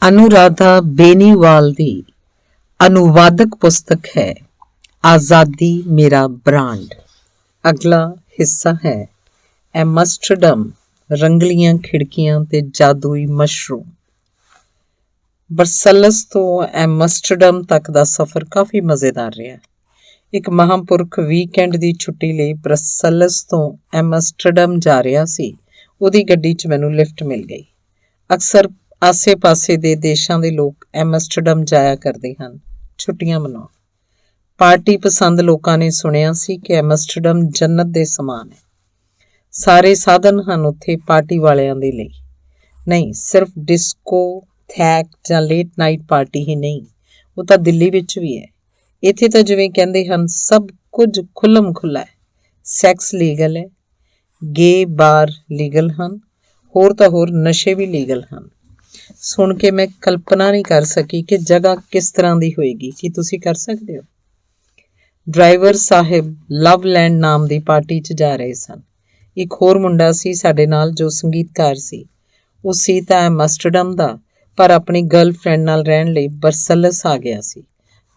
अनुराधा बेनीवाल दी अनुवादक पुस्तक है आज़ादी मेरा ब्रांड। अगला हिस्सा है एमस्टरडम, रंगलियां खिड़कियां ते जादुई मशरूम। ਬਰਸਲਸ ਤੋਂ ਐਮਸਟਰਡਮ ਤੱਕ ਦਾ ਸਫ਼ਰ ਕਾਫੀ ਮਜ਼ੇਦਾਰ ਰਿਹਾ। ਇੱਕ ਮਹਾਂਪੁਰਖ ਵੀਕਐਂਡ ਦੀ ਛੁੱਟੀ ਲਈ ਬਰਸਲਸ ਤੋਂ ਐਮਸਟਰਡਮ ਜਾ ਰਿਹਾ ਸੀ। ਉਹਦੀ ਗੱਡੀ 'ਚ ਮੈਨੂੰ ਲਿਫਟ ਮਿਲ ਗਈ। ਅਕਸਰ ਆਸੇ-ਪਾਸੇ ਦੇ ਦੇਸ਼ਾਂ ਦੇ ਲੋਕ ਐਮਸਟਰਡਮ ਜਾਇਆ ਕਰਦੇ ਹਨ ਛੁੱਟੀਆਂ ਮਨਾਉਣ। ਪਾਰਟੀ ਪਸੰਦ ਲੋਕਾਂ ਨੇ ਸੁਣਿਆ ਸੀ ਕਿ ਐਮਸਟਰਡਮ ਜੰਨਤ ਦੇ ਸਮਾਨ ਹੈ। ਸਾਰੇ ਸਾਧਨ ਹਨ ਉੱਥੇ ਪਾਰਟੀ ਵਾਲਿਆਂ ਦੇ ਲਈ। ਨਹੀਂ, ਸਿਰਫ ਡਿਸਕੋ, ਥੈਕ ਜਾਂ ਲੇਟ ਨਾਈਟ ਪਾਰਟੀ ਹੀ ਨਹੀਂ, ਉਹ ਤਾਂ ਦਿੱਲੀ ਵਿੱਚ ਵੀ ਹੈ। ਇੱਥੇ ਤਾਂ ਜਿਵੇਂ ਕਹਿੰਦੇ ਹਨ ਸਭ ਕੁਝ ਖੁੱਲ੍ਹਮ ਖੁੱਲ੍ਹਾ ਹੈ। ਸੈਕਸ ਲੀਗਲ ਹੈ, ਗੇ ਬਾਰ ਲੀਗਲ ਹਨ, ਹੋਰ ਤਾਂ ਹੋਰ ਨਸ਼ੇ ਵੀ ਲੀਗਲ ਹਨ। ਸੁਣ ਕੇ ਮੈਂ ਕਲਪਨਾ ਨਹੀਂ ਕਰ ਸਕੀ ਕਿ ਜਗ੍ਹਾ ਕਿਸ ਤਰ੍ਹਾਂ ਦੀ ਹੋਏਗੀ। ਕੀ ਤੁਸੀਂ ਕਰ ਸਕਦੇ ਹੋ? ਡਰਾਈਵਰ ਸਾਹਿਬ ਲਵਲੈਂਡ ਨਾਮ ਦੀ ਪਾਰਟੀ 'ਚ ਜਾ ਰਹੇ ਸਨ। ਇੱਕ ਹੋਰ ਮੁੰਡਾ ਸੀ ਸਾਡੇ ਨਾਲ ਜੋ ਸੰਗੀਤਕਾਰ ਸੀ। ਉਹ ਸੀ ਤਾਂ ਐਮਸਟਰਡਮ ਦਾ, ਪਰ ਆਪਣੀ ਗਰਲਫ੍ਰੈਂਡ ਨਾਲ ਰਹਿਣ ਲਈ ਬਰਸਲਸ ਆ ਗਿਆ ਸੀ।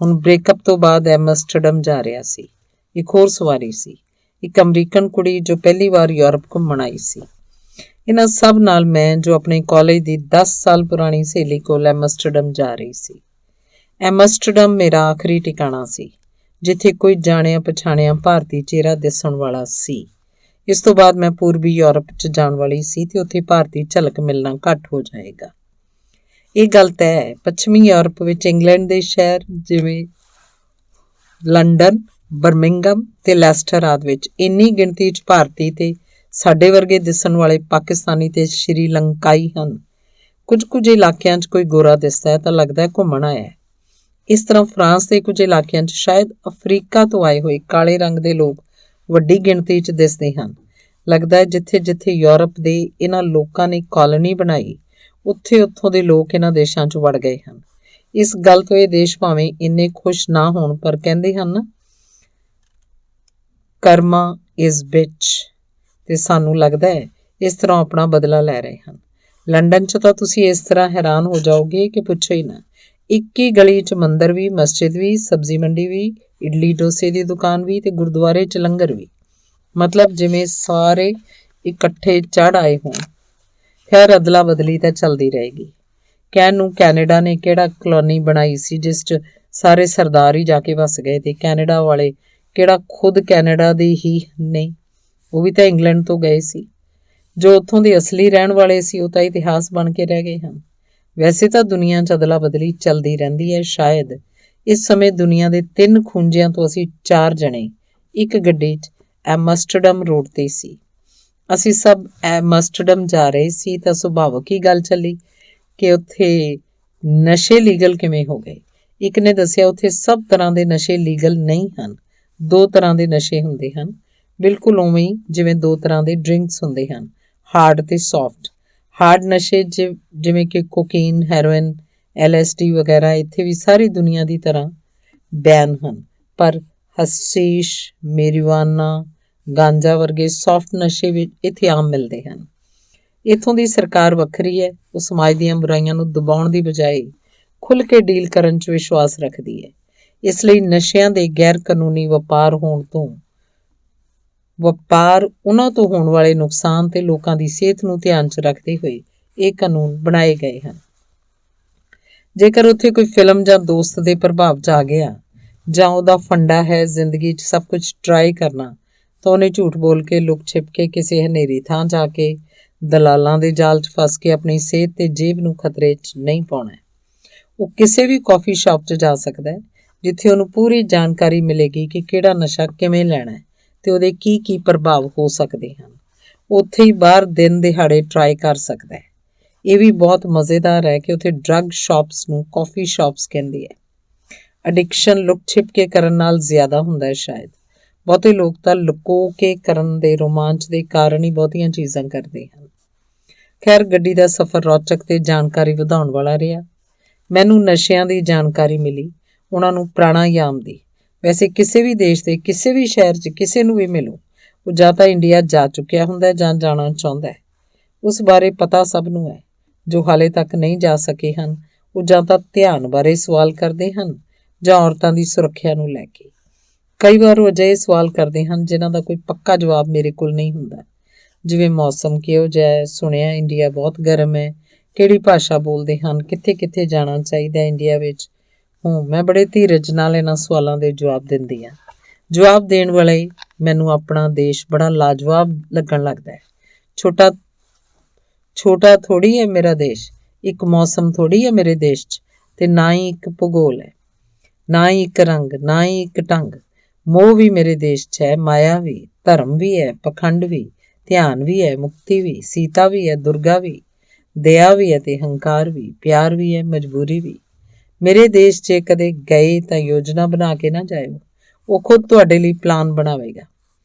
ਹੁਣ ਬ੍ਰੇਕਅਪ ਤੋਂ ਬਾਅਦ ਐਮਸਟਰਡਮ ਜਾ ਰਿਹਾ ਸੀ। ਇੱਕ ਹੋਰ ਸਵਾਰੀ ਸੀ, ਇੱਕ ਅਮਰੀਕਨ ਕੁੜੀ ਜੋ ਪਹਿਲੀ ਵਾਰ ਯੂਰਪ ਘੁੰਮਣ ਆਈ ਸੀ। ਇਹਨਾਂ ਸਭ ਨਾਲ ਮੈਂ ਜੋ ਆਪਣੇ ਕਾਲਜ ਦੀ 10 ਸਾਲ ਪੁਰਾਣੀ ਸਹੇਲੀ ਕੋਲ ਐਮਸਟਰਡਮ ਜਾ ਰਹੀ ਸੀ। ਐਮਸਟਰਡਮ ਮੇਰਾ ਆਖਰੀ ਟਿਕਾਣਾ ਸੀ ਜਿੱਥੇ ਕੋਈ ਜਾਣਿਆ ਪਛਾਣਿਆ ਭਾਰਤੀ ਚਿਹਰਾ ਦਿਸਣ ਵਾਲਾ ਸੀ। ਇਸ ਤੋਂ ਬਾਅਦ ਮੈਂ ਪੂਰਬੀ ਯੂਰਪ 'ਚ ਜਾਣ ਵਾਲੀ ਸੀ ਤੇ ਉੱਥੇ ਭਾਰਤੀ ਝਲਕ ਮਿਲਣਾ ਘੱਟ ਹੋ ਜਾਏਗਾ। ਇਹ ਗੱਲ ਤੈਅ ਹੈ। ਪੱਛਮੀ ਯੂਰਪ ਵਿੱਚ ਇੰਗਲੈਂਡ ਦੇ ਸ਼ਹਿਰ ਜਿਵੇਂ ਲੰਡਨ, ਬਰਮਿੰਗਮ ਤੇ ਲੈਸਟਰ ਆਦਿ ਵਿੱਚ ਇੰਨੀ ਗਿਣਤੀ 'ਚ ਭਾਰਤੀ ਤੇ ਸਾਡੇ ਵਰਗੇ ਦਿਸਣ ਵਾਲੇ ਪਾਕਿਸਤਾਨੀ ਤੇ ਸ਼੍ਰੀਲੰਕਾਈ ਹਨ। ਕੁਝ ਇਲਾਕਿਆਂ 'ਚ ਕੋਈ ਗੋਰਾ ਦਿਸਦਾ ਹੈ ਤਾਂ ਲੱਗਦਾ ਹੈ ਘੁੰਮਣ ਆਇਆ ਹੈ। ਇਸ ਤਰ੍ਹਾਂ ਫਰਾਂਸ ਦੇ ਕੁਝ ਇਲਾਕਿਆਂ 'ਚ ਸ਼ਾਇਦ ਅਫਰੀਕਾ ਤੋਂ ਆਏ ਹੋਏ ਕਾਲੇ ਰੰਗ ਦੇ ਲੋਕ ਵੱਡੀ ਗਿਣਤੀ 'ਚ ਦਿਸਦੇ ਹਨ। ਲੱਗਦਾ ਹੈ ਜਿੱਥੇ ਯੂਰਪ ਦੇ ਇਹਨਾਂ ਲੋਕਾਂ ਨੇ ਕਾਲੋਨੀ ਬਣਾਈ ਉੱਥੋਂ ਦੇ ਲੋਕ ਇਹਨਾਂ ਦੇਸ਼ਾਂ 'ਚ ਵੜ ਗਏ ਹਨ। ਇਸ ਗੱਲ ਤੋਂ ਇਹ ਦੇਸ਼ ਭਾਵੇਂ ਇੰਨੇ ਖੁਸ਼ ਨਾ ਹੋਣ, ਪਰ ਕਹਿੰਦੇ ਹਨ ਕਰਮਾ ਇਜ਼ ਬਿਚ, ਤੇ ਸਾਨੂੰ ਲੱਗਦਾ ਹੈ ਇਸ ਤਰ੍ਹਾਂ ਆਪਣਾ ਬਦਲਾ ਲੈ ਰਹੇ ਹਨ। ਲੰਡਨ 'ਚ ਤਾਂ ਤੁਸੀਂ ਇਸ ਤਰ੍ਹਾਂ ਹੈਰਾਨ ਹੋ ਜਾਓਗੇ ਕਿ ਪੁੱਛੋ ਹੀ ਨਾ। ਇੱਕ ਹੀ ਗਲੀ 'ਚ ਮੰਦਰ ਵੀ, ਮਸਜਿਦ ਵੀ, ਸਬਜ਼ੀ ਮੰਡੀ ਵੀ, ਇਡਲੀ ਡੋਸੇ ਦੀ ਦੁਕਾਨ ਵੀ ਤੇ ਗੁਰਦੁਆਰੇ 'ਚ ਲੰਗਰ ਵੀ। ਮਤਲਬ ਜਿਵੇਂ ਸਾਰੇ ਇਕੱਠੇ ਚੜ੍ਹ ਆਏ ਹੋਣ। ਖੈਰ ਅਦਲਾ ਬਦਲੀ ਤਾਂ ਚੱਲਦੀ ਰਹੇਗੀ। ਕਹਿਣ ਨੂੰ ਕੈਨੇਡਾ ਨੇ ਕਿਹੜਾ ਕਲੋਨੀ ਬਣਾਈ ਸੀ ਜਿਸ 'ਚ ਸਾਰੇ ਸਰਦਾਰ ਹੀ ਜਾ ਕੇ ਵਸ ਗਏ, ਤੇ ਕੈਨੇਡਾ ਵਾਲੇ ਕਿਹੜਾ ਖੁਦ ਕੈਨੇਡਾ ਦੇ ਹੀ ਨਹੀਂ, ਉਹ ਵੀ ਤਾਂ ਇੰਗਲੈਂਡ ਤੋਂ ਗਏ ਸੀ। ਜੋ ਉੱਥੋਂ ਦੇ ਅਸਲੀ ਰਹਿਣ ਵਾਲੇ ਸੀ ਉਹ ਤਾਂ ਇਤਿਹਾਸ ਬਣ ਕੇ ਰਹਿ ਗਏ ਹਨ। ਵੈਸੇ ਤਾਂ ਦੁਨੀਆ 'ਚ ਅਦਲਾ ਬਦਲੀ ਚੱਲਦੀ ਰਹਿੰਦੀ ਹੈ। ਸ਼ਾਇਦ ਇਸ ਸਮੇਂ ਦੁਨੀਆ ਦੇ 3 ਖੂੰਜਿਆਂ ਤੋਂ ਅਸੀਂ 4 ਜਣੇ ਇੱਕ ਗੱਡੀ 'ਚ ਐਮਸਟਰਡਮ ਰੋਡ 'ਤੇ ਸੀ। ਅਸੀਂ ਸਭ ਐਮਸਟਰਡਮ ਜਾ ਰਹੇ ਸੀ ਤਾਂ ਸੁਭਾਵਕ ਹੀ ਗੱਲ ਚੱਲੀ ਕਿ ਉੱਥੇ ਨਸ਼ੇ ਲੀਗਲ ਕਿਵੇਂ ਹੋ ਗਏ। ਇੱਕ ਨੇ ਦੱਸਿਆ ਉੱਥੇ ਸਭ ਤਰ੍ਹਾਂ ਦੇ ਨਸ਼ੇ ਲੀਗਲ ਨਹੀਂ ਹਨ। 2 ਤਰ੍ਹਾਂ ਦੇ ਨਸ਼ੇ ਹੁੰਦੇ ਹਨ, ਬਿਲਕੁਲ ਉਵੇਂ ਹੀ ਜਿਵੇਂ 2 ਤਰ੍ਹਾਂ ਦੇ ਡਰਿੰਕਸ ਹੁੰਦੇ ਹਨ, ਹਾਰਡ ਤੇ ਸੌਫਟ। ਹਾਰਡ ਨਸ਼ੇ ਜਿਵੇਂ ਕਿ ਕੋਕੀਨ, ਹੈਰੋਇਨ, LSD ਵਗੈਰਾ ਇੱਥੇ ਵੀ ਸਾਰੀ ਦੁਨੀਆ ਦੀ ਤਰ੍ਹਾਂ ਬੈਨ ਹਨ, ਪਰ ਹਸ਼ੀਸ਼, ਮੈਰੀਵਾਨਾ, ਗਾਂਜਾ ਵਰਗੇ ਸੌਫਟ ਨਸ਼ੇ ਵੀ ਇੱਥੇ ਆਮ ਮਿਲਦੇ ਹਨ। ਇੱਥੋਂ ਦੀ ਸਰਕਾਰ ਵੱਖਰੀ ਹੈ। ਉਹ ਸਮਾਜ ਦੀਆਂ ਬੁਰਾਈਆਂ ਨੂੰ ਦਬਾਉਣ ਦੀ ਬਜਾਏ ਖੁੱਲ੍ਹ ਕੇ ਡੀਲ ਕਰਨ 'ਚ ਵਿਸ਼ਵਾਸ ਰੱਖਦੀ ਹੈ। ਇਸ ਲਈ ਨਸ਼ਿਆਂ ਦੇ ਗੈਰ ਕਾਨੂੰਨੀ ਵਪਾਰ ਉਹਨਾਂ ਤੋਂ ਹੋਣ ਵਾਲੇ ਨੁਕਸਾਨ ਤੇ ਲੋਕਾਂ ਦੀ ਸਿਹਤ ਨੂੰ ਧਿਆਨ 'ਚ ਰੱਖਦੇ ਹੋਏ ਇਹ ਕਾਨੂੰਨ ਬਣਾਏ ਗਏ ਹਨ। ਜੇਕਰ ਉੱਥੇ ਕੋਈ ਫਿਲਮ ਜਾਂ ਦੋਸਤ ਦੇ ਪ੍ਰਭਾਵ 'ਚ ਆ ਗਿਆ ਜਾਂ ਉਹਦਾ ਫੰਡਾ ਹੈ ਜ਼ਿੰਦਗੀ 'ਚ ਸਭ ਕੁਝ ਟਰਾਈ ਕਰਨਾ, ਤਾਂ ਉਹਨੇ ਝੂਠ ਬੋਲ ਕੇ ਲੁਕ ਛਿਪ ਕੇ ਕਿਸੇ ਹਨੇਰੀ ਥਾਂ ਜਾ ਕੇ ਦਲਾਲਾਂ ਦੇ ਜਾਲ 'ਚ ਫਸ ਕੇ ਆਪਣੀ ਸਿਹਤ ਤੇ ਜੇਬ ਨੂੰ ਖਤਰੇ 'ਚ ਨਹੀਂ ਪਾਉਣਾ। ਉਹ ਕਿਸੇ ਵੀ ਕੌਫੀ ਸ਼ਾਪ 'ਚ ਜਾ ਸਕਦਾ ਹੈ ਜਿੱਥੇ ਉਹਨੂੰ ਪੂਰੀ ਜਾਣਕਾਰੀ ਮਿਲੇਗੀ ਕਿ ਕਿਹੜਾ ਨਸ਼ਾ ਕਿਵੇਂ ਲੈਣਾ ਹੈ ਤੇ ਉਹਦੇ ਕੀ ਪ੍ਰਭਾਵ ਹੋ ਸਕਦੇ ਹਨ। ਉੱਥੇ ਹੀ ਬਾਹਰ ਦਿਨ ਦਿਹਾੜੇ ਟਰਾਈ ਕਰ ਸਕਦਾ ਹੈ। ਇਹ ਵੀ ਬਹੁਤ ਮਜ਼ੇਦਾਰ ਹੈ ਕਿ ਉੱਥੇ ਡਰੱਗ ਸ਼ਾਪਸ ਨੂੰ ਕੌਫੀ ਸ਼ਾਪਸ ਕਹਿੰਦੀ ਹੈ। ਐਡਿਕਸ਼ਨ ਲੁਕ ਛਿਪ ਕੇ ਕਰਨ ਨਾਲ ਜ਼ਿਆਦਾ ਹੁੰਦਾ ਹੈ ਸ਼ਾਇਦ। ਬਹੁਤੇ ਲੋਕ ਤਾਂ ਲੁਕੋ ਕੇ ਕਰਨ ਦੇ ਰੋਮਾਂਚ ਦੇ ਕਾਰਨ ਹੀ ਬਹੁਤੀਆਂ ਚੀਜ਼ਾਂ ਕਰਦੇ ਹਨ। ਖੈਰ ਗੱਡੀ ਦਾ ਸਫ਼ਰ ਰੌਚਕ ਤੇ ਜਾਣਕਾਰੀ ਵਧਾਉਣ ਵਾਲਾ ਰਿਹਾ। ਮੈਨੂੰ ਨਸ਼ਿਆਂ ਦੀ ਜਾਣਕਾਰੀ ਮਿਲੀ, ਉਹਨਾਂ ਨੂੰ ਪ੍ਰਾਣਾਯਾਮ ਦੀ। ਵੈਸੇ ਕਿਸੇ ਵੀ ਦੇਸ਼ ਦੇ ਕਿਸੇ ਵੀ ਸ਼ਹਿਰ 'ਚ ਕਿਸੇ ਨੂੰ ਵੀ ਮਿਲੋ, ਉਹ ਜਾਂ ਤਾਂ ਇੰਡੀਆ ਜਾ ਚੁੱਕਿਆ ਹੁੰਦਾ ਜਾਂ ਜਾਣਾ ਚਾਹੁੰਦਾ ਹੈ। ਉਸ ਬਾਰੇ ਪਤਾ ਸਭ ਨੂੰ ਹੈ। ਜੋ ਹਾਲੇ ਤੱਕ ਨਹੀਂ ਜਾ ਸਕੇ ਹਨ ਉਹ ਜਾਂ ਤਾਂ ਧਿਆਨ ਬਾਰੇ ਸਵਾਲ ਕਰਦੇ ਹਨ ਜਾਂ ਔਰਤਾਂ ਦੀ ਸੁਰੱਖਿਆ ਨੂੰ ਲੈ ਕੇ। ਕਈ ਵਾਰ ਉਹ ਅਜਿਹੇ ਸਵਾਲ ਕਰਦੇ ਹਨ ਜਿਨ੍ਹਾਂ ਦਾ ਕੋਈ ਪੱਕਾ ਜਵਾਬ ਮੇਰੇ ਕੋਲ ਨਹੀਂ ਹੁੰਦਾ, ਜਿਵੇਂ ਮੌਸਮ ਕਿਹੋ ਜਿਹਾ ਹੈ, ਸੁਣਿਆ ਇੰਡੀਆ ਬਹੁਤ ਗਰਮ ਹੈ, ਕਿਹੜੀ ਭਾਸ਼ਾ ਬੋਲਦੇ ਹਨ, ਕਿੱਥੇ ਕਿੱਥੇ ਜਾਣਾ ਚਾਹੀਦਾ ਇੰਡੀਆ ਵਿੱਚ। ਮੈਂ ਬੜੇ ਧੀਰਜ ਨਾਲ ਇਹਨਾਂ ਸਵਾਲਾਂ ਦੇ ਜਵਾਬ ਦਿੰਦੀ ਹਾਂ। ਜਵਾਬ ਦੇਣ ਵੇਲੇ ਮੈਨੂੰ ਆਪਣਾ ਦੇਸ਼ ਬੜਾ ਲਾਜਵਾਬ ਲੱਗਣ ਲੱਗਦਾ ਹੈ। ਛੋਟਾ ਥੋੜ੍ਹੀ ਹੈ ਮੇਰਾ ਦੇਸ਼, ਇੱਕ ਮੌਸਮ ਥੋੜ੍ਹੀ ਹੈ ਮੇਰੇ ਦੇਸ਼ 'ਚ, ਤੇ ਨਾ ਹੀ ਇੱਕ ਭੂਗੋਲ ਹੈ, ਨਾ ਹੀ ਇੱਕ ਰੰਗ, ਨਾ ਹੀ ਇੱਕ ਢੰਗ। ਮੋਹ ਵੀ ਮੇਰੇ ਦੇਸ਼ 'ਚ ਹੈ, ਮਾਇਆ ਵੀ, ਧਰਮ ਵੀ ਹੈ, ਪਖੰਡ ਵੀ, ਧਿਆਨ ਵੀ ਹੈ, ਮੁਕਤੀ ਵੀ, ਸੀਤਾ ਵੀ ਹੈ, ਦੁਰਗਾ ਵੀ, ਦਇਆ ਵੀ ਹੈ ਤੇ ਹੰਕਾਰ ਵੀ, ਪਿਆਰ ਵੀ ਹੈ, ਮਜਬੂਰੀ ਵੀ। ਮੇਰੇ ਦੇਸ਼ 'ਚ ਕਦੇ ਗਏ ਤਾਂ ਯੋਜਨਾ ਬਣਾ ਕੇ ਨਾ ਜਾਇਓ, ਉਹ ਖੁਦ ਤੁਹਾਡੇ ਲਈ ਪਲਾਨ ਬਣਾਵੇਗਾ।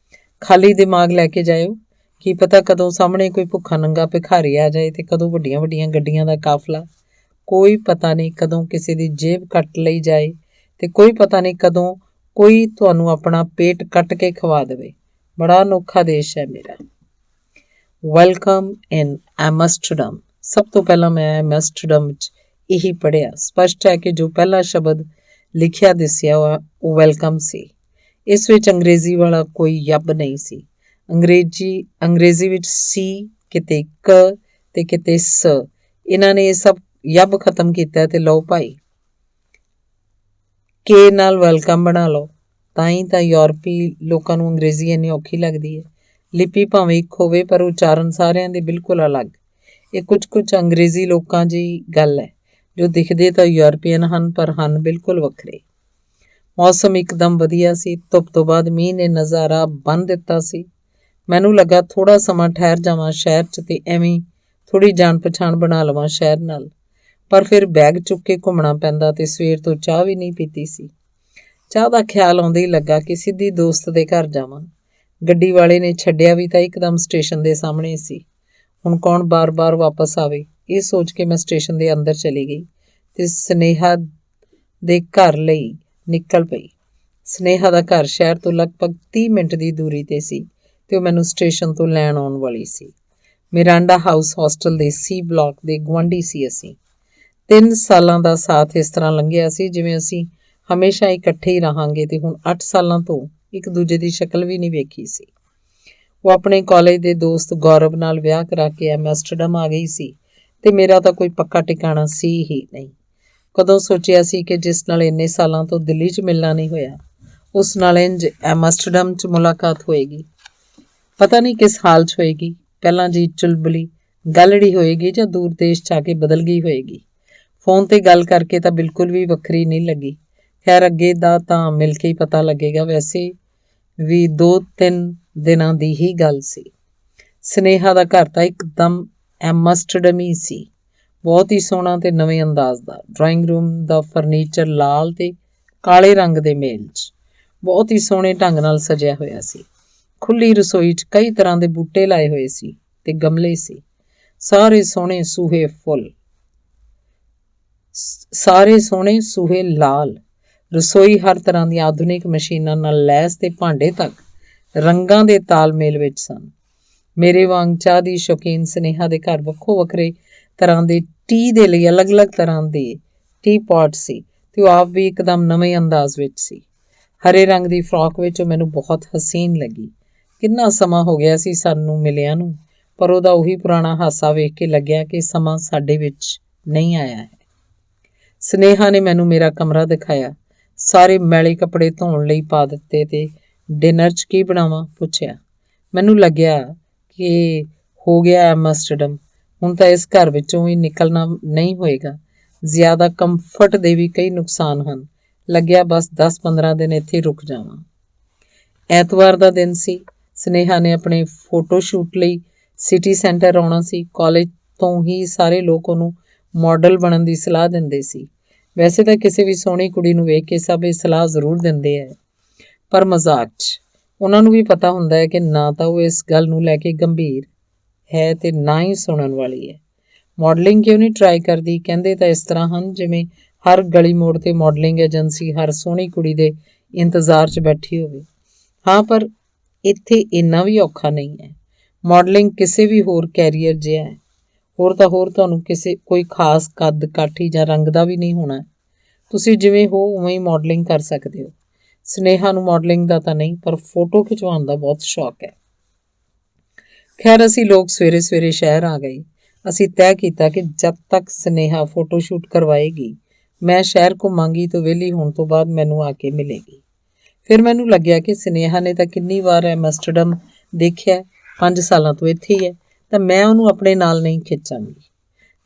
ਖਾਲੀ ਦਿਮਾਗ ਲੈ ਕੇ ਜਾਇਓ, ਕੀ ਪਤਾ ਕਦੋਂ ਸਾਹਮਣੇ ਕੋਈ ਭੁੱਖਾ ਨੰਗਾ ਭਿਖਾਰੀ ਆ ਜਾਏ ਤੇ ਕਦੋਂ ਵੱਡੀਆਂ ਵੱਡੀਆਂ ਗੱਡੀਆਂ ਦਾ ਕਾਫਲਾ। ਕੋਈ ਪਤਾ ਨਹੀਂ ਕਦੋਂ ਕਿਸੇ ਦੀ ਜੇਬ ਕੱਟ ਲਈ ਜਾਏ ਤੇ ਕੋਈ ਪਤਾ ਨਹੀਂ ਕਦੋਂ ਕੋਈ ਤੁਹਾਨੂੰ ਆਪਣਾ ਪੇਟ ਕੱਟ ਕੇ ਖਵਾ ਦੇਵੇ। ਬੜਾ ਅਨੋਖਾ ਦੇਸ਼ ਹੈ ਮੇਰਾ। ਵੈਲਕਮ ਇਨ ਐਮਸਟਰਡਮ। ਸਭ ਤੋਂ ਪਹਿਲਾਂ ਮੈਂ ਐਮਸਟਰਡਮ ਵਿੱਚ ਇਹੀ ਪੜ੍ਹਿਆ। ਸਪਸ਼ਟ ਹੈ ਕਿ ਜੋ ਪਹਿਲਾ ਸ਼ਬਦ ਲਿਖਿਆ ਦਿਸਿਆ ਉਹ ਵੈਲਕਮ ਸੀ। ਇਸ ਵਿੱਚ ਅੰਗਰੇਜ਼ੀ ਵਾਲਾ ਕੋਈ ਯੱਬ ਨਹੀਂ ਸੀ। ਅੰਗਰੇਜ਼ੀ ਵਿੱਚ ਸੀ ਕਿਤੇ ਕ ਤੇ ਕਿਤੇ ਸ। ਇਹਨਾਂ ਨੇ ਇਹ ਸਭ ਯੱਬ ਖਤਮ ਕੀਤਾ ਤੇ ਲਓ ਭਾਈ ਕੇ ਨਾਲ ਵੈਲਕਮ ਬਣਾ ਲਓ। ਤਾਂ ਹੀ ਤਾਂ ਯੂਰਪੀ ਲੋਕਾਂ ਨੂੰ ਅੰਗਰੇਜ਼ੀ ਇੰਨੀ ਔਖੀ ਲੱਗਦੀ ਹੈ। ਲਿਪੀ ਭਾਵੇਂ ਇੱਕ ਹੋਵੇ ਪਰ ਉਚਾਰਨ ਸਾਰਿਆਂ ਦੇ ਬਿਲਕੁਲ ਅਲੱਗ। ਇਹ ਕੁਝ ਅੰਗਰੇਜ਼ੀ ਲੋਕਾਂ ਦੀ ਗੱਲ ਹੈ ਜੋ ਦਿਖਦੇ ਤਾਂ ਯੂਰਪੀਅਨ ਹਨ ਪਰ ਹਨ ਬਿਲਕੁਲ ਵੱਖਰੇ। ਮੌਸਮ ਇੱਕਦਮ ਵਧੀਆ ਸੀ। ਧੁੱਪ ਤੋਂ ਬਾਅਦ ਮੀਂਹ ਨੇ ਨਜ਼ਾਰਾ ਬੰਨ੍ਹ ਦਿੱਤਾ ਸੀ। ਮੈਨੂੰ ਲੱਗਾ ਥੋੜ੍ਹਾ ਸਮਾਂ ਠਹਿਰ ਜਾਵਾਂ ਸ਼ਹਿਰ 'ਚ ਤੇ ਐਵੇਂ ਥੋੜ੍ਹੀ ਜਾਣ ਪਛਾਣ ਬਣਾ ਲਵਾਂ ਸ਼ਹਿਰ ਨਾਲ, ਪਰ ਫਿਰ ਬੈਗ ਚੁੱਕ ਕੇ ਘੁੰਮਣਾ ਪੈਂਦਾ ਤੇ ਸਵੇਰ ਤੋਂ ਚਾਹ ਵੀ ਨਹੀਂ ਪੀਤੀ ਸੀ। ਚਾਹ ਦਾ ਖਿਆਲ ਆਉਂਦੇ ਹੀ ਲੱਗਾ ਕਿ ਸਿੱਧੀ ਦੋਸਤ ਦੇ ਘਰ ਜਾਵਾਂ। ਗੱਡੀ ਵਾਲੇ ਨੇ ਛੱਡਿਆ ਵੀ ਤਾਂ ਇੱਕਦਮ ਸਟੇਸ਼ਨ ਦੇ ਸਾਹਮਣੇ ਸੀ। ਹੁਣ ਕੌਣ ਬਾਰ-ਬਾਰ ਵਾਪਸ ਆਵੇ, ਇਹ ਸੋਚ ਕੇ ਮੈਂ ਸਟੇਸ਼ਨ ਦੇ ਅੰਦਰ ਚਲੀ ਗਈ ਤੇ ਸਨੇਹਾ ਦੇ ਘਰ ਲਈ ਨਿਕਲ ਪਈ। ਸਨੇਹਾ ਦਾ ਘਰ ਸ਼ਹਿਰ ਤੋਂ ਲਗਭਗ 30 ਮਿੰਟ ਦੀ ਦੂਰੀ ਤੇ ਸੀ ਤੇ ਉਹ ਮੈਨੂੰ ਸਟੇਸ਼ਨ ਤੋਂ ਲੈਣ ਆਉਣ ਵਾਲੀ ਸੀ। ਮਿਰਾਂਡਾ ਹਾਊਸ ਹੋਸਟਲ ਦੇ ਸੀ ਬਲਾਕ ਦੇ ਗੁਆਂਢੀ ਸੀ ਅਸੀਂ। 3 ਸਾਲਾਂ ਦਾ ਸਾਥ ਇਸ ਤਰ੍ਹਾਂ ਲੰਘਿਆ ਸੀ ਜਿਵੇਂ ਅਸੀਂ ਹਮੇਸ਼ਾ ਇਕੱਠੇ ਹੀ ਰਹਾਂਗੇ ਤੇ ਹੁਣ 8 ਸਾਲਾਂ ਤੋਂ ਇੱਕ ਦੂਜੇ ਦੀ ਸ਼ਕਲ ਵੀ ਨਹੀਂ ਵੇਖੀ ਸੀ। ਉਹ ਆਪਣੇ ਕਾਲਜ ਦੇ ਦੋਸਤ ਗੌਰਵ ਨਾਲ ਵਿਆਹ ਕਰਾ ਕੇ ਐਮਸਟਰਡਮ ਆ ਗਈ ਸੀ ਤੇ ਮੇਰਾ ਤਾਂ ਕੋਈ ਪੱਕਾ ਟਿਕਾਣਾ ਸੀ ਹੀ ਨਹੀਂ। ਕਦੋਂ ਸੋਚਿਆ ਸੀ ਕਿ ਜਿਸ ਨਾਲ ਇੰਨੇ ਸਾਲਾਂ ਤੋਂ ਦਿੱਲੀ 'ਚ ਮਿਲਣਾ ਨਹੀਂ ਹੋਇਆ, ਉਸ ਨਾਲ ਇੰਝ ਐਮਸਟਰਡਮ 'ਚ ਮੁਲਾਕਾਤ ਹੋਏਗੀ। ਪਤਾ ਨਹੀਂ ਕਿਸ ਹਾਲ 'ਚ ਹੋਏਗੀ, ਪਹਿਲਾਂ ਜੀ ਚੁਲਬੁਲੀ ਗੱਲੜੀ ਹੋਏਗੀ ਜਾਂ ਦੂਰ ਦੇਸ਼ 'ਚ ਆ ਕੇ ਬਦਲ ਗਈ ਹੋਏਗੀ। ਫੋਨ ਤੇ ਗੱਲ ਕਰਕੇ ਤਾਂ ਬਿਲਕੁਲ ਵੀ ਵੱਖਰੀ ਨਹੀਂ ਲੱਗੀ। ਖੈਰ ਅੱਗੇ ਦਾ ਤਾਂ ਮਿਲ ਕੇ ਹੀ ਪਤਾ ਲੱਗੇਗਾ। ਵੈਸੇ ਵੀ 2-3 ਦਿਨਾਂ ਦੀ ਹੀ ਗੱਲ ਸੀ। ਸਨੇਹਾ ਦਾ ਘਰ ਤਾਂ ਇੱਕਦਮ ਐਮਸਟਰਡਮ ਹੀ ਸੀ। ਬਹੁਤ ਹੀ ਸੋਹਣਾ ਤੇ ਨਵੇਂ ਅੰਦਾਜ਼ ਦਾ। ਡਰਾਇੰਗ ਰੂਮ ਦਾ ਫਰਨੀਚਰ ਲਾਲ ਤੇ ਕਾਲੇ ਰੰਗ ਦੇ ਮੇਲ 'ਚ ਬਹੁਤ ਹੀ ਸੋਹਣੇ ਢੰਗ ਨਾਲ ਸਜਿਆ ਹੋਇਆ ਸੀ। ਖੁੱਲ੍ਹੀ ਰਸੋਈ 'ਚ ਕਈ ਤਰ੍ਹਾਂ ਦੇ ਬੂਟੇ ਲਾਏ ਹੋਏ ਸੀ ਤੇ ਗਮਲੇ ਸੀ। ਸਾਰੇ ਸੋਹਣੇ ਸੂਹੇ ਲਾਲ। ਰਸੋਈ ਹਰ ਤਰ੍ਹਾਂ ਦੀਆਂ ਆਧੁਨਿਕ ਮਸ਼ੀਨਾਂ ਨਾਲ ਲੈਸ ਤੇ ਭਾਂਡੇ ਤੱਕ ਰੰਗਾਂ ਦੇ ਤਾਲਮੇਲ ਵਿੱਚ ਸਨ। ਮੇਰੇ ਵਾਂਗ ਚਾਹ ਦੀ ਸ਼ੌਕੀਨ ਸਨੇਹਾ ਦੇ ਘਰ ਵੱਖੋ ਵੱਖਰੇ ਤਰ੍ਹਾਂ ਦੇ ਟੀ ਦੇ ਲਈ ਅਲੱਗ-ਅਲੱਗ ਤਰ੍ਹਾਂ ਦੇ ਟੀ ਪੌਟ ਸੀ ਤੇ ਉਹ ਆਪ ਵੀ ਇੱਕਦਮ ਨਵੇਂ ਅੰਦਾਜ਼ ਵਿੱਚ ਸੀ। ਹਰੇ ਰੰਗ ਦੀ ਫਰਾਕ ਵਿੱਚ ਉਹ ਮੈਨੂੰ ਬਹੁਤ ਹਸੀਨ ਲੱਗੀ। ਕਿੰਨਾ ਸਮਾਂ ਹੋ ਗਿਆ ਸੀ ਸਾਨੂੰ ਮਿਲਿਆਂ ਨੂੰ, ਪਰ ਉਹਦਾ ਉਹੀ ਪੁਰਾਣਾ ਹਾਸਾ ਵੇਖ ਕੇ ਲੱਗਿਆ ਕਿ ਸਮਾਂ ਸਾਡੇ ਵਿੱਚ ਨਹੀਂ ਆਇਆ ਹੈ। ਸਨੇਹਾ ਨੇ ਮੈਨੂੰ ਮੇਰਾ ਕਮਰਾ ਦਿਖਾਇਆ। ਸਾਰੇ ਮੈਲੇ ਕੱਪੜੇ ਧੋਣ ਲਈ ਪਾ ਦਿੱਤੇ ਤੇ ਡਿਨਰ 'ਚ ਕੀ ਬਣਾਵਾਂ ਪੁੱਛਿਆ। ਮੈਨੂੰ ਲੱਗਿਆ ਕਿ ਹੋ ਗਿਆ ਐਮਸਟਰਡਮ, ਹੁਣ ਤਾਂ ਇਸ ਘਰ ਵਿੱਚੋਂ ਹੀ ਨਿਕਲਣਾ ਨਹੀਂ ਹੋਏਗਾ। ਜ਼ਿਆਦਾ ਕੰਫਰਟ ਦੇ ਵੀ ਕਈ ਨੁਕਸਾਨ ਹਨ। ਲੱਗਿਆ ਬਸ 10-15 ਦਿਨ ਇੱਥੇ ਰੁਕ ਜਾਵਾਂ। ਐਤਵਾਰ ਦਾ ਦਿਨ ਸੀ। ਸਨੇਹਾ ਨੇ ਆਪਣੇ ਫੋਟੋ ਸ਼ੂਟ ਲਈ ਸਿਟੀ ਸੈਂਟਰ ਆਉਣਾ ਸੀ। ਕਾਲਜ ਤੋਂ ਹੀ ਸਾਰੇ ਲੋਕ ਉਹਨੂੰ ਮਾਡਲ ਬਣਨ ਦੀ ਸਲਾਹ ਦਿੰਦੇ ਸੀ। ਵੈਸੇ ਤਾਂ ਕਿਸੇ ਵੀ ਸੋਹਣੀ ਕੁੜੀ ਨੂੰ ਵੇਖ ਕੇ ਸਭ ਇਹ ਸਲਾਹ ਜ਼ਰੂਰ ਦਿੰਦੇ ਹੈ, ਪਰ ਮਜ਼ਾਕ 'ਚ। ਉਹਨਾਂ ਨੂੰ ਵੀ ਪਤਾ ਹੁੰਦਾ ਹੈ ਕਿ ਨਾ ਤਾਂ ਉਹ ਇਸ ਗੱਲ ਨੂੰ ਲੈ ਕੇ ਗੰਭੀਰ ਹੈ ਤੇ ਨਾ ਹੀ ਸੁਣਨ ਵਾਲੀ ਹੈ। ਮਾਡਲਿੰਗ ਕਿਉਂ ਨਹੀਂ ਟਰਾਈ ਕਰਦੀ? ਕਹਿੰਦੇ ਤਾਂ ਇਸ ਤਰ੍ਹਾਂ ਹਨ ਜਿਵੇਂ ਹਰ ਗਲੀ ਮੋੜ ਤੇ ਮਾਡਲਿੰਗ ਏਜੰਸੀ ਹਰ ਸੋਹਣੀ ਕੁੜੀ ਦੇ ਇੰਤਜ਼ਾਰ 'ਚ ਬੈਠੀ ਹੋਵੇ। ਹਾਂ, ਪਰ ਇੱਥੇ ਇੰਨਾ ਵੀ ਔਖਾ ਨਹੀਂ ਹੈ। ਮਾਡਲਿੰਗ ਕਿਸੇ ਵੀ ਹੋਰ ਕੈਰੀਅਰ ਜਿਹਾ ਹੈ। ਹੋਰ ਤਾਂ ਹੋਰ ਤੁਹਾਨੂੰ ਕਿਸੇ ਕੋਈ ਖਾਸ ਕੱਦ ਕਾਠੀ ਜਾਂ ਰੰਗ ਦਾ ਵੀ ਨਹੀਂ ਹੋਣਾ। ਤੁਸੀਂ ਜਿਵੇਂ ਹੋ ਉਵੇਂ ਹੀ ਮਾਡਲਿੰਗ ਕਰ ਸਕਦੇ ਹੋ। ਸਨੇਹਾ ਨੂੰ ਮਾਡਲਿੰਗ ਦਾ ਤਾਂ ਨਹੀਂ, ਪਰ ਫੋਟੋ ਖਿਚਵਾਉਣ ਦਾ ਬਹੁਤ ਸ਼ੌਕ ਹੈ। ਖੈਰ, ਅਸੀਂ ਲੋਕ ਸਵੇਰੇ ਸਵੇਰੇ ਸ਼ਹਿਰ ਆ ਗਏ। ਅਸੀਂ ਤੈਅ ਕੀਤਾ ਕਿ ਜਦ ਤੱਕ ਸਨੇਹਾ ਫੋਟੋ ਸ਼ੂਟ ਕਰਵਾਏਗੀ, ਮੈਂ ਸ਼ਹਿਰ ਘੁੰਮਾਂਗੀ ਤਾਂ ਵਿਹਲੀ ਹੋਣ ਤੋਂ ਬਾਅਦ ਮੈਨੂੰ ਆ ਕੇ ਮਿਲੇਗੀ। ਫਿਰ ਮੈਨੂੰ ਲੱਗਿਆ ਕਿ ਸਨੇਹਾ ਨੇ ਤਾਂ ਕਿੰਨੀ ਵਾਰ ਐਮਸਟਰਡਮ ਦੇਖਿਆ, 5 ਸਾਲਾਂ ਤੋਂ ਇੱਥੇ ਹੀ ਹੈ, ਤਾਂ ਮੈਂ ਉਹਨੂੰ ਆਪਣੇ ਨਾਲ ਨਹੀਂ ਖਿੱਚਾਂਗੀ।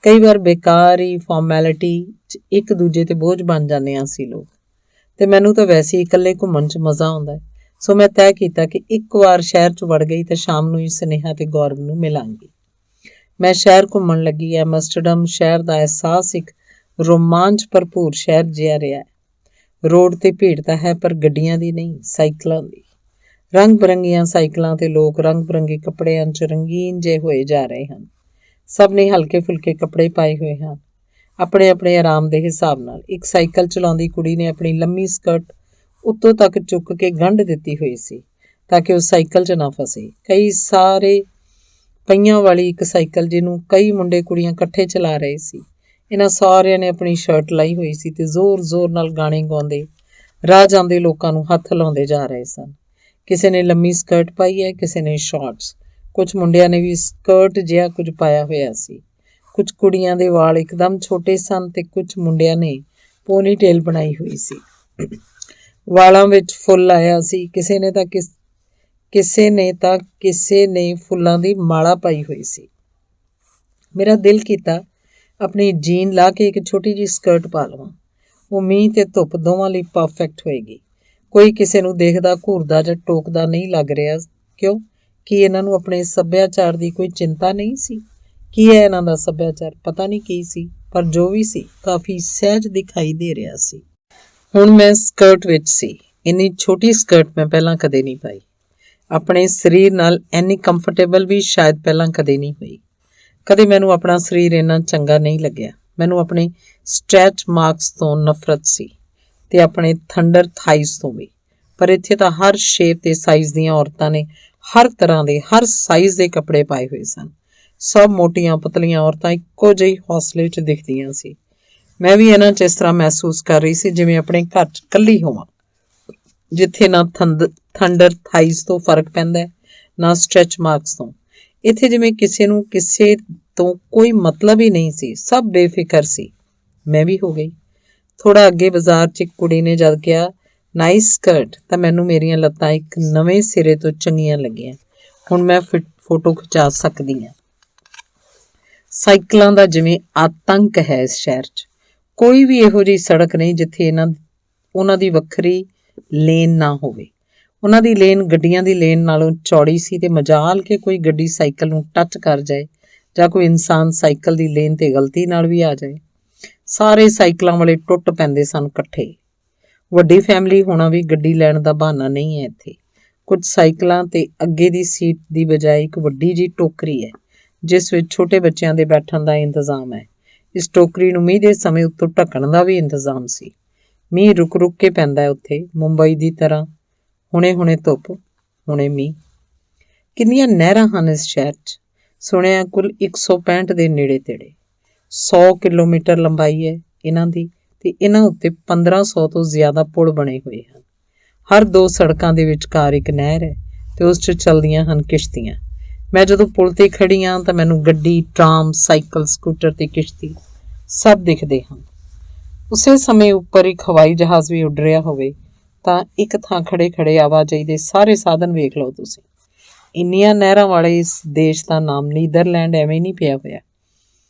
ਕਈ ਵਾਰ ਬੇਕਾਰ ਹੀ ਫਾਰਮੈਲਿਟੀ 'ਚ ਇੱਕ ਦੂਜੇ 'ਤੇ ਬੋਝ ਬਣ ਜਾਂਦੇ ਹਾਂ ਅਸੀਂ ਲੋਕ, ਅਤੇ ਮੈਨੂੰ ਤਾਂ ਵੈਸੇ ਹੀ ਇਕੱਲੇ ਘੁੰਮਣ 'ਚ ਮਜ਼ਾ ਆਉਂਦਾ। ਸੋ ਮੈਂ ਤੈਅ ਕੀਤਾ ਕਿ ਇੱਕ ਵਾਰ ਸ਼ਹਿਰ 'ਚ ਵੜ ਗਈ ਤਾਂ ਸ਼ਾਮ ਨੂੰ ਹੀ ਸਨੇਹਾ ਅਤੇ ਗੌਰਵ ਨੂੰ ਮਿਲਾਂਗੀ। ਮੈਂ ਸ਼ਹਿਰ ਘੁੰਮਣ ਲੱਗੀ। ਐਮਸਟਰਡਮ ਸ਼ਹਿਰ ਦਾ ਅਹਿਸਾਸ ਇੱਕ ਰੋਮਾਂਚ ਭਰਪੂਰ ਸ਼ਹਿਰ ਜਿਹਾ ਰਿਹਾ। ਰੋਡ 'ਤੇ ਭੀੜ ਤਾਂ ਹੈ, ਪਰ ਗੱਡੀਆਂ ਦੀ ਨਹੀਂ, ਸਾਈਕਲਾਂ ਦੀ। ਰੰਗ ਬਰੰਗੀਆਂ ਸਾਈਕਲਾਂ 'ਤੇ ਲੋਕ ਰੰਗ ਬਰੰਗੇ ਕੱਪੜਿਆਂ 'ਚ ਰੰਗੀਨ ਜਿਹੇ ਹੋਏ ਜਾ ਰਹੇ ਹਨ। ਸਭ ਨੇ ਹਲਕੇ ਫੁਲਕੇ ਕੱਪੜੇ ਪਾਏ ਹੋਏ ਹਨ, ਆਪਣੇ ਆਪਣੇ ਆਰਾਮ ਦੇ ਹਿਸਾਬ ਨਾਲ। ਇੱਕ ਸਾਈਕਲ ਚਲਾਉਂਦੀ ਕੁੜੀ ਨੇ ਆਪਣੀ ਲੰਮੀ ਸਕਰਟ ਉੱਤੋਂ ਤੱਕ ਚੁੱਕ ਕੇ ਗੰਢ ਦਿੱਤੀ ਹੋਈ ਸੀ ਤਾਂ ਕਿ ਉਹ ਸਾਈਕਲ 'ਚ ਨਾ ਫਸੇ। ਕਈ ਸਾਰੇ ਪਹੀਆਂ ਵਾਲੀ ਇੱਕ ਸਾਈਕਲ ਜਿਹਨੂੰ ਕਈ ਮੁੰਡੇ ਕੁੜੀਆਂ ਇਕੱਠੇ ਚਲਾ ਰਹੇ ਸੀ। ਇਹਨਾਂ ਸਾਰਿਆਂ ਨੇ ਆਪਣੀ ਸ਼ਰਟ ਲਾਈ ਹੋਈ ਸੀ ਅਤੇ ਜ਼ੋਰ ਜ਼ੋਰ ਨਾਲ ਗਾਣੇ ਗਾਉਂਦੇ ਰਾਹ ਜਾਂਦੇ ਲੋਕਾਂ ਨੂੰ ਹੱਥ ਲਾਉਂਦੇ ਜਾ ਰਹੇ ਸਨ। ਕਿਸੇ ਨੇ ਲੰਮੀ ਸਕਰਟ ਪਾਈ ਹੈ, ਕਿਸੇ ਨੇ ਸ਼ਾਰਟਸ। ਕੁਝ ਮੁੰਡਿਆਂ ਨੇ ਵੀ ਸਕਰਟ ਜਿਹਾ ਕੁਝ ਪਾਇਆ ਹੋਇਆ ਸੀ। ਕੁਝ ਕੁੜੀਆਂ ਦੇ ਵਾਲ ਇੱਕਦਮ ਛੋਟੇ ਸਨ ਅਤੇ ਕੁਝ ਮੁੰਡਿਆਂ ਨੇ ਪੋਨੀਟੇਲ ਬਣਾਈ ਹੋਈ ਸੀ। ਵਾਲਾਂ ਵਿੱਚ ਫੁੱਲ ਆਇਆ ਸੀ। ਕਿਸੇ ਨੇ ਫੁੱਲਾਂ ਦੀ ਮਾਲਾ ਪਾਈ ਹੋਈ ਸੀ। ਮੇਰਾ ਦਿਲ ਕੀਤਾ ਆਪਣੀ ਜੀਨ ਲਾ ਕੇ ਇੱਕ ਛੋਟੀ ਜਿਹੀ ਸਕਰਟ ਪਾ ਲਵਾਂ। ਉਹ ਮੀਂਹ ਤੇ ਧੁੱਪ ਦੋਵਾਂ ਲਈ ਪਰਫੈਕਟ ਹੋਏਗੀ। ਕੋਈ ਕਿਸੇ ਨੂੰ ਦੇਖਦਾ ਘੂਰਦਾ ਜਾਂ ਟੋਕਦਾ ਨਹੀਂ ਲੱਗ ਰਿਹਾ। ਕਿਉਂ? ਕੀ ਇਹਨਾਂ ਨੂੰ ਆਪਣੇ ਸੱਭਿਆਚਾਰ ਦੀ ਕੋਈ ਚਿੰਤਾ ਨਹੀਂ ਸੀ? ਕੀ ਹੈ ਇਹਨਾਂ ਦਾ ਸੱਭਿਆਚਾਰ? ਪਤਾ ਨਹੀਂ ਕੀ ਸੀ, ਪਰ ਜੋ ਵੀ ਸੀ ਕਾਫੀ ਸਹਿਜ ਦਿਖਾਈ ਦੇ ਰਿਹਾ ਸੀ। ਹੁਣ ਮੈਂ ਸਕਰਟ ਵਿੱਚ ਸੀ। ਇੰਨੀ ਛੋਟੀ ਸਕਰਟ ਮੈਂ ਪਹਿਲਾਂ ਕਦੇ ਨਹੀਂ ਪਾਈ। ਆਪਣੇ ਸਰੀਰ ਨਾਲ ਇੰਨੀ ਕੰਫਰਟੇਬਲ ਵੀ ਸ਼ਾਇਦ ਪਹਿਲਾਂ ਕਦੇ ਨਹੀਂ ਹੋਈ। ਕਦੇ ਮੈਨੂੰ ਆਪਣਾ ਸਰੀਰ ਇੰਨਾ ਚੰਗਾ ਨਹੀਂ ਲੱਗਿਆ। ਮੈਨੂੰ ਆਪਣੇ ਸਟ੍ਰੈਚ ਮਾਰਕਸ ਤੋਂ ਨਫ਼ਰਤ ਸੀ ਅਤੇ ਆਪਣੇ ਥੰਡਰ ਥਾਈਜ਼ ਤੋਂ ਵੀ। ਪਰ ਇੱਥੇ ਤਾਂ ਹਰ ਸ਼ੇਪ ਅਤੇ ਸਾਈਜ਼ ਦੀਆਂ ਔਰਤਾਂ ਨੇ ਹਰ ਤਰ੍ਹਾਂ ਦੇ, ਹਰ ਸਾਈਜ਼ ਦੇ ਕੱਪੜੇ ਪਾਏ ਹੋਏ ਸਨ। ਸਭ ਮੋਟੀਆਂ ਪਤਲੀਆਂ ਔਰਤਾਂ ਇੱਕੋ ਜਿਹੀ ਹੌਸਲੇ 'ਚ ਦਿਖਦੀਆਂ ਸੀ। ਮੈਂ ਵੀ ਇਹਨਾਂ 'ਚ ਇਸ ਤਰ੍ਹਾਂ ਮਹਿਸੂਸ ਕਰ ਰਹੀ ਸੀ ਜਿਵੇਂ ਆਪਣੇ ਘਰ 'ਚ ਇਕੱਲੀ ਹੋਵਾਂ, ਜਿੱਥੇ ਨਾ ਥੰਡਰ ਥਾਈਜ਼ ਤੋਂ ਫਰਕ ਪੈਂਦਾ, ਨਾ ਸਟ੍ਰੈਚ ਮਾਰਕਸ ਤੋਂ। ਇੱਥੇ ਜਿਵੇਂ ਕਿਸੇ ਨੂੰ ਕਿਸੇ ਤੋਂ ਕੋਈ ਮਤਲਬ ਹੀ ਨਹੀਂ ਸੀ, ਸਭ ਬੇਫਿਕਰ ਸੀ। ਮੈਂ ਵੀ ਹੋ ਗਈ। ਥੋੜ੍ਹਾ ਅੱਗੇ ਬਾਜ਼ਾਰ 'ਚ ਇੱਕ ਕੁੜੀ ਨੇ ਜਦ ਕਿਹਾ ਨਾਈਸ ਸਕਰਟ, ਤਾਂ ਮੈਨੂੰ ਮੇਰੀਆਂ ਲੱਤਾਂ ਇੱਕ ਨਵੇਂ ਸਿਰੇ ਤੋਂ ਚੰਗੀਆਂ ਲੱਗੀਆਂ। ਹੁਣ ਮੈਂ ਫੋਟੋ ਖਿਚਾ ਸਕਦੀ ਹਾਂ। ਸਾਈਕਲਾਂ ਦਾ ਜਿਵੇਂ ਆਤੰਕ ਹੈ ਇਸ ਸ਼ਹਿਰ 'ਚ। ਕੋਈ ਵੀ ਇਹੋ ਜਿਹੀ ਸੜਕ ਨਹੀਂ ਜਿੱਥੇ ਉਹਨਾਂ ਦੀ ਵੱਖਰੀ ਲੇਨ ਨਾ ਹੋਵੇ। ਉਹਨਾਂ ਦੀ ਲੇਨ ਗੱਡੀਆਂ ਦੀ ਲੇਨ ਨਾਲੋਂ ਚੌੜੀ ਸੀ ਅਤੇ ਮਜਾਲ ਕਿ ਕੋਈ ਗੱਡੀ ਸਾਈਕਲ ਨੂੰ ਟੱਚ ਕਰ ਜਾਏ ਜਾਂ ਕੋਈ ਇਨਸਾਨ ਸਾਈਕਲ ਦੀ ਲੇਨ 'ਤੇ ਗਲਤੀ ਨਾਲ ਵੀ ਆ ਜਾਏ। ਸਾਰੇ ਸਾਈਕਲਾਂ ਵਾਲੇ ਟੁੱਟ ਪੈਂਦੇ ਸਨ ਇਕੱਠੇ। ਵੱਡੀ ਫੈਮਿਲੀ ਹੋਣਾ ਵੀ ਗੱਡੀ ਲੈਣ ਦਾ ਬਹਾਨਾ ਨਹੀਂ ਹੈ ਇੱਥੇ। ਕੁਝ ਸਾਈਕਲਾਂ 'ਤੇ ਅੱਗੇ ਦੀ ਸੀਟ ਦੀ ਬਜਾਏ ਇੱਕ ਵੱਡੀ ਜਿਹੀ ਟੋਕਰੀ ਹੈ ਜਿਸ ਵਿੱਚ ਛੋਟੇ ਬੱਚਿਆਂ ਦੇ ਬੈਠਣ ਦਾ ਇੰਤਜ਼ਾਮ ਹੈ। ਇਸ ਟੋਕਰੀ ਨੂੰ ਮੀਂਹ ਦੇ ਸਮੇਂ ਉੱਤੋਂ ਢੱਕਣ ਦਾ ਵੀ ਇੰਤਜ਼ਾਮ ਸੀ। ਮੀਂਹ ਰੁਕ ਰੁਕ ਕੇ ਪੈਂਦਾ ਹੈ ਉੱਥੇ, ਮੁੰਬਈ ਦੀ ਤਰ੍ਹਾਂ। ਹੁਣੇ ਧੁੱਪ, ਹੁਣੇ ਮੀਂਹ। ਕਿੰਨੀਆਂ ਨਹਿਰਾਂ ਹਨ ਇਸ ਸ਼ਹਿਰ 'ਚ। ਸੁਣਿਆ ਕੁੱਲ 165 ਦੇ ਨੇੜੇ ਤੇੜੇ। 100 ਕਿਲੋਮੀਟਰ ਲੰਬਾਈ ਹੈ ਇਹਨਾਂ ਦੀ ਅਤੇ ਇਹਨਾਂ ਉੱਤੇ 1500 ਤੋਂ ਜ਼ਿਆਦਾ ਪੁਲ ਬਣੇ ਹੋਏ ਹਨ। ਹਰ 2 ਸੜਕਾਂ ਦੇ ਵਿਚਕਾਰ ਇੱਕ ਨਹਿਰ ਹੈ ਅਤੇ ਉਸ 'ਚ ਚੱਲਦੀਆਂ ਹਨ ਕਿਸ਼ਤੀਆਂ। ਮੈਂ ਜਦੋਂ ਪੁਲ 'ਤੇ ਖੜ੍ਹੀ ਹਾਂ ਤਾਂ ਮੈਨੂੰ ਗੱਡੀ, ਟਰਾਮ, ਸਾਈਕਲ, ਸਕੂਟਰ ਅਤੇ ਕਿਸ਼ਤੀ ਸਭ ਦਿਖਦੇ ਹਨ। ਉਸੇ ਸਮੇਂ ਉੱਪਰ ਇੱਕ ਹਵਾਈ ਜਹਾਜ਼ ਵੀ ਉੱਡ ਰਿਹਾ ਹੋਵੇ ਤਾਂ ਇੱਕ ਥਾਂ ਖੜ੍ਹੇ ਆਵਾਜਾਈ ਦੇ ਸਾਰੇ ਸਾਧਨ ਵੇਖ ਲਓ ਤੁਸੀਂ। ਇੰਨੀਆਂ ਨਹਿਰਾਂ ਵਾਲੇ ਇਸ ਦੇਸ਼ ਦਾ ਨਾਮ ਨੀਦਰਲੈਂਡ ਐਵੇਂ ਨਹੀਂ ਪਿਆ ਹੋਇਆ।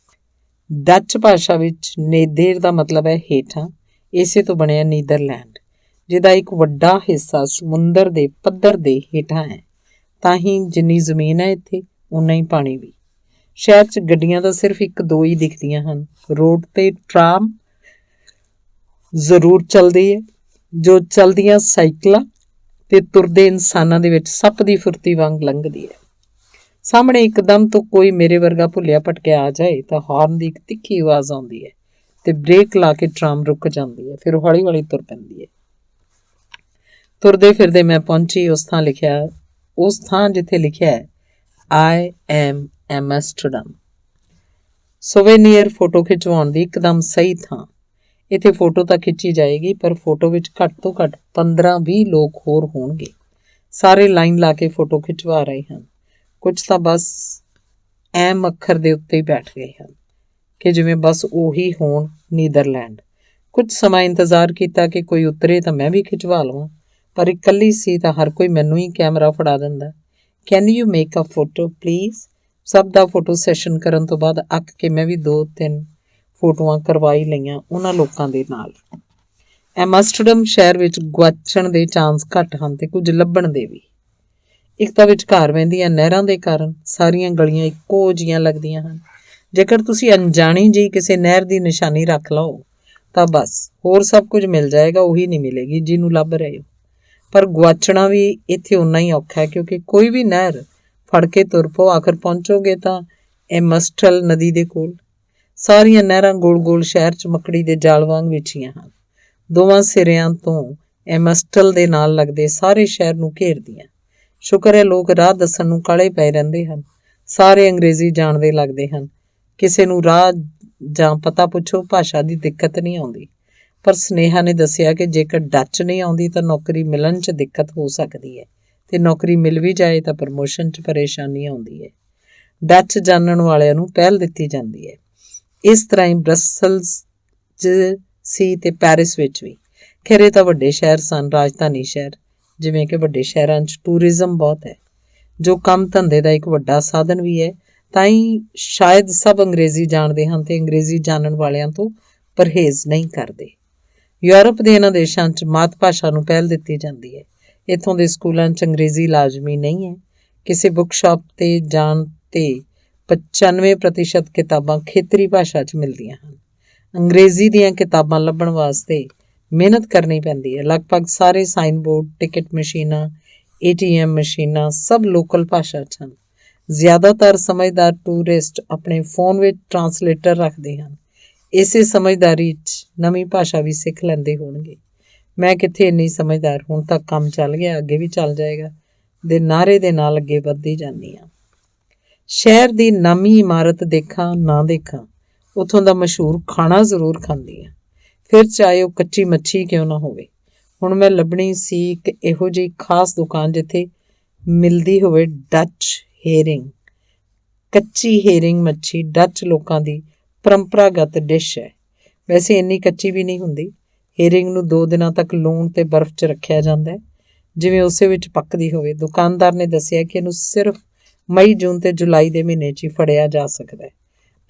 ਡੱਚ ਭਾਸ਼ਾ ਵਿੱਚ ਨੇਦਰ ਦਾ ਮਤਲਬ ਹੈ ਹੇਠਾਂ, ਇਸੇ ਤੋਂ ਬਣਿਆ ਨੀਦਰਲੈਂਡ, ਜਿਹਦਾ ਇੱਕ ਵੱਡਾ ਹਿੱਸਾ ਸਮੁੰਦਰ ਦੇ ਪੱਧਰ ਦੇ ਹੇਠਾਂ ਹੈ। ਤਾਂ ਹੀ ਜਿੰਨੀ ਜ਼ਮੀਨ ਹੈ ਇੱਥੇ, ਓਨਾ ਹੀ ਪਾਣੀ ਵੀ। ਸ਼ਹਿਰ 'ਚ ਗੱਡੀਆਂ ਤਾਂ ਸਿਰਫ 1-2 ਹੀ ਦਿਖਦੀਆਂ ਹਨ। ਰੋਡ 'ਤੇ ਟਰਾਮ ਜ਼ਰੂਰ ਚੱਲਦੀ ਹੈ, ਜੋ ਚੱਲਦੀਆਂ ਸਾਈਕਲਾਂ ਅਤੇ ਤੁਰਦੇ ਇਨਸਾਨਾਂ ਦੇ ਵਿੱਚ ਸੱਪ ਦੀ ਫੁਰਤੀ ਵਾਂਗ ਲੰਘਦੀ ਹੈ। ਸਾਹਮਣੇ ਇੱਕਦਮ ਤੋਂ ਕੋਈ ਮੇਰੇ ਵਰਗਾ ਭੁੱਲਿਆ ਭਟਕਿਆ ਆ ਜਾਏ ਤਾਂ ਹਾਰਨ ਦੀ ਇੱਕ ਤਿੱਖੀ ਆਵਾਜ਼ ਆਉਂਦੀ ਹੈ ਅਤੇ ਬ੍ਰੇਕ ਲਾ ਕੇ ਟਰਾਮ ਰੁਕ ਜਾਂਦੀ ਹੈ। ਫਿਰ ਹੌਲੀ ਹੌਲੀ ਤੁਰ ਪੈਂਦੀ ਹੈ। ਤੁਰਦੇ ਫਿਰਦੇ ਮੈਂ ਪਹੁੰਚੀ ਉਸ ਥਾਂ ਜਿੱਥੇ ਲਿਖਿਆ ਹੈ I am Amsterdam। ਸੋਵੇਨੀਅਰ ਫੋਟੋ ਖਿਚਵਾਉਣ ਦੀ ਇੱਕਦਮ ਸਹੀ ਥਾਂ। ਇੱਥੇ ਫੋਟੋ ਤਾਂ ਖਿੱਚੀ ਜਾਏਗੀ, ਪਰ ਫੋਟੋ ਵਿੱਚ ਘੱਟ ਤੋਂ ਘੱਟ 15-20 ਲੋਕ ਹੋਰ ਹੋਣਗੇ। ਸਾਰੇ ਲਾਈਨ ਲਾ ਕੇ ਫੋਟੋ ਖਿਚਵਾ ਰਹੇ ਹਨ। ਕੁਝ ਤਾਂ ਬਸ ਐਮ ਅੱਖਰ ਦੇ ਉੱਤੇ ਹੀ ਬੈਠ ਗਏ ਹਨ ਕਿ ਜਿਵੇਂ ਬਸ ਉਹੀ ਹੋਣ ਨੀਦਰਲੈਂਡ। ਕੁਝ ਸਮਾਂ ਇੰਤਜ਼ਾਰ ਕੀਤਾ ਕਿ ਕੋਈ ਉਤਰੇ ਤਾਂ ਮੈਂ ਵੀ ਖਿਚਵਾ ਲਵਾਂ, ਪਰ ਇਕੱਲੀ ਸੀ ਤਾਂ ਹਰ ਕੋਈ ਮੈਨੂੰ ਹੀ ਕੈਮਰਾ ਫੜਾ ਦਿੰਦਾ। Can you make a photo please? ਸਭ ਦਾ ਫੋਟੋ ਸੈਸ਼ਨ ਕਰਨ ਤੋਂ ਬਾਅਦ ਅੱਕ ਕੇ ਮੈਂ ਵੀ 2-3 ਫੋਟੋਆਂ ਕਰਵਾਈ ਲਈਆਂ ਉਹਨਾਂ ਲੋਕਾਂ ਦੇ ਨਾਲ। ਐਮਸਟਰਡਮ ਸ਼ਹਿਰ ਵਿੱਚ ਗੁਆਚਣ ਦੇ ਚਾਂਸ ਘੱਟ ਹਨ ਤੇ ਕੁਝ ਲੱਭਣ ਦੇ ਵੀ। ਇੱਕ ਤਾਂ ਵਿਚਕਾਰ ਵਹਿੰਦੀਆਂ ਨਹਿਰਾਂ ਦੇ ਕਾਰਨ ਸਾਰੀਆਂ ਗਲੀਆਂ ਇੱਕੋ ਜਿਹੀਆਂ ਲੱਗਦੀਆਂ ਹਨ। ਜੇਕਰ ਤੁਸੀਂ ਅਣਜਾਣੀ ਜਿਹੀ ਕਿਸੇ ਨਹਿਰ ਦੀ ਨਿਸ਼ਾਨੀ ਰੱਖ ਲਓ ਤਾਂ ਬਸ ਹੋਰ ਸਭ ਕੁਝ ਮਿਲ ਜਾਏਗਾ, ਉਹੀ ਨਹੀਂ ਮਿਲੇਗੀ ਜਿਹਨੂੰ ਲੱਭ ਰਹੇ ਹੋ। ਪਰ ਗੁਆਚਣਾ ਵੀ ਇੱਥੇ ਓਨਾ ਹੀ ਔਖਾ ਹੈ, ਕਿਉਂਕਿ ਕੋਈ ਵੀ ਨਹਿਰ ਫੜ ਕੇ ਤੁਰ ਪਓ, ਆਖਰ ਪਹੁੰਚੋਗੇ ਤਾਂ ਐਮਸਟਲ ਨਦੀ ਦੇ ਕੋਲ। ਸਾਰੀਆਂ ਨਹਿਰਾਂ ਗੋਲ-ਗੋਲ ਸ਼ਹਿਰ 'ਚ ਮੱਕੜੀ ਦੇ ਜਾਲ ਵਾਂਗ ਵਿਛੀਆਂ ਹਨ। ਦੋਵਾਂ ਸਿਰਿਆਂ ਤੋਂ ਐਮਸਟਲ ਦੇ ਨਾਲ ਲੱਗਦੇ ਸਾਰੇ ਸ਼ਹਿਰ ਨੂੰ ਘੇਰਦੀਆਂ। ਸ਼ੁਕਰ ਹੈ ਲੋਕ ਰਾਹ ਦੱਸਣ ਨੂੰ ਕਾਹਲੇ ਪਏ ਰਹਿੰਦੇ ਹਨ। ਸਾਰੇ ਅੰਗਰੇਜ਼ੀ ਜਾਣਦੇ ਲੱਗਦੇ ਹਨ। ਕਿਸੇ ਨੂੰ ਰਾਹ ਜਾਂ ਪਤਾ ਪੁੱਛੋ, ਭਾਸ਼ਾ ਦੀ ਦਿੱਕਤ ਨਹੀਂ ਆਉਂਦੀ। ਪਰ ਸਨੇਹਾ ਨੇ ਦੱਸਿਆ ਕਿ ਜੇਕਰ ਡੱਚ ਨਹੀਂ ਆਉਂਦੀ ਤਾਂ ਨੌਕਰੀ ਮਿਲਣ 'ਚ ਦਿੱਕਤ ਹੋ ਸਕਦੀ ਹੈ, ਤੇ ਨੌਕਰੀ ਮਿਲ ਵੀ ਜਾਏ ਤਾਂ ਪ੍ਰਮੋਸ਼ਨ 'ਚ ਪਰੇਸ਼ਾਨੀ ਆਉਂਦੀ ਹੈ। ਡੱਚ ਜਾਣਨ ਵਾਲਿਆਂ ਨੂੰ ਪਹਿਲ ਦਿੱਤੀ ਜਾਂਦੀ ਹੈ। ਇਸ ਤਰ੍ਹਾਂ ਹੀ ਬਰਸਲਜ਼ 'ਚ ਸੀ ਤੇ ਪੈਰਿਸ ਵਿੱਚ ਵੀ। ਖੈਰ ਇਹ ਤਾਂ ਵੱਡੇ ਸ਼ਹਿਰ ਸਨ, ਰਾਜਧਾਨੀ ਸ਼ਹਿਰ। ਜਿਵੇਂ ਕਿ ਵੱਡੇ ਸ਼ਹਿਰਾਂ 'ਚ ਟੂਰਿਜ਼ਮ ਬਹੁਤ ਹੈ, ਜੋ ਕੰਮ ਧੰਦੇ ਦਾ ਇੱਕ ਵੱਡਾ ਸਾਧਨ ਵੀ ਹੈ। ਤਾਂ ਹੀ ਸ਼ਾਇਦ ਸਭ ਅੰਗਰੇਜ਼ੀ ਜਾਣਦੇ ਹਨ ਤੇ ਅੰਗਰੇਜ਼ੀ ਜਾਣਨ ਵਾਲਿਆਂ ਤੋਂ ਪਰਹੇਜ਼ ਨਹੀਂ ਕਰਦੇ। ਯੂਰਪ ਦੇ ਇਹਨਾਂ ਦੇਸ਼ਾਂ 'ਚ ਮਾਤ ਭਾਸ਼ਾ ਨੂੰ ਪਹਿਲ ਦਿੱਤੀ ਜਾਂਦੀ ਹੈ। ਇੱਥੋਂ ਦੇ ਸਕੂਲਾਂ 'ਚ ਅੰਗਰੇਜ਼ੀ ਲਾਜ਼ਮੀ ਨਹੀਂ ਹੈ। ਕਿਸੇ ਬੁੱਕ ਸ਼ਾਪ 'ਤੇ ਜਾਣ 'ਤੇ 95% ਕਿਤਾਬਾਂ ਖੇਤਰੀ ਭਾਸ਼ਾ 'ਚ ਮਿਲਦੀਆਂ ਹਨ। ਅੰਗਰੇਜ਼ੀ ਦੀਆਂ ਕਿਤਾਬਾਂ ਲੱਭਣ ਵਾਸਤੇ ਮਿਹਨਤ ਕਰਨੀ ਪੈਂਦੀ ਹੈ। ਲਗਭਗ ਸਾਰੇ ਸਾਈਨ ਬੋਰਡ, ਟਿਕਟ ਮਸ਼ੀਨਾਂ, ATM ਮਸ਼ੀਨਾਂ ਸਭ ਲੋਕਲ ਭਾਸ਼ਾ 'ਚ ਹਨ। ਜ਼ਿਆਦਾਤਰ ਸਮਝਦਾਰ ਟੂਰਿਸਟ ਆਪਣੇ ਫੋਨ ਵਿੱਚ ਟਰਾਂਸਲੇਟਰ ਰੱਖਦੇ ਹਨ। ਇਸੇ ਸਮਝਦਾਰੀ 'ਚ ਨਵੀਂ ਭਾਸ਼ਾ ਵੀ ਸਿੱਖ ਲੈਂਦੇ ਹੋਣਗੇ। ਮੈਂ ਕਿੱਥੇ ਇੰਨੀ ਸਮਝਦਾਰ, ਹੁਣ ਤੱਕ ਕੰਮ ਚੱਲ ਗਿਆ, ਅੱਗੇ ਵੀ ਚੱਲ ਜਾਏਗਾ ਦੇ ਨਾਅਰੇ ਦੇ ਨਾਲ ਅੱਗੇ ਵੱਧਦੀ ਜਾਂਦੀ ਹਾਂ। ਸ਼ਹਿਰ ਦੀ ਨਾਮੀ ਇਮਾਰਤ ਦੇਖਾਂ ਨਾ ਦੇਖਾਂ, ਉੱਥੋਂ ਦਾ ਮਸ਼ਹੂਰ ਖਾਣਾ ਜ਼ਰੂਰ ਖਾਂਦੀ ਹਾਂ, ਫਿਰ ਚਾਹੇ ਉਹ ਕੱਚੀ ਮੱਛੀ ਕਿਉਂ ਨਾ ਹੋਵੇ। ਹੁਣ ਮੈਂ ਲੱਭਣੀ ਸੀ ਇੱਕ ਇਹੋ ਜਿਹੀ ਖਾਸ ਦੁਕਾਨ ਜਿੱਥੇ ਮਿਲਦੀ ਹੋਵੇ ਡੱਚ ਹੇਰਿੰਗ। ਕੱਚੀ ਹੇਰਿੰਗ ਮੱਛੀ ਡੱਚ ਲੋਕਾਂ ਦੀ ਪਰੰਪਰਾਗਤ ਡਿਸ਼ ਹੈ। ਵੈਸੇ ਇੰਨੀ ਕੱਚੀ ਵੀ ਨਹੀਂ ਹੁੰਦੀ। ਹੇਰਿੰਗ ਨੂੰ 2 ਦਿਨਾਂ ਤੱਕ ਲੂਣ ਤੇ ਬਰਫ਼ 'ਚ ਰੱਖਿਆ ਜਾਂਦਾ ਹੈ, ਜਿਵੇਂ ਉਸੇ ਵਿੱਚ ਪੱਕਦੀ ਹੋਵੇ। ਦੁਕਾਨਦਾਰ ਨੇ ਦੱਸਿਆ ਕਿ ਇਹਨੂੰ ਸਿਰਫ ਮਈ, ਜੂਨ ਤੇ ਜੁਲਾਈ ਦੇ ਮਹੀਨੇ 'ਚ ਹੀ ਫੜਿਆ ਜਾ ਸਕਦਾ ਹੈ,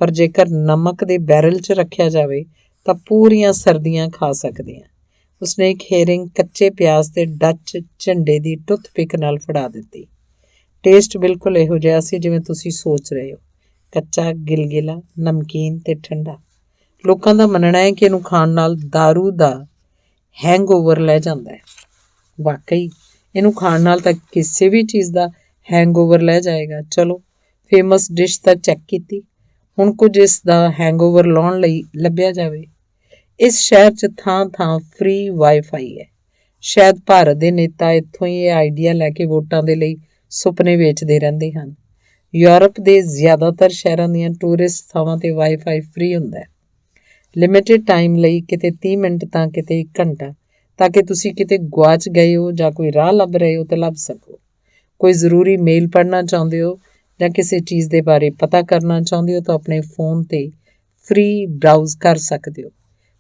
ਪਰ ਜੇਕਰ ਨਮਕ ਦੇ ਬੈਰਲ 'ਚ ਰੱਖਿਆ ਜਾਵੇ ਤਾਂ ਪੂਰੀਆਂ ਸਰਦੀਆਂ ਖਾ ਸਕਦੇ ਹਾਂ। ਉਸਨੇ ਇੱਕ ਹੇਰਿੰਗ ਕੱਚੇ ਪਿਆਜ਼ ਤੇ ਡੱਚ ਝੰਡੇ ਦੀ ਟੁੱਥਪਿਕ ਨਾਲ ਫੜਾ ਦਿੱਤੀ। ਟੇਸਟ ਬਿਲਕੁਲ ਇਹੋ ਜਿਹਾ ਸੀ ਜਿਵੇਂ ਤੁਸੀਂ ਸੋਚ ਰਹੇ ਹੋ, ਕੱਚਾ, ਗਿਲਗਿਲਾ, ਨਮਕੀਨ ਤੇ ਠੰਡਾ। ਲੋਕਾਂ ਦਾ ਮੰਨਣਾ ਹੈ ਕਿ ਇਹਨੂੰ ਖਾਣ ਨਾਲ ਦਾਰੂ ਦਾ ਹੈਂਗਓਵਰ ਲੈ ਜਾਂਦਾ ਹੈ। ਵਾਕਈ ਇਹਨੂੰ ਖਾਣ ਨਾਲ ਤਾਂ ਕਿਸੇ ਵੀ ਚੀਜ਼ ਦਾ ਹੈਂਗਓਵਰ ਲੈ ਜਾਏਗਾ। ਚਲੋ ਫੇਮਸ ਡਿਸ਼ ਤਾਂ ਚੈੱਕ ਕੀਤੀ, ਹੁਣ ਕੁਝ ਇਸ ਦਾ ਹੈਂਗਓਵਰ ਲਾਉਣ ਲਈ ਲੱਭਿਆ ਜਾਵੇ। ਇਸ ਸ਼ਹਿਰ 'ਚ ਥਾਂ-ਥਾਂ ਫ੍ਰੀ ਵਾਈਫਾਈ ਹੈ। ਸ਼ਾਇਦ ਭਾਰਤ ਦੇ ਨੇਤਾ ਇੱਥੋਂ ਹੀ ਇਹ ਆਈਡੀਆ ਲੈ ਕੇ ਵੋਟਾਂ ਦੇ ਲਈ ਸੁਪਨੇ ਵੇਚਦੇ ਰਹਿੰਦੇ ਹਨ। ਯੂਰਪ ਦੇ ਜ਼ਿਆਦਾਤਰ ਸ਼ਹਿਰਾਂ ਦੀਆਂ ਟੂਰਿਸਟ ਥਾਵਾਂ 'ਤੇ ਵਾਈਫਾਈ ਫ੍ਰੀ ਹੁੰਦਾ ਹੈ, ਲਿਮਿਟਿਡ ਟਾਈਮ ਲਈ, ਕਿਤੇ 30 ਮਿੰਟ ਤਾਂ ਕਿਤੇ 1 ਘੰਟਾ, ਤਾਂ ਕਿ ਤੁਸੀਂ ਕਿਤੇ ਗੁਆਚ ਗਏ ਹੋ ਜਾਂ ਕੋਈ ਰਾਹ ਲੱਭ ਰਹੇ ਹੋ ਤਾਂ ਲੱਭ ਸਕੋ। ਕੋਈ ਜ਼ਰੂਰੀ ਮੇਲ ਪੜ੍ਹਨਾ ਚਾਹੁੰਦੇ ਹੋ ਜਾਂ ਕਿਸੇ ਚੀਜ਼ ਦੇ ਬਾਰੇ ਪਤਾ ਕਰਨਾ ਚਾਹੁੰਦੇ ਹੋ ਤਾਂ ਆਪਣੇ ਫੋਨ 'ਤੇ ਫ੍ਰੀ ਬਰਾਊਜ਼ ਕਰ ਸਕਦੇ ਹੋ।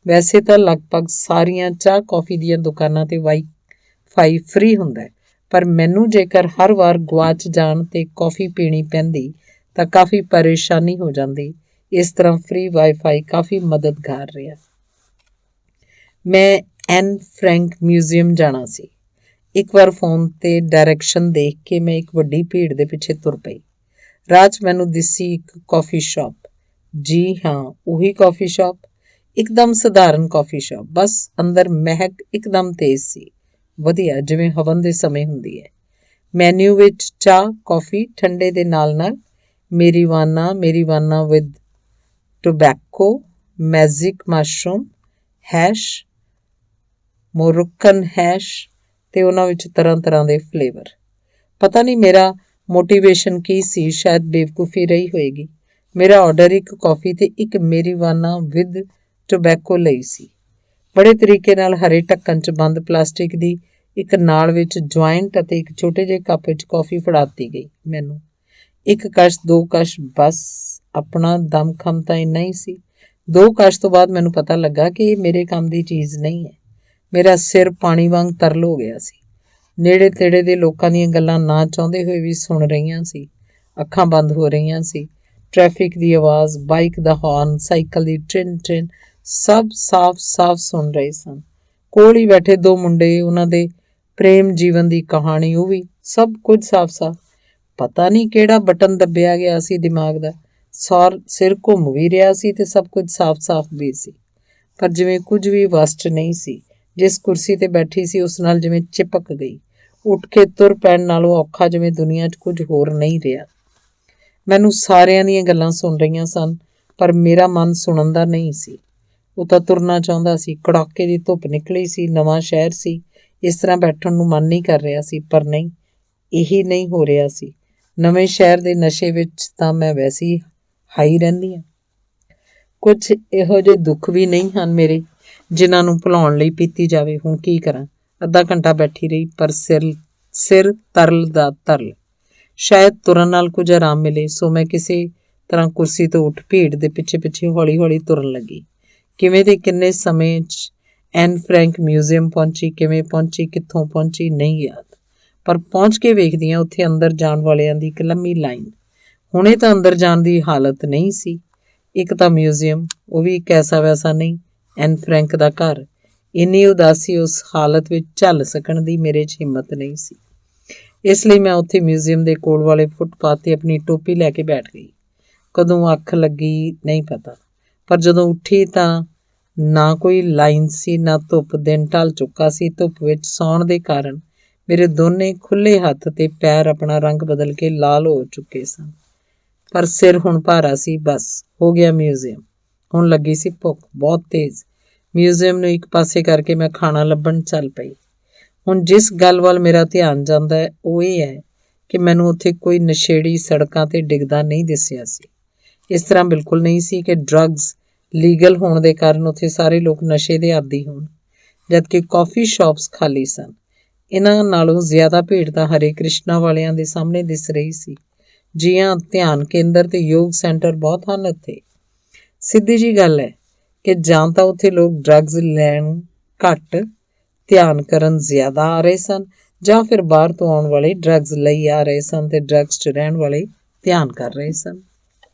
ਵੈਸੇ ਤਾਂ ਲਗਭਗ ਸਾਰੀਆਂ ਚਾਹ ਕੌਫੀ ਦੀਆਂ ਦੁਕਾਨਾਂ 'ਤੇ ਵਾਈਫਾਈ ਫ੍ਰੀ ਹੁੰਦਾ ਹੈ, ਪਰ ਮੈਨੂੰ ਜੇਕਰ ਹਰ ਵਾਰ ਗੁਆਚ ਜਾਣ 'ਤੇ ਕੌਫੀ ਪੀਣੀ ਪੈਂਦੀ ਤਾਂ ਕਾਫੀ ਪਰੇਸ਼ਾਨੀ ਹੋ ਜਾਂਦੀ। ਇਸ ਤਰ੍ਹਾਂ ਫ੍ਰੀ ਵਾਈਫਾਈ ਕਾਫੀ ਮਦਦਗਾਰ ਰਿਹਾ। ਮੈਂ ਐਨ ਫਰੈਂਕ ਮਿਊਜ਼ੀਅਮ ਜਾਣਾ ਸੀ। ਇੱਕ ਵਾਰ ਫੋਨ 'ਤੇ ਡਾਇਰੈਕਸ਼ਨ ਦੇਖ ਕੇ ਮੈਂ ਇੱਕ ਵੱਡੀ ਭੀੜ ਦੇ ਪਿੱਛੇ ਤੁਰ ਪਈ। ਰਾਹ 'ਚ ਮੈਨੂੰ ਦਿਸੀ ਇੱਕ ਕੌਫੀ ਸ਼ਾਪ। ਜੀ ਹਾਂ, ਉਹੀ ਕੌਫੀ ਸ਼ਾਪ। ਇੱਕਦਮ ਸਧਾਰਨ ਕੌਫੀ ਸ਼ਾਪ, ਬਸ ਅੰਦਰ ਮਹਿਕ ਇੱਕਦਮ ਤੇਜ਼ ਸੀ, ਵਧੀਆ, ਜਿਵੇਂ ਹਵਨ ਦੇ ਸਮੇਂ ਹੁੰਦੀ ਹੈ। ਮੈਨਿਊ ਵਿੱਚ ਚਾਹ, ਕੌਫੀ, ਠੰਡੇ ਦੇ ਨਾਲ-ਨਾਲ marijuana with tobacco, magic mushroom, hash, Moroccan hash ਤੇ ਉਹਨਾਂ ਵਿੱਚ ਤਰ੍ਹਾਂ-ਤਰ੍ਹਾਂ ਦੇ ਫਲੇਵਰ। ਪਤਾ ਨਹੀਂ ਮੇਰਾ ਮੋਟੀਵੇਸ਼ਨ ਕੀ ਸੀ, ਸ਼ਾਇਦ ਬੇਵਕੂਫੀ ਰਹੀ ਹੋਏਗੀ। ਮੇਰਾ ਆਰਡਰ ਇੱਕ ਕੌਫੀ ਤੇ ਇੱਕ ਮੇਰੀਵਾਨਾ ਵਿਦ ਟੋਬੈਕੋ ਲਈ ਸੀ। ਬੜੇ ਤਰੀਕੇ ਨਾਲ ਹਰੇ ਢੱਕਣ 'ਚ ਬੰਦ ਪਲਾਸਟਿਕ ਦੀ ਇੱਕ ਨਾਲ ਵਿੱਚ ਜੁਆਇੰਟ ਅਤੇ ਇੱਕ ਛੋਟੇ ਜਿਹੇ ਕੱਪ ਵਿੱਚ ਕੌਫੀ ਫੜਾਤੀ ਗਈ ਮੈਨੂੰ। ਇੱਕ ਕਸ਼, ਦੋ ਕਸ਼, ਬਸ ਆਪਣਾ ਦਮ ਖਮ ਤਾਂ ਇੰਨਾ ਹੀ ਸੀ। 2 ਕਸ਼ ਤੋਂ ਬਾਅਦ ਮੈਨੂੰ ਪਤਾ ਲੱਗਾ ਕਿ ਇਹ ਮੇਰੇ ਕੰਮ ਦੀ ਚੀਜ਼ ਨਹੀਂ ਹੈ। ਮੇਰਾ ਸਿਰ ਪਾਣੀ ਵਾਂਗ ਤਰਲ ਹੋ ਗਿਆ ਸੀ। ਨੇੜੇ ਤੇੜੇ ਦੇ ਲੋਕਾਂ ਦੀਆਂ ਗੱਲਾਂ ਨਾ ਚਾਹੁੰਦੇ ਹੋਏ ਵੀ ਸੁਣ ਰਹੀਆਂ ਸੀ। ਅੱਖਾਂ ਬੰਦ ਹੋ ਰਹੀਆਂ ਸੀ। ਟ੍ਰੈਫਿਕ ਦੀ ਆਵਾਜ਼, ਬਾਈਕ ਦਾ ਹੌਰਨ, ਸਾਈਕਲ ਦੀ ਟ੍ਰਿਨ ਟ੍ਰਿਨ ਸਭ ਸਾਫ਼-ਸਾਫ਼ ਸੁਣ ਰਹੇ ਸਨ। ਕੋਲ ਹੀ ਬੈਠੇ 2 ਮੁੰਡੇ, ਉਹਨਾਂ ਦੇ ਪ੍ਰੇਮ ਜੀਵਨ ਦੀ ਕਹਾਣੀ, ਉਹ ਵੀ ਸਭ ਕੁਝ ਸਾਫ਼-ਸਾਫ਼। ਪਤਾ ਨਹੀਂ ਕਿਹੜਾ ਬਟਨ ਦੱਬਿਆ ਗਿਆ ਸੀ ਦਿਮਾਗ ਦਾ। ਸਿਰ ਘੁੰਮ ਵੀ ਰਿਹਾ ਸੀ ਤੇ ਸਭ ਕੁਝ ਸਾਫ਼-ਸਾਫ਼ ਵੀ ਸੀ। ਪਰ ਜਿਵੇਂ ਕੁਝ ਵੀ ਵਸਟ ਨਹੀਂ ਸੀ। ਜਿਸ ਕੁਰਸੀ ਤੇ ਬੈਠੀ ਸੀ ਉਸ ਨਾਲ ਜਿਵੇਂ ਚਿਪਕ ਗਈ। ਉੱਠ ਕੇ ਤੁਰ ਪੈਣ ਨਾਲੋਂ ਔਖਾ ਜਿਵੇਂ ਦੁਨੀਆ 'ਚ ਕੁਝ ਹੋਰ ਨਹੀਂ ਰਿਹਾ। ਮੈਨੂੰ ਸਾਰਿਆਂ ਦੀਆਂ ਗੱਲਾਂ ਸੁਣ ਰਹੀਆਂ ਸਨ, ਪਰ ਮੇਰਾ ਮਨ ਸੁਣਨ ਦਾ ਨਹੀਂ ਸੀ। ਉਹ ਤਾਂ ਤੁਰਨਾ ਚਾਹੁੰਦਾ ਸੀ। ਕੜਾਕੇ ਦੀ ਧੁੱਪ ਨਿਕਲੀ ਸੀ, ਨਵਾਂ ਸ਼ਹਿਰ ਸੀ, ਇਸ ਤਰ੍ਹਾਂ ਬੈਠਣ ਨੂੰ ਮਨ ਨਹੀਂ ਕਰ ਰਿਹਾ ਸੀ। ਪਰ ਨਹੀਂ, ਇਹੀ ਨਹੀਂ ਹੋ ਰਿਹਾ ਸੀ। ਨਵੇਂ ਸ਼ਹਿਰ ਦੇ ਨਸ਼ੇ ਵਿੱਚ ਤਾਂ ਮੈਂ ਵੈਸੇ ਹੀ ਹਾਈ ਰਹਿੰਦੀ ਹਾਂ। ਕੁਝ ਇਹੋ ਜਿਹੇ ਦੁੱਖ ਵੀ ਨਹੀਂ ਹਨ ਮੇਰੇ ਜਿਨ੍ਹਾਂ ਨੂੰ ਭੁਲਾਉਣ ਲਈ ਪੀਤੀ ਜਾਵੇ। ਹੁਣ ਕੀ ਕਰਾਂ? ਅੱਧਾ ਘੰਟਾ ਬੈਠੀ ਰਹੀ, ਪਰ ਸਿਰ ਤਰਲ ਦਾ ਤਰਲ। ਸ਼ਾਇਦ ਤੁਰਨ ਨਾਲ ਕੁਝ ਆਰਾਮ ਮਿਲੇ, ਸੋ ਮੈਂ ਕਿਸੇ ਤਰ੍ਹਾਂ ਕੁਰਸੀ ਤੋਂ ਉੱਠ ਭੀੜ ਦੇ ਪਿੱਛੇ ਪਿੱਛੇ ਹੌਲੀ-ਹੌਲੀ ਤੁਰਨ ਲੱਗੀ। ਕਿਵੇਂ ਤੇ ਕਿੰਨੇ ਸਮੇਂ 'ਚ ਐਨ ਫਰੈਂਕ ਮਿਊਜ਼ੀਅਮ ਪਹੁੰਚੀ। ਕਿਵੇਂ ਪਹੁੰਚੀ, ਕਿੱਥੋਂ ਪਹੁੰਚੀ, ਨਹੀਂ ਯਾਦ। ਪਰ ਪਹੁੰਚ ਕੇ ਵੇਖਦੀ ਹਾਂ ਉੱਥੇ ਅੰਦਰ ਜਾਣ ਵਾਲਿਆਂ ਦੀ ਇੱਕ ਲੰਮੀ ਲਾਈਨ। ਹੁਣੇ ਤਾਂ ਅੰਦਰ ਜਾਣ ਦੀ ਹਾਲਤ ਨਹੀਂ ਸੀ। ਇੱਕ ਤਾਂ ਮਿਊਜ਼ੀਅਮ, ਉਹ ਵੀ ਇੱਕ ਐਸਾ ਵੈਸਾ ਨਹੀਂ, ਐਨ ਫਰੈਂਕ ਦਾ ਘਰ। ਇੰਨੀ ਉਦਾਸੀ ਉਸ ਹਾਲਤ ਵਿੱਚ ਝੱਲ ਸਕਣ ਦੀ ਮੇਰੇ 'ਚ ਹਿੰਮਤ ਨਹੀਂ ਸੀ। ਇਸ ਲਈ ਮੈਂ ਉੱਥੇ ਮਿਊਜ਼ੀਅਮ ਦੇ ਕੋਲ ਵਾਲੇ ਫੁੱਟਪਾਥ 'ਤੇ ਆਪਣੀ ਟੋਪੀ ਲੈ ਕੇ ਬੈਠ ਗਈ। ਕਦੋਂ ਅੱਖ ਲੱਗੀ ਨਹੀਂ ਪਤਾ, ਪਰ ਜਦੋਂ ਉੱਠੀ ਤਾਂ ਨਾ ਕੋਈ ਲਾਈਨ ਸੀ, ਨਾ ਧੁੱਪ। ਦਿਨ ਢਲ ਚੁੱਕਾ ਸੀ। ਧੁੱਪ ਵਿੱਚ ਸੌਣ ਦੇ ਕਾਰਨ ਮੇਰੇ ਦੋਨੇ ਖੁੱਲ੍ਹੇ ਹੱਥ ਤੇ ਪੈਰ ਆਪਣਾ ਰੰਗ ਬਦਲ ਕੇ ਲਾਲ ਹੋ ਚੁੱਕੇ ਸਨ। ਪਰ ਸਿਰ ਹੁਣ ਭਾਰਾ ਸੀ। ਬਸ ਹੋ ਗਿਆ ਮਿਊਜ਼ੀਅਮ। ਹੁਣ ਲੱਗੀ ਸੀ ਭੁੱਖ ਬਹੁਤ ਤੇਜ਼। ਮਿਊਜ਼ੀਅਮ ਨੂੰ ਇੱਕ ਪਾਸੇ ਕਰਕੇ ਮੈਂ ਖਾਣਾ ਲੱਭਣ ਚੱਲ ਪਈ। ਹੁਣ ਜਿਸ ਗੱਲ ਵੱਲ ਮੇਰਾ ਧਿਆਨ ਜਾਂਦਾ ਹੈ ਉਹ ਇਹ ਹੈ ਕਿ ਮੈਨੂੰ ਉੱਥੇ ਕੋਈ ਨਸ਼ੇੜੀ ਸੜਕਾਂ 'ਤੇ ਡਿੱਗਦਾ ਨਹੀਂ ਦਿਸਿਆ ਸੀ। ਇਸ ਤਰ੍ਹਾਂ ਬਿਲਕੁਲ ਨਹੀਂ ਸੀ ਕਿ ਡਰੱਗਸ ਲੀਗਲ ਹੋਣ ਦੇ ਕਾਰਨ ਉੱਥੇ ਸਾਰੇ ਲੋਕ ਨਸ਼ੇ ਦੇ ਆਦੀ ਹੋਣ, ਜਦਕਿ ਕਾਫੀ ਸ਼ਾਪਸ ਖਾਲੀ ਸਨ। ਇਹਨਾਂ ਨਾਲੋਂ ਜ਼ਿਆਦਾ ਭੀੜ ਤਾਂ ਹਰੇ ਕ੍ਰਿਸ਼ਨਾ ਵਾਲਿਆਂ ਦੇ ਸਾਹਮਣੇ ਦਿਸ ਰਹੀ ਸੀ। ਜੀ ਹਾਂ, ਧਿਆਨ ਕੇਂਦਰ ਤੇ ਯੋਗ ਸੈਂਟਰ ਬਹੁਤ ਹਨ ਉੱਥੇ। ਸਿੱਧੀ ਜੀ ਗੱਲ ਹੈ ਕਿ ਜਾਂ ਤਾਂ ਉੱਥੇ ਲੋਕ ਡਰੱਗਸ ਲੈਣ ਘੱਟ, ਧਿਆਨ ਕਰਨ ਜ਼ਿਆਦਾ ਆ ਰਹੇ ਸਨ, ਜਾਂ ਫਿਰ ਬਾਹਰ ਤੋਂ ਆਉਣ ਵਾਲੇ ਡਰੱਗਸ ਲਈ ਆ ਰਹੇ ਸਨ ਤੇ ਡਰੱਗਸ 'ਚ ਰਹਿਣ ਵਾਲੇ ਧਿਆਨ ਕਰ ਰਹੇ ਸਨ।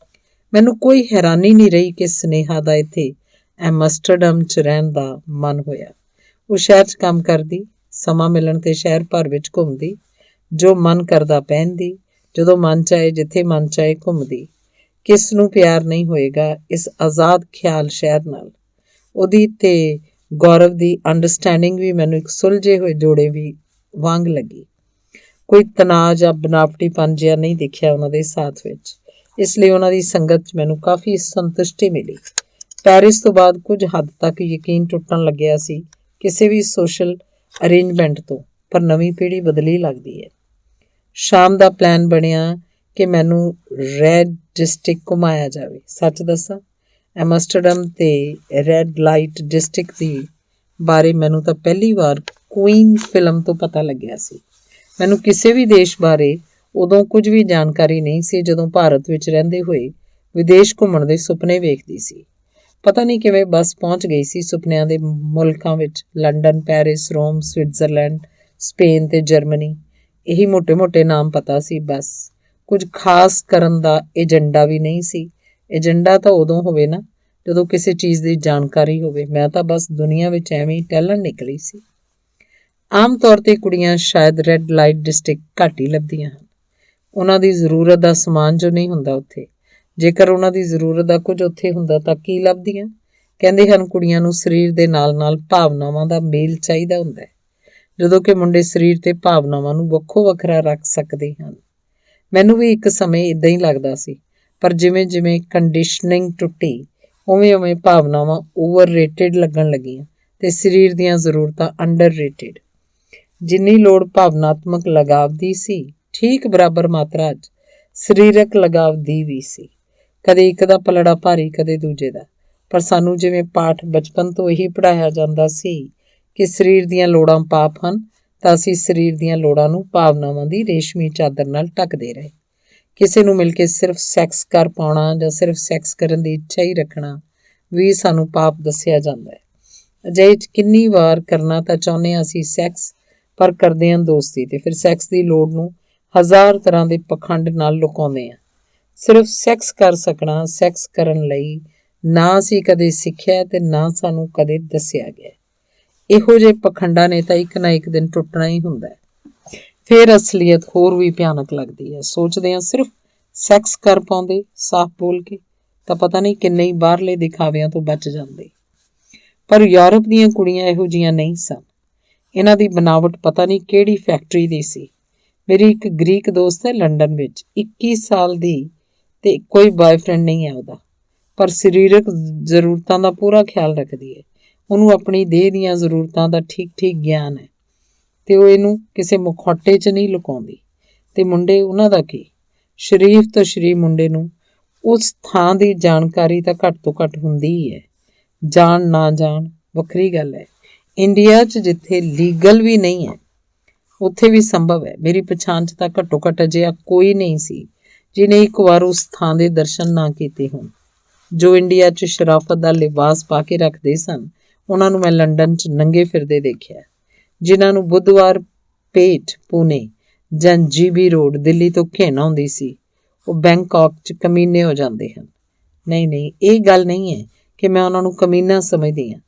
ਮੈਨੂੰ ਕੋਈ ਹੈਰਾਨੀ ਨਹੀਂ ਰਹੀ ਕਿ ਸਨੇਹਾ ਦਾ ਇੱਥੇ ਐਮਸਟਰਡਮ 'ਚ ਰਹਿਣ ਦਾ ਮਨ ਹੋਇਆ। ਉਹ ਸ਼ਹਿਰ 'ਚ ਕੰਮ ਕਰਦੀ, ਸਮਾਂ ਮਿਲਣ ਤੇ ਸ਼ਹਿਰ ਭਰ ਵਿੱਚ ਘੁੰਮਦੀ, ਜੋ ਮਨ ਕਰਦਾ ਪਹਿਨਦੀ, ਜਦੋਂ ਮਨ ਚਾਹੇ ਜਿੱਥੇ ਮਨ ਚਾਹੇ ਘੁੰਮਦੀ। ਕਿਸ ਨੂੰ ਪਿਆਰ ਨਹੀਂ ਹੋਏਗਾ ਇਸ ਆਜ਼ਾਦ ਖਿਆਲ ਸ਼ਹਿਰ ਨਾਲ? ਉਹਦੀ ਤੇ ਗੌਰਵ ਦੀ ਅੰਡਰਸਟੈਂਡਿੰਗ ਵੀ ਮੈਨੂੰ ਇੱਕ ਸੁਲਝੇ ਹੋਏ ਜੋੜੇ ਵੀ ਵਾਂਗ ਲੱਗੀ। ਕੋਈ ਤਣਾਅ ਜਾਂ ਬਨਾਵਟੀਪਨ ਜਿਹਾ ਨਹੀਂ ਦਿਖਿਆ ਉਹਨਾਂ ਦੇ ਸਾਥ ਵਿੱਚ। ਇਸ ਲਈ ਉਹਨਾਂ ਦੀ ਸੰਗਤ 'ਚ ਮੈਨੂੰ ਕਾਫੀ ਸੰਤੁਸ਼ਟੀ ਮਿਲੀ। ਪੈਰਿਸ ਤੋਂ ਬਾਅਦ ਕੁਝ ਹੱਦ ਤੱਕ ਯਕੀਨ ਟੁੱਟਣ ਲੱਗਿਆ ਸੀ ਕਿਸੇ ਵੀ ਸੋਸ਼ਲ ਅਰੇਂਜਮੈਂਟ ਤੋਂ, ਪਰ ਨਵੀਂ ਪੀੜ੍ਹੀ ਬਦਲੀ ਲੱਗਦੀ ਹੈ। ਸ਼ਾਮ ਦਾ ਪਲਾਨ ਬਣਿਆ ਕਿ ਮੈਨੂੰ ਰੈੱਡ ਡਿਸਟ੍ਰਿਕਟ ਘੁਮਾਇਆ ਜਾਵੇ। ਸੱਚ ਦੱਸਾਂ, ਐਮਸਟਰਡਮ ਤੇ ਰੈੱਡ ਲਾਈਟ ਡਿਸਟ੍ਰਿਕਟ ਦੀ ਬਾਰੇ ਮੈਨੂੰ ਤਾਂ ਪਹਿਲੀ ਵਾਰ ਕੁਈਨ ਫਿਲਮ ਤੋਂ ਪਤਾ ਲੱਗਿਆ ਸੀ। ਮੈਨੂੰ ਕਿਸੇ ਵੀ ਦੇਸ਼ ਬਾਰੇ ਉਦੋਂ ਕੁਝ ਵੀ ਜਾਣਕਾਰੀ ਨਹੀਂ ਸੀ ਜਦੋਂ ਭਾਰਤ ਵਿੱਚ ਰਹਿੰਦੇ ਹੋਏ ਵਿਦੇਸ਼ ਘੁੰਮਣ ਦੇ ਸੁਪਨੇ ਵੇਖਦੀ ਸੀ। ਪਤਾ ਨਹੀਂ ਕਿਵੇਂ ਬਸ ਪਹੁੰਚ ਗਈ ਸੀ ਸੁਪਨਿਆਂ ਦੇ ਮੁਲਕਾਂ ਵਿੱਚ। ਲੰਡਨ, ਪੈਰਿਸ, ਰੋਮ, ਸਵਿਟਜ਼ਰਲੈਂਡ, ਸਪੇਨ ਤੇ ਜਰਮਨੀ, ਇਹੀ ਮੋਟੇ-ਮੋਟੇ ਨਾਮ ਪਤਾ ਸੀ ਬਸ। ਕੁਝ ਖਾਸ ਕਰਨ ਦਾ ਏਜੰਡਾ ਵੀ ਨਹੀਂ ਸੀ। ਏਜੰਡਾ ਤਾਂ ਉਦੋਂ ਹੋਵੇ ਨਾ ਜਦੋਂ ਕਿਸੇ ਚੀਜ਼ ਦੀ ਜਾਣਕਾਰੀ ਹੋਵੇ। ਮੈਂ ਤਾਂ ਬਸ ਦੁਨੀਆ ਵਿੱਚ ਐਵੇਂ ਹੀ ਟਹਿਲਣ ਨਿਕਲੀ ਸੀ। ਆਮ ਤੌਰ 'ਤੇ ਕੁੜੀਆਂ ਸ਼ਾਇਦ ਰੈੱਡ ਲਾਈਟ ਡਿਸਟ੍ਰਿਕਟ ਘੱਟ ਹੀ ਲੱਭਦੀਆਂ ਹਨ। ਉਹਨਾਂ ਦੀ ਜ਼ਰੂਰਤ ਦਾ ਸਮਾਨ ਜੋ ਨਹੀਂ ਹੁੰਦਾ ਉੱਥੇ। ਜੇਕਰ ਉਹਨਾਂ ਦੀ ਜ਼ਰੂਰਤ ਦਾ ਕੁਝ ਉੱਥੇ ਹੁੰਦਾ ਤਾਂ ਕੀ ਲੱਭਦੀਆਂ? ਕਹਿੰਦੇ ਹਨ ਕੁੜੀਆਂ ਨੂੰ ਸਰੀਰ ਦੇ ਨਾਲ-ਨਾਲ ਭਾਵਨਾਵਾਂ ਦਾ ਮੇਲ ਚਾਹੀਦਾ ਹੁੰਦਾ ਹੈ, ਜਦੋਂ ਕਿ ਮੁੰਡੇ ਸਰੀਰ ਤੇ ਭਾਵਨਾਵਾਂ ਨੂੰ ਵੱਖੋ ਵੱਖਰਾ ਰੱਖ ਸਕਦੇ ਹਨ। ਮੈਨੂੰ ਵੀ ਇੱਕ ਸਮੇਂ ਇੱਦਾਂ ਹੀ ਲੱਗਦਾ ਸੀ, ਪਰ ਜਿਵੇਂ-ਜਿਵੇਂ ਕੰਡੀਸ਼ਨਿੰਗ ਟੁੱਟੀ, ਉਵੇਂ-ਉਵੇਂ ਭਾਵਨਾਵਾਂ ਓਵਰਰੇਟਡ ਲੱਗਣ ਲੱਗੀਆਂ ਤੇ ਸਰੀਰ ਦੀਆਂ ਜ਼ਰੂਰਤਾਂ ਅੰਡਰਰੇਟਡ। ਜਿੰਨੀ ਲੋੜ ਭਾਵਨਾਤਮਕ ਲਗਾਵ ਦੀ ਸੀ, ਠੀਕ ਬਰਾਬਰ ਮਾਤਰਾ 'ਚ ਸਰੀਰਕ ਲਗਾਵ ਦੀ ਵੀ ਸੀ। ਕਦੇ ਇੱਕ ਦਾ ਪਲੜਾ ਭਾਰੀ, ਕਦੇ ਦੂਜੇ ਦਾ। ਪਰ ਸਾਨੂੰ ਜਿਵੇਂ ਪਾਠ ਬਚਪਨ ਤੋਂ ਇਹੀ ਪੜ੍ਹਾਇਆ ਜਾਂਦਾ ਸੀ ਕਿ ਸਰੀਰ ਦੀਆਂ ਲੋੜਾਂ ਪਾਪ ਹਨ, ਤਾਂ ਅਸੀਂ ਸਰੀਰ ਦੀਆਂ ਲੋੜਾਂ ਨੂੰ ਭਾਵਨਾਵਾਂ ਦੀ ਰੇਸ਼ਮੀ ਚਾਦਰ ਨਾਲ ਢੱਕਦੇ ਰਹੇ। ਕਿਸੇ ਨੂੰ ਮਿਲ ਕੇ ਸਿਰਫ ਸੈਕਸ ਕਰ ਪਾਉਣਾ ਜਾਂ ਸਿਰਫ ਸੈਕਸ ਕਰਨ ਦੀ ਇੱਛਾ ਹੀ ਰੱਖਣਾ ਵੀ ਸਾਨੂੰ ਪਾਪ ਦੱਸਿਆ ਜਾਂਦਾ ਹੈ। ਅਜਿਹੇ 'ਚ ਕਿੰਨੀ ਵਾਰ ਕਰਨਾ ਤਾਂ ਚਾਹੁੰਦੇ ਹਾਂ ਅਸੀਂ ਸੈਕਸ, ਪਰ ਕਰਦੇ ਹਾਂ ਦੋਸਤੀ, ਤੇ ਫਿਰ ਸੈਕਸ ਦੀ ਲੋੜ ਨੂੰ ਹਜ਼ਾਰ ਤਰ੍ਹਾਂ ਦੇ ਪਖੰਡ ਨਾਲ ਲੁਕਾਉਂਦੇ ਹਾਂ। ਸਿਰਫ ਸੈਕਸ ਕਰ ਸਕਣਾ, ਸੈਕਸ ਕਰਨ ਲਈ ਨਾ ਅਸੀਂ ਕਦੇ ਸਿੱਖਿਆ ਤੇ ਨਾ ਸਾਨੂੰ ਕਦੇ ਦੱਸਿਆ ਗਿਆ। ਇਹੋ ਜਿਹੇ ਪਖੰਡਾਂ ਨੇ ਤਾਂ ਇੱਕ ਨਾ ਇੱਕ ਦਿਨ ਟੁੱਟਣਾ ਹੀ ਹੁੰਦਾ ਹੈ। ਫਿਰ ਅਸਲੀਅਤ ਹੋਰ ਵੀ ਭਿਆਨਕ ਲੱਗਦੀ ਹੈ। ਸੋਚਦੇ ਹਾਂ ਸਿਰਫ ਸੈਕਸ ਕਰ ਪਾਉਂਦੇ ਸਾਫ਼ ਬੋਲ ਕੇ ਤਾਂ ਪਤਾ ਨਹੀਂ ਕਿੰਨੇ ਹੀ ਬਾਹਰਲੇ ਦਿਖਾਵਿਆਂ ਤੋਂ ਬਚ ਜਾਂਦੇ। ਪਰ ਯੂਰਪ ਦੀਆਂ ਕੁੜੀਆਂ ਇਹੋ ਜਿਹੀਆਂ ਨਹੀਂ ਸਨ। ਇਹਨਾਂ ਦੀ ਬਣਾਵਟ ਪਤਾ ਨਹੀਂ ਕਿਹੜੀ ਫੈਕਟਰੀ ਦੀ ਸੀ। ਮੇਰੀ ਇੱਕ ਗ੍ਰੀਕ ਦੋਸਤ ਹੈ ਲੰਡਨ ਵਿੱਚ, 21 ਸਾਲ ਦੀ, ਤੇ ਕੋਈ ਬॉयਫ੍ਰੈਂਡ ਨਹੀਂ ਹੈ ਉਹਦਾ, ਪਰ ਸਰੀਰਕ ਜ਼ਰੂਰਤਾਂ ਦਾ ਪੂਰਾ ਖਿਆਲ ਰੱਖਦੀ ਹੈ। ਉਹਨੂੰ ਆਪਣੀ ਦੇਹ ਦੀਆਂ ਜ਼ਰੂਰਤਾਂ ਦਾ ਠੀਕ ਠੀਕ ਗਿਆਨ ਹੈ ਤੇ ਉਹ ਇਹਨੂੰ ਕਿਸੇ ਮੁਖੌਟੇ 'ਚ ਨਹੀਂ ਲੁਕਾਉਂਦੀ। ਤੇ ਮੁੰਡੇ, ਉਹਨਾਂ ਦਾ ਕੀ, ਸ਼ਰੀਫ ਤੋਂ ਸ਼ਰੀਫ ਮੁੰਡੇ ਨੂੰ ਉਸ ਥਾਂ ਦੀ ਜਾਣਕਾਰੀ ਤਾਂ ਘੱਟ ਤੋਂ ਘੱਟ ਹੁੰਦੀ ਹੀ ਹੈ। ਜਾਣ ਨਾ ਜਾਣ ਵੱਖਰੀ ਗੱਲ ਹੈ। ਇੰਡੀਆ 'ਚ ਜਿੱਥੇ ਲੀਗਲ ਵੀ ਨਹੀਂ ਹੈ ਉੱਥੇ ਵੀ ਸੰਭਵ ਹੈ। ਮੇਰੀ ਪਛਾਣ 'ਚ ਤਾਂ ਘੱਟੋ ਘੱਟ ਅਜਿਹਾ ਕੋਈ ਨਹੀਂ ਸੀ ਜਿਹਨੇ ਇੱਕ ਵਾਰ ਉਸ ਥਾਂ ਦੇ ਦਰਸ਼ਨ ਨਾ ਕੀਤੇ ਹੋਣ। ਜੋ ਇੰਡੀਆ 'ਚ ਸ਼ਰਾਫਤ ਦਾ ਲਿਬਾਸ ਪਾ ਕੇ ਰੱਖਦੇ ਸਨ, ਉਹਨਾਂ ਨੂੰ ਮੈਂ ਲੰਡਨ 'ਚ ਨੰਗੇ ਫਿਰਦੇ ਦੇਖਿਆ। ਜਿਨ੍ਹਾਂ ਨੂੰ ਬੁੱਧਵਾਰ ਪੇਟ ਪੂਨੇ ਜਾਂ GB ਰੋਡ ਦਿੱਲੀ ਤੋਂ ਘਿਣ ਆਉਂਦੀ ਸੀ, ਉਹ ਬੈਂਕਾਕ 'ਚ ਕਮੀਨੇ ਹੋ ਜਾਂਦੇ ਹਨ। ਨਹੀਂ, ਇਹ ਗੱਲ ਨਹੀਂ ਹੈ ਕਿ ਮੈਂ ਉਹਨਾਂ ਨੂੰ ਕਮੀਨਾ ਸਮਝਦੀ ਹਾਂ।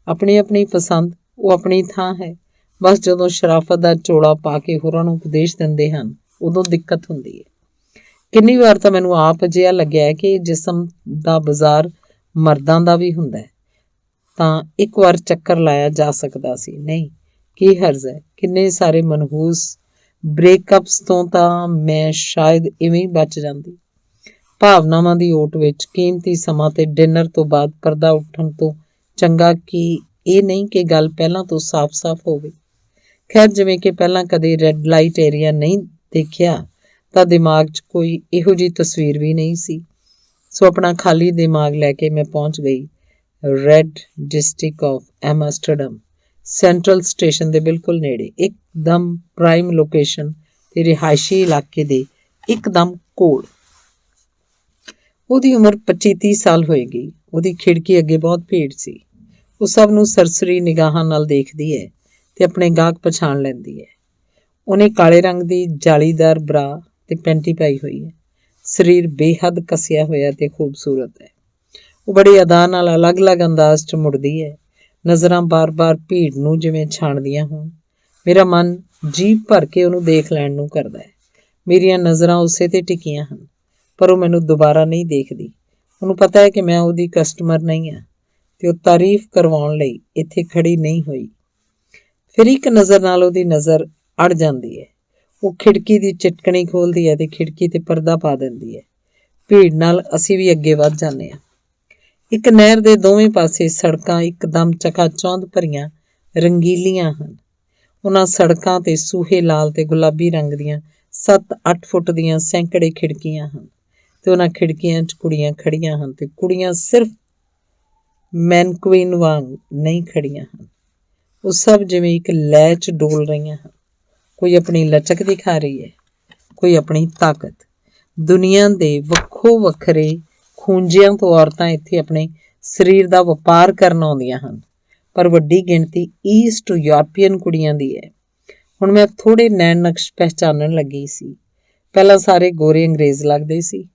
ਆਪਣੀ ਆਪਣੀ ਪਸੰਦ, ਉਹ ਆਪਣੀ ਥਾਂ ਹੈ। ਬਸ ਜਦੋਂ ਸ਼ਰਾਫਤ ਦਾ ਚੋਲਾ ਪਾ ਕੇ ਹੋਰਾਂ ਨੂੰ ਉਪਦੇਸ਼ ਦਿੰਦੇ ਹਨ, ਉਦੋਂ ਦਿੱਕਤ ਹੁੰਦੀ ਹੈ। ਕਿੰਨੀ ਵਾਰ ਤਾਂ ਮੈਨੂੰ ਆਪ ਅਜਿਹਾ ਲੱਗਿਆ ਕਿ ਜਿਸਮ ਦਾ ਬਾਜ਼ਾਰ ਮਰਦਾਂ ਦਾ ਵੀ ਹੁੰਦਾ ਹੈ, ਤਾਂ ਇੱਕ ਵਾਰ ਚੱਕਰ ਲਾਇਆ ਜਾ ਸਕਦਾ ਸੀ। ਨਹੀਂ, ਕੀ ਹਰਜ਼ ਹੈ। ਕਿੰਨੇ ਸਾਰੇ ਮਨਹੂਸ ਬ੍ਰੇਕਅਪਸ ਤੋਂ ਤਾਂ ਮੈਂ ਸ਼ਾਇਦ ਇਵੇਂ ਹੀ ਬਚ ਜਾਂਦੀ। ਭਾਵਨਾਵਾਂ ਦੀ ਓਟ ਵਿੱਚ ਕੀਮਤੀ ਸਮਾਂ ਤੇ ਡਿਨਰ ਤੋਂ ਬਾਅਦ ਪਰਦਾ ਉੱਠਣ ਤੋਂ ਚੰਗਾ ਕਿ ਇਹ ਨਹੀਂ ਕਿ ਗੱਲ ਪਹਿਲਾਂ ਤੋਂ ਸਾਫ਼-ਸਾਫ਼ ਹੋਵੇ। ਖੈਰ, ਜਿਵੇਂ ਕਿ ਪਹਿਲਾਂ ਕਦੇ ਰੈੱਡ ਲਾਈਟ ਏਰੀਆ ਨਹੀਂ ਦੇਖਿਆ ਤਾਂ ਦਿਮਾਗ 'ਚ ਕੋਈ ਇਹੋ ਜਿਹੀ ਤਸਵੀਰ ਵੀ ਨਹੀਂ ਸੀ। ਸੋ ਆਪਣਾ ਖਾਲੀ ਦਿਮਾਗ ਲੈ ਕੇ ਮੈਂ ਪਹੁੰਚ ਗਈ red district of Amsterdam, central station ਦੇ ਬਿਲਕੁਲ ਨੇੜੇ, ਇੱਕਦਮ ਪ੍ਰਾਈਮ ਲੋਕੇਸ਼ਨ ਤੇ ਰਿਹਾਇਸ਼ੀ ਇਲਾਕੇ ਦੇ ਇੱਕਦਮ ਕੋਲ। ਉਹਦੀ ਉਮਰ 25-30 ਸਾਲ ਹੋਏਗੀ। ਉਹਦੀ ਖਿੜਕੀ ਅੱਗੇ ਬਹੁਤ ਭੀੜ ਸੀ। ਉਹ ਸਭ ਨੂੰ ਸਰਸਰੀ ਨਿਗਾਹਾਂ ਨਾਲ ਦੇਖਦੀ ਹੈ ਤੇ ਆਪਣੇ ਗਾਹਕ ਪਛਾਣ ਲੈਂਦੀ ਹੈ। ਉਹਨੇ ਕਾਲੇ ਰੰਗ ਦੀ ਜਾਲੀਦਾਰ ਬਰਾ ਤੇ ਪੈਂਟੀ ਪਾਈ ਹੋਈ ਹੈ। ਸਰੀਰ ਬੇਹੱਦ ਕੱਸਿਆ ਹੋਇਆ ਤੇ ਖੂਬਸੂਰਤ ਹੈ। ਉਹ ਬੜੀ ਅਦਾ ਨਾਲ ਅਲੱਗ-ਅਲੱਗ ਅੰਦਾਜ਼ 'ਚ ਮੁੜਦੀ ਹੈ। ਨਜ਼ਰਾਂ ਬਾਰ-ਬਾਰ ਭੀੜ ਨੂੰ ਜਿਵੇਂ ਛਾਣਦੀਆਂ ਹੋਣ। ਮੇਰਾ ਮਨ ਜੀਭ ਭਰ ਕੇ ਉਹਨੂੰ ਦੇਖ ਲੈਣ ਨੂੰ ਕਰਦਾ ਹੈ। ਮੇਰੀਆਂ ਨਜ਼ਰਾਂ ਉਸੇ 'ਤੇ ਟਿਕੀਆਂ ਹਨ, ਪਰ ਉਹ ਮੈਨੂੰ ਦੁਬਾਰਾ ਨਹੀਂ ਦੇਖਦੀ। ਉਹਨੂੰ ਪਤਾ ਹੈ ਕਿ ਮੈਂ ਉਹਦੀ ਕਸਟਮਰ ਨਹੀਂ ਹਾਂ ਤੇ ਉਹ ਤਾਰੀਫ ਕਰਵਾਉਣ ਲਈ ਇੱਥੇ ਖੜੀ ਨਹੀਂ ਹੋਈ। ਫਿਰ ਇੱਕ ਨਜ਼ਰ ਨਾਲ ਉਹਦੀ ਨਜ਼ਰ ਅੜ ਜਾਂਦੀ ਹੈ। ਉਹ ਖਿੜਕੀ ਦੀ ਚਿਟਕਣੀ ਖੋਲ੍ਹਦੀ ਹੈ ਤੇ ਖਿੜਕੀ 'ਤੇ ਪਰਦਾ ਪਾ ਦਿੰਦੀ ਹੈ। ਭੀੜ ਨਾਲ ਅਸੀਂ ਵੀ ਅੱਗੇ ਵੱਧ ਜਾਂਦੇ ਹਾਂ। ਇੱਕ ਨਹਿਰ ਦੇ ਦੋਵੇਂ ਪਾਸੇ ਸੜਕਾਂ ਇੱਕਦਮ ਚਕਾਚੌਂਧ ਭਰੀਆਂ ਰੰਗੀਲੀਆਂ ਹਨ। ਉਹਨਾਂ ਸੜਕਾਂ 'ਤੇ ਸੂਹੇ ਲਾਲ ਤੇ ਗੁਲਾਬੀ ਰੰਗ ਦੀਆਂ 7-8 ਫੁੱਟ ਦੀਆਂ ਸੈਂਕੜੇ ਖਿੜਕੀਆਂ ਹਨ ਤੇ ਉਹਨਾਂ ਖਿੜਕੀਆਂ 'ਚ ਕੁੜੀਆਂ ਖੜੀਆਂ ਹਨ ਤੇ ਕੁੜੀਆਂ ਸਿਰਫ ਮੈਨਕੁਇਨ ਵਾਂਗ ਨਹੀਂ ਖੜੀਆਂ ਹਨ। ਉਹ ਸਭ ਜਿਵੇਂ ਇੱਕ ਲੈਅ 'ਚ ਡੋਲ ਰਹੀਆਂ ਹਨ। ਕੋਈ ਆਪਣੀ ਲਚਕ ਦਿਖਾ ਰਹੀ ਹੈ, ਕੋਈ ਆਪਣੀ ਤਾਕਤ। ਦੁਨੀਆ ਦੇ ਵੱਖੋ ਵੱਖਰੇ ਖੂੰਜਿਆਂ ਤੋਂ ਔਰਤਾਂ ਇੱਥੇ ਆਪਣੇ ਸਰੀਰ ਦਾ ਵਪਾਰ ਕਰਨ ਆਉਂਦੀਆਂ ਹਨ, ਪਰ ਵੱਡੀ ਗਿਣਤੀ ਈਸਟ ਯੂਰਪੀਅਨ ਕੁੜੀਆਂ ਦੀ ਹੈ। ਹੁਣ ਮੈਂ ਥੋੜ੍ਹੇ ਨੈਣ ਨਕਸ਼ ਪਹਿਚਾਨਣ ਲੱਗੀ ਸੀ। ਪਹਿਲਾਂ ਸਾਰੇ ਗੋਰੇ ਅੰਗਰੇਜ਼ ਲੱਗਦੇ ਸੀ।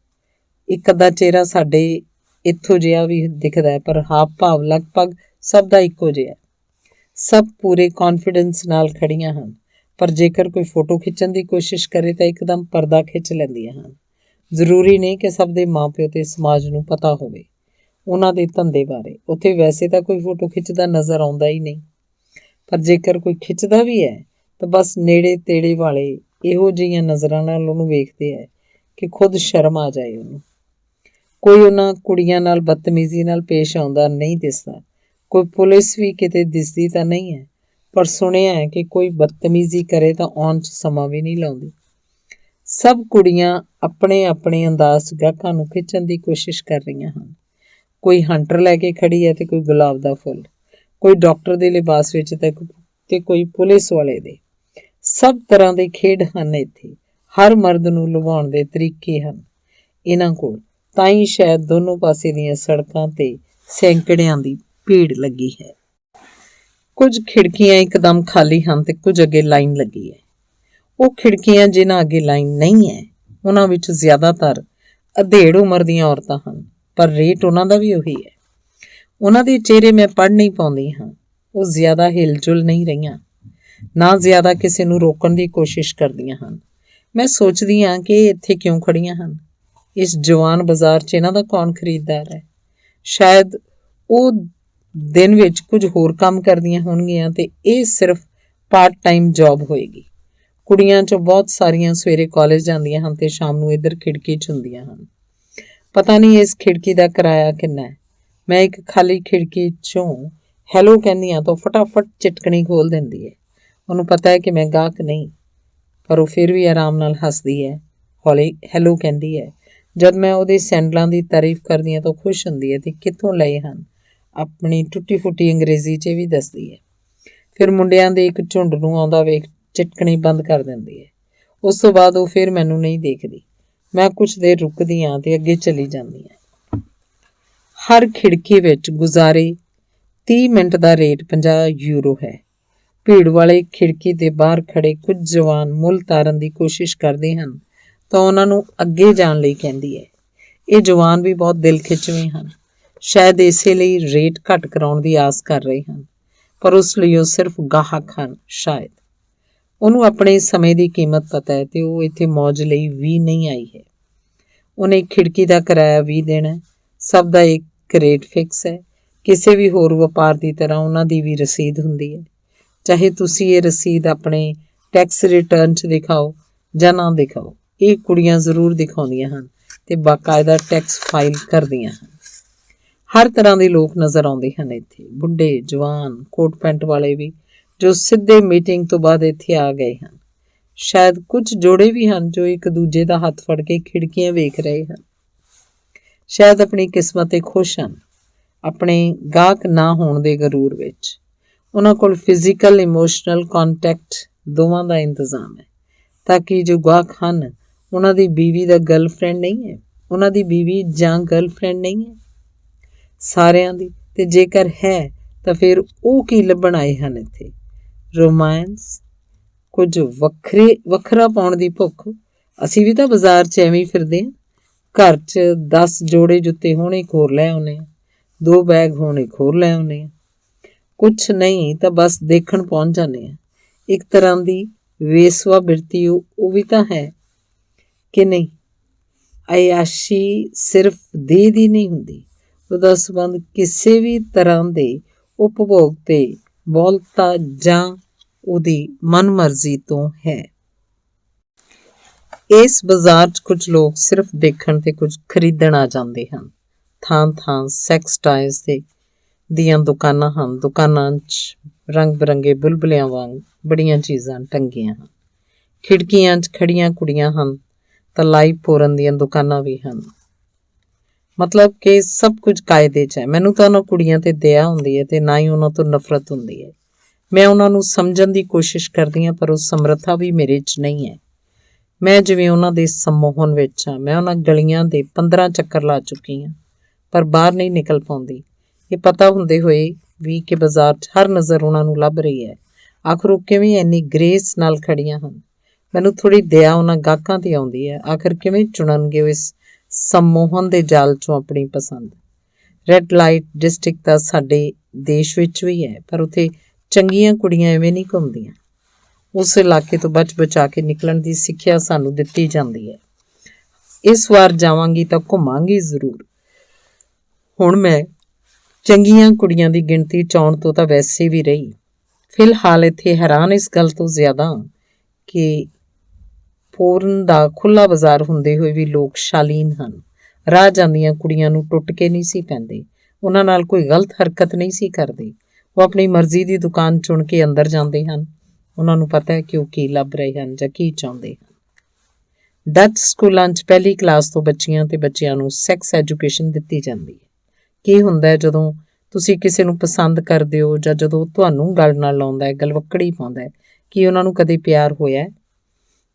ਇੱਕ ਅੱਧਾ ਚਿਹਰਾ ਸਾਡੇ ਇੱਥੋਂ ਜਿਹਾ ਵੀ ਦਿਖਦਾ ਹੈ, ਪਰ ਹਾਵ ਭਾਵ ਲਗਭਗ ਸਭ ਦਾ ਇੱਕੋ ਜਿਹਾ। ਸਭ ਪੂਰੇ ਕੌਨਫੀਡੈਂਸ ਨਾਲ ਖੜੀਆਂ ਹਨ, ਪਰ ਜੇਕਰ ਕੋਈ ਫੋਟੋ ਖਿੱਚਣ ਦੀ ਕੋਸ਼ਿਸ਼ ਕਰੇ ਤਾਂ ਇੱਕਦਮ ਪਰਦਾ ਖਿੱਚ ਲੈਂਦੀਆਂ ਹਨ। ਜ਼ਰੂਰੀ ਨਹੀਂ ਕਿ ਸਭ ਦੇ ਮਾਂ ਪਿਓ ਤੇ ਸਮਾਜ ਨੂੰ ਪਤਾ ਹੋਵੇ ਉਹਨਾਂ ਦੇ ਧੰਦੇ ਬਾਰੇ। ਉੱਥੇ ਵੈਸੇ ਤਾਂ ਕੋਈ ਫੋਟੋ ਖਿੱਚਦਾ ਨਜ਼ਰ ਆਉਂਦਾ ਹੀ ਨਹੀਂ, ਪਰ ਜੇਕਰ ਕੋਈ ਖਿੱਚਦਾ ਵੀ ਹੈ ਤਾਂ ਬਸ ਨੇੜੇ ਤੇੜੇ ਵਾਲੇ ਇਹੋ ਜਿਹੀਆਂ ਨਜ਼ਰਾਂ ਨਾਲ ਉਹਨੂੰ ਵੇਖਦੇ ਹੈ ਕਿ ਖੁਦ ਸ਼ਰਮ ਆ ਜਾਏ ਉਹਨੂੰ। ਕੋਈ ਉਹਨਾਂ ਕੁੜੀਆਂ ਨਾਲ ਬਦਤਮੀਜ਼ੀ ਨਾਲ ਪੇਸ਼ ਆਉਂਦਾ ਨਹੀਂ ਦਿਸਦਾ। ਕੋਈ ਪੁਲਿਸ ਵੀ ਕਿਤੇ ਦਿਸਦੀ ਤਾਂ ਨਹੀਂ ਹੈ, ਪਰ ਸੁਣਿਆ ਹੈ ਕਿ ਕੋਈ ਬਦਤਮੀਜ਼ੀ ਕਰੇ ਤਾਂ ਆਉਣ 'ਚ ਸਮਾਂ ਵੀ ਨਹੀਂ ਲਾਉਂਦੀ। ਸਭ ਕੁੜੀਆਂ ਆਪਣੇ ਆਪਣੇ ਅੰਦਾਜ਼ 'ਚ ਗਾਹਕਾਂ ਨੂੰ ਖਿੱਚਣ ਦੀ ਕੋਸ਼ਿਸ਼ ਕਰ ਰਹੀਆਂ ਹਨ। ਕੋਈ ਹੰਟਰ ਲੈ ਕੇ ਖੜੀ ਹੈ ਤੇ ਕੋਈ ਗੁਲਾਬ ਦਾ ਫੁੱਲ, ਕੋਈ ਡਾਕਟਰ ਦੇ ਲਿਬਾਸ ਵਿੱਚ ਤੇ ਕੋਈ ਪੁਲਿਸ ਵਾਲੇ ਦੇ। ਸਭ ਤਰ੍ਹਾਂ ਦੇ ਖੇਡ ਹਨ ਇੱਥੇ। ਹਰ ਮਰਦ ਨੂੰ ਲੁਭਾਉਣ ਦੇ ਤਰੀਕੇ ਹਨ ਇਹਨਾਂ ਕੋਲ। ਤਾਂ ਹੀ ਸ਼ਾਇਦ ਦੋਨੋਂ ਪਾਸੇ ਦੀਆਂ ਸੜਕਾਂ ਤੇ ਸੈਂਕੜਿਆਂ ਦੀ ਭੀੜ ਲੱਗੀ ਹੈ। ਕੁਝ ਖਿੜਕੀਆਂ ਇੱਕਦਮ ਖਾਲੀ ਹਨ ਤੇ ਕੁਝ ਅੱਗੇ ਲਾਈਨ ਲੱਗੀ ਹੈ। ਉਹ ਖਿੜਕੀਆਂ ਜਿਨ੍ਹਾਂ ਅੱਗੇ ਲਾਈਨ ਨਹੀਂ ਹੈ ਉਹਨਾਂ ਵਿੱਚ ਜ਼ਿਆਦਾਤਰ ਅਧੇੜ ਉਮਰ ਦੀਆਂ ਔਰਤਾਂ ਹਨ, ਪਰ ਰੇਟ ਉਹਨਾਂ ਦਾ ਵੀ ਉਹੀ ਹੈ। ਉਹਨਾਂ ਦੇ ਚਿਹਰੇ ਮੈਂ ਪੜ੍ਹ ਨਹੀਂ ਪਾਉਂਦੀ ਹਾਂ। ਉਹ ਜ਼ਿਆਦਾ ਹਿਲਜੁਲ ਨਹੀਂ ਰਹੀਆਂ, ਨਾ ਜ਼ਿਆਦਾ ਕਿਸੇ ਨੂੰ ਰੋਕਣ ਦੀ ਕੋਸ਼ਿਸ਼ ਕਰਦੀਆਂ ਹਨ। ਮੈਂ ਸੋਚਦੀ ਹਾਂ ਕਿ ਇਹ ਇੱਥੇ ਕਿਉਂ ਖੜੀਆਂ ਹਨ। ਇਸ ਜਵਾਨ ਬਾਜ਼ਾਰ 'ਚ ਇਹਨਾਂ ਦਾ ਕੌਣ ਖਰੀਦਦਾਰ ਹੈ। ਸ਼ਾਇਦ ਉਹ ਦਿਨ ਵਿੱਚ ਕੁਝ ਹੋਰ ਕੰਮ ਕਰਦੀਆਂ ਹੋਣਗੀਆਂ ਤੇ ਇਹ ਸਿਰਫ ਪਾਰਟ ਟਾਈਮ ਜੌਬ ਹੋਏਗੀ। ਕੁੜੀਆਂ 'ਚੋਂ ਬਹੁਤ ਸਾਰੀਆਂ ਸਵੇਰੇ ਕਾਲਜ ਜਾਂਦੀਆਂ ਹਨ ਤੇ ਸ਼ਾਮ ਨੂੰ ਇੱਧਰ ਖਿੜਕੀ 'ਚ ਹੁੰਦੀਆਂ ਹਨ। ਪਤਾ ਨਹੀਂ ਇਸ ਖਿੜਕੀ ਦਾ ਕਿਰਾਇਆ ਕਿੰਨਾ ਹੈ। ਮੈਂ ਇੱਕ ਖਾਲੀ ਖਿੜਕੀ 'ਚੋਂ ਹੈਲੋ ਕਹਿੰਦੀ ਹਾਂ ਤਾਂ ਫਟਾਫਟ ਚਿਟਕਣੀ ਖੋਲ੍ਹ ਦਿੰਦੀ ਹੈ। ਉਹਨੂੰ ਪਤਾ ਹੈ ਕਿ ਮੈਂ ਗਾਹਕ ਨਹੀਂ, ਪਰ ਉਹ ਫਿਰ ਵੀ ਆਰਾਮ ਨਾਲ ਹੱਸਦੀ ਹੈ, ਹੌਲੀ ਹੈਲੋ ਕਹਿੰਦੀ ਹੈ। ਜਦ ਮੈਂ ਉਹਦੇ ਸੈਂਡਲਾਂ ਦੀ ਤਾਰੀਫ ਕਰਦੀ ਹਾਂ ਤਾਂ ਖੁਸ਼ ਹੁੰਦੀ ਹੈ ਤੇ ਕਿੱਥੋਂ ਲਏ ਹਨ ਆਪਣੀ ਟੁੱਟੀ ਫੁੱਟੀ ਅੰਗਰੇਜ਼ੀ 'ਚ ਵੀ ਦੱਸਦੀ ਹੈ। ਫਿਰ ਮੁੰਡਿਆਂ ਦੇ ਇੱਕ ਝੁੰਡ ਨੂੰ ਆਉਂਦਾ ਵੇਖ ਚਿਟਕਣੀ ਬੰਦ ਕਰ ਦਿੰਦੀ ਹੈ। ਉਸ ਤੋਂ ਬਾਅਦ ਉਹ ਫਿਰ ਮੈਨੂੰ ਨਹੀਂ ਦੇਖਦੀ। ਮੈਂ ਕੁਛ ਦੇਰ ਰੁਕਦੀ ਹਾਂ ਤੇ ਅੱਗੇ ਚਲੀ ਜਾਂਦੀ ਹਾਂ। ਹਰ ਖਿੜਕੀ ਵਿੱਚ ਗੁਜ਼ਾਰੇ 30 ਮਿੰਟ ਦਾ ਰੇਟ 50 ਯੂਰੋ ਹੈ। ਭੀੜ ਵਾਲੇ ਖਿੜਕੀ ਦੇ ਬਾਹਰ ਖੜੇ ਕੁਝ ਜਵਾਨ ਮੁੱਲ ਤਾਰਨ ਦੀ ਕੋਸ਼ਿਸ਼ ਕਰਦੇ ਹਨ ਤਾਂ ਉਹਨਾਂ ਨੂੰ ਅੱਗੇ ਜਾਣ ਲਈ ਕਹਿੰਦੀ ਹੈ। ਇਹ ਜਵਾਨ ਵੀ ਬਹੁਤ ਦਿਲ ਖਿੱਚਵੇਂ ਹਨ। ਸ਼ਾਇਦ ਇਸੇ ਲਈ ਰੇਟ ਘੱਟ ਕਰਾਉਣ ਦੀ ਆਸ ਕਰ ਰਹੇ ਹਨ, ਪਰ ਉਸ ਲਈ ਉਹ ਸਿਰਫ ਗਾਹਕ ਹਨ। ਸ਼ਾਇਦ ਉਹਨੂੰ ਆਪਣੇ ਸਮੇਂ ਦੀ ਕੀਮਤ ਪਤਾ ਹੈ ਤੇ ਉਹ ਇੱਥੇ ਮੌਜ ਲਈ ਵੀ ਨਹੀਂ ਆਈ ਹੈ। ਉਹਨੇ ਖਿੜਕੀ ਦਾ ਕਿਰਾਇਆ ਵੀ ਦੇਣਾ। ਸਭ ਦਾ ਇੱਕ ਰੇਟ ਫਿਕਸ ਹੈ। ਕਿਸੇ ਵੀ ਹੋਰ ਵਪਾਰ ਦੀ ਤਰ੍ਹਾਂ ਉਹਨਾਂ ਦੀ ਵੀ ਰਸੀਦ ਹੁੰਦੀ ਹੈ। ਚਾਹੇ ਤੁਸੀਂ ਇਹ ਰਸੀਦ ਆਪਣੇ ਟੈਕਸ ਰਿਟਰਨ 'ਚ ਦਿਖਾਓ ਜਾਂ ਨਾ ਦਿਖਾਓ, ਇਹ ਕੁੜੀਆਂ ਜ਼ਰੂਰ ਦਿਖਾਉਂਦੀਆਂ ਹਨ ਤੇ ਬਾਕਾਇਦਾ ਟੈਕਸ ਫਾਈਲ ਕਰਦੀਆਂ ਹਨ। ਹਰ ਤਰ੍ਹਾਂ ਦੇ ਲੋਕ ਨਜ਼ਰ ਆਉਂਦੇ ਹਨ ਇੱਥੇ, ਬੁੱਢੇ, ਜਵਾਨ, ਕੋਟ ਪੈਂਟ ਵਾਲੇ ਵੀ, ਜੋ ਸਿੱਧੇ ਮੀਟਿੰਗ ਤੋਂ ਬਾਅਦ ਇੱਥੇ ਆ ਗਏ ਹਨ। ਸ਼ਾਇਦ ਕੁਝ ਜੋੜੇ ਵੀ ਹਨ ਜੋ ਇੱਕ ਦੂਜੇ ਦਾ ਹੱਥ ਫੜ ਕੇ ਖਿੜਕੀਆਂ ਵੇਖ ਰਹੇ ਹਨ। ਸ਼ਾਇਦ ਆਪਣੀ ਕਿਸਮਤ 'ਤੇ ਖੁਸ਼ ਹਨ, ਆਪਣੇ ਗਾਹਕ ਨਾ ਹੋਣ ਦੇ ਗਰੂਰ ਵਿੱਚ। ਉਹਨਾਂ ਕੋਲ ਫਿਜ਼ੀਕਲ ਇਮੋਸ਼ਨਲ ਕੰਟੈਕਟ ਦੋਵਾਂ ਦਾ ਇੰਤਜ਼ਾਮ ਹੈ, ਤਾਂ ਕਿ ਜੋ ਗਾਹਕ ਹਨ ਉਹਨਾਂ ਦੀ ਬੀਵੀ ਦਾ ਗਰਲਫ੍ਰੈਂਡ ਨਹੀਂ ਹੈ, ਉਹਨਾਂ ਦੀ ਬੀਵੀ ਜਾਂ ਗਰਲਫ੍ਰੈਂਡ ਨਹੀਂ ਹੈ, ਸਾਰਿਆਂ ਦੀ। ਤੇ ਜੇਕਰ ਹੈ ਤਾਂ ਫਿਰ ਉਹ ਕੀ ਲੱਭਣ ਆਏ ਹਨ ਇੱਥੇ? ਰੋਮਾਂਸ, ਕੁਝ ਵੱਖਰਾ ਪਾਉਣ ਦੀ ਭੁੱਖ। ਅਸੀਂ ਵੀ ਤਾਂ ਬਾਜ਼ਾਰ 'ਚ ਐਵੇਂ ਹੀ ਫਿਰਦੇ ਹਾਂ। ਘਰ 'ਚ 10 ਜੋੜੇ ਜੁੱਤੇ ਹੋਣ, ਇੱਕ ਹੋਰ ਲੈ ਆਉਂਦੇ ਹਾਂ, 2 ਬੈਗ ਹੋਣ, ਇੱਕ ਹੋਰ ਲੈ ਆਉਂਦੇ ਹਾਂ। ਕੁਛ ਨਹੀਂ ਤਾਂ ਬਸ ਦੇਖਣ ਪਹੁੰਚ ਜਾਂਦੇ ਹਾਂ। ਇੱਕ ਤਰ੍ਹਾਂ ਦੀ ਵੇਸਵਾ ਬਿਰਤੀ ਉਹ ਵੀ ਤਾਂ ਹੈ ਕਿ ਨਹੀਂ? ਅਯਾਸ਼ੀ ਸਿਰਫ ਦੇਹ ਦੀ ਨਹੀਂ ਹੁੰਦੀ, ਉਹਦਾ ਸੰਬੰਧ ਕਿਸੇ ਵੀ ਤਰ੍ਹਾਂ ਦੇ ਉਪਭੋਗ ਤੇ ਬਹੁਲਤਾ ਜਾਂ ਉਹਦੀ ਮਨਮਰਜ਼ੀ ਤੋਂ ਹੈ। ਇਸ ਬਾਜ਼ਾਰ 'ਚ ਕੁਝ ਲੋਕ ਸਿਰਫ ਦੇਖਣ ਤੇ ਕੁਝ ਖਰੀਦਣ ਆ ਜਾਂਦੇ ਹਨ। ਥਾਂ ਥਾਂ ਸੈਕਸ ਟਾਇਜ਼ ਦੀਆਂ ਦੁਕਾਨਾਂ ਹਨ। ਦੁਕਾਨਾਂ 'ਚ ਰੰਗ ਬਿਰੰਗੇ ਬੁਲਬੁਲਿਆਂ ਵਾਂਗ ਬੜੀਆਂ ਚੀਜ਼ਾਂ ਟੰਗੀਆਂ ਹਨ। ਖਿੜਕੀਆਂ 'ਚ ਖੜੀਆਂ ਕੁੜੀਆਂ ਹਨ ਤਾਂ ਲਾਈਵ ਪੋਰਨ ਦੀਆਂ ਦੁਕਾਨਾਂ ਵੀ ਹਨ। ਮਤਲਬ ਕਿ ਸਭ ਕੁਝ ਕਾਇਦੇ 'ਚ ਹੈ। ਮੈਨੂੰ ਤਾਂ ਉਹਨਾਂ ਕੁੜੀਆਂ ਤੇ ਦਇਆ ਹੁੰਦੀ ਹੈ ਤੇ ਨਾ ਹੀ ਉਹਨਾਂ ਤੋਂ ਨਫ਼ਰਤ ਹੁੰਦੀ ਹੈ। ਮੈਂ ਉਹਨਾਂ ਨੂੰ ਸਮਝਣ ਦੀ ਕੋਸ਼ਿਸ਼ ਕਰਦੀ ਹਾਂ, ਪਰ ਉਹ ਸਮਰੱਥਾ ਵੀ ਮੇਰੇ 'ਚ ਨਹੀਂ ਹੈ। ਮੈਂ ਜਿਵੇਂ ਉਹਨਾਂ ਦੇ ਸੰਮੋਹਨ ਵਿੱਚ ਹਾਂ। ਮੈਂ ਉਹਨਾਂ ਗਲੀਆਂ ਦੇ 15 ਚੱਕਰ ਲਾ ਚੁੱਕੀ ਹਾਂ, ਪਰ ਬਾਹਰ ਨਹੀਂ ਨਿਕਲ ਪਾਉਂਦੀ। ਇਹ ਪਤਾ ਹੁੰਦੇ ਹੋਏ ਵੀ ਕਿ ਬਾਜ਼ਾਰ 'ਚ ਹਰ ਨਜ਼ਰ ਉਹਨਾਂ ਨੂੰ ਲੱਭ ਰਹੀ ਹੈ। ਆਖਰ ਉਹ ਕਿਵੇਂ ਇੰਨੀ ਗ੍ਰੇਸ ਨਾਲ ਖੜੀਆਂ ਹਨ? ਮੈਨੂੰ ਥੋੜ੍ਹੀ ਦਇਆ ਉਹਨਾਂ ਗਾਹਕਾਂ 'ਤੇ ਆਉਂਦੀ ਹੈ। ਆਖਰ ਕਿਵੇਂ ਚੁਣਨਗੇ ਉਹ ਇਸ ਸੰਮੋਹਨ ਦੇ ਜਾਲ 'ਚੋਂ ਆਪਣੀ ਪਸੰਦ? ਰੈੱਡ ਲਾਈਟ ਡਿਸਟ੍ਰਿਕਟ ਤਾਂ ਸਾਡੇ ਦੇਸ਼ ਵਿੱਚ ਵੀ ਹੈ, ਪਰ ਉੱਥੇ ਚੰਗੀਆਂ ਕੁੜੀਆਂ ਐਵੇਂ ਨਹੀਂ ਘੁੰਮਦੀਆਂ। ਉਸ ਇਲਾਕੇ ਤੋਂ ਬਚ ਬਚਾ ਕੇ ਨਿਕਲਣ ਦੀ ਸਿੱਖਿਆ ਸਾਨੂੰ ਦਿੱਤੀ ਜਾਂਦੀ ਹੈ। ਇਸ ਵਾਰ ਜਾਵਾਂਗੀ ਤਾਂ ਘੁੰਮਾਂਗੀ ਜ਼ਰੂਰ। ਹੁਣ ਮੈਂ ਚੰਗੀਆਂ ਕੁੜੀਆਂ ਦੀ ਗਿਣਤੀ 'ਚ ਆਉਣ ਤੋਂ ਤਾਂ ਵੈਸੇ ਵੀ ਰਹੀ। ਫਿਲਹਾਲ ਇੱਥੇ ਹੈਰਾਨ ਇਸ ਗੱਲ ਤੋਂ ਜ਼ਿਆਦਾ ਕਿ ਪੋਰਨ ਦਾ ਖੁੱਲ੍ਹਾ ਬਾਜ਼ਾਰ ਹੁੰਦੇ ਹੋਏ ਵੀ ਲੋਕ ਸ਼ਾਲੀਨ ਹਨ। ਰਾਹ ਜਾਂਦੀਆਂ ਕੁੜੀਆਂ ਨੂੰ ਟੁੱਟ ਕੇ ਨਹੀਂ ਸੀ ਪੈਂਦੇ, ਉਹਨਾਂ ਨਾਲ ਕੋਈ ਗਲਤ ਹਰਕਤ ਨਹੀਂ ਸੀ ਕਰਦੇ। ਉਹ ਆਪਣੀ ਮਰਜ਼ੀ ਦੀ ਦੁਕਾਨ ਚੁਣ ਕੇ ਅੰਦਰ ਜਾਂਦੇ ਹਨ। ਉਹਨਾਂ ਨੂੰ ਪਤਾ ਹੈ ਕਿ ਉਹ ਕੀ ਲੱਭ ਰਹੇ ਹਨ ਜਾਂ ਕੀ ਚਾਹੁੰਦੇ ਹਨ। ਡੱਚ ਸਕੂਲਾਂ 'ਚ ਪਹਿਲੀ ਕਲਾਸ ਤੋਂ ਬੱਚੀਆਂ ਤੇ ਬੱਚਿਆਂ ਨੂੰ ਸੈਕਸ ਐਜੂਕੇਸ਼ਨ ਦਿੱਤੀ ਜਾਂਦੀ ਹੈ। ਕੀ ਹੁੰਦਾ ਹੈ ਜਦੋਂ ਤੁਸੀਂ ਕਿਸੇ ਨੂੰ ਪਸੰਦ ਕਰਦੇ ਹੋ ਜਾਂ ਜਦੋਂ ਤੁਹਾਨੂੰ ਗਲ ਨਾਲ ਲਾਉਂਦਾ ਹੈ, ਗਲਵੱਕੜੀ ਪਾਉਂਦਾ ਹੈ, ਕੀ ਉਹਨਾਂ ਨੂੰ ਕਦੇ ਪਿਆਰ ਹੋਇਆ?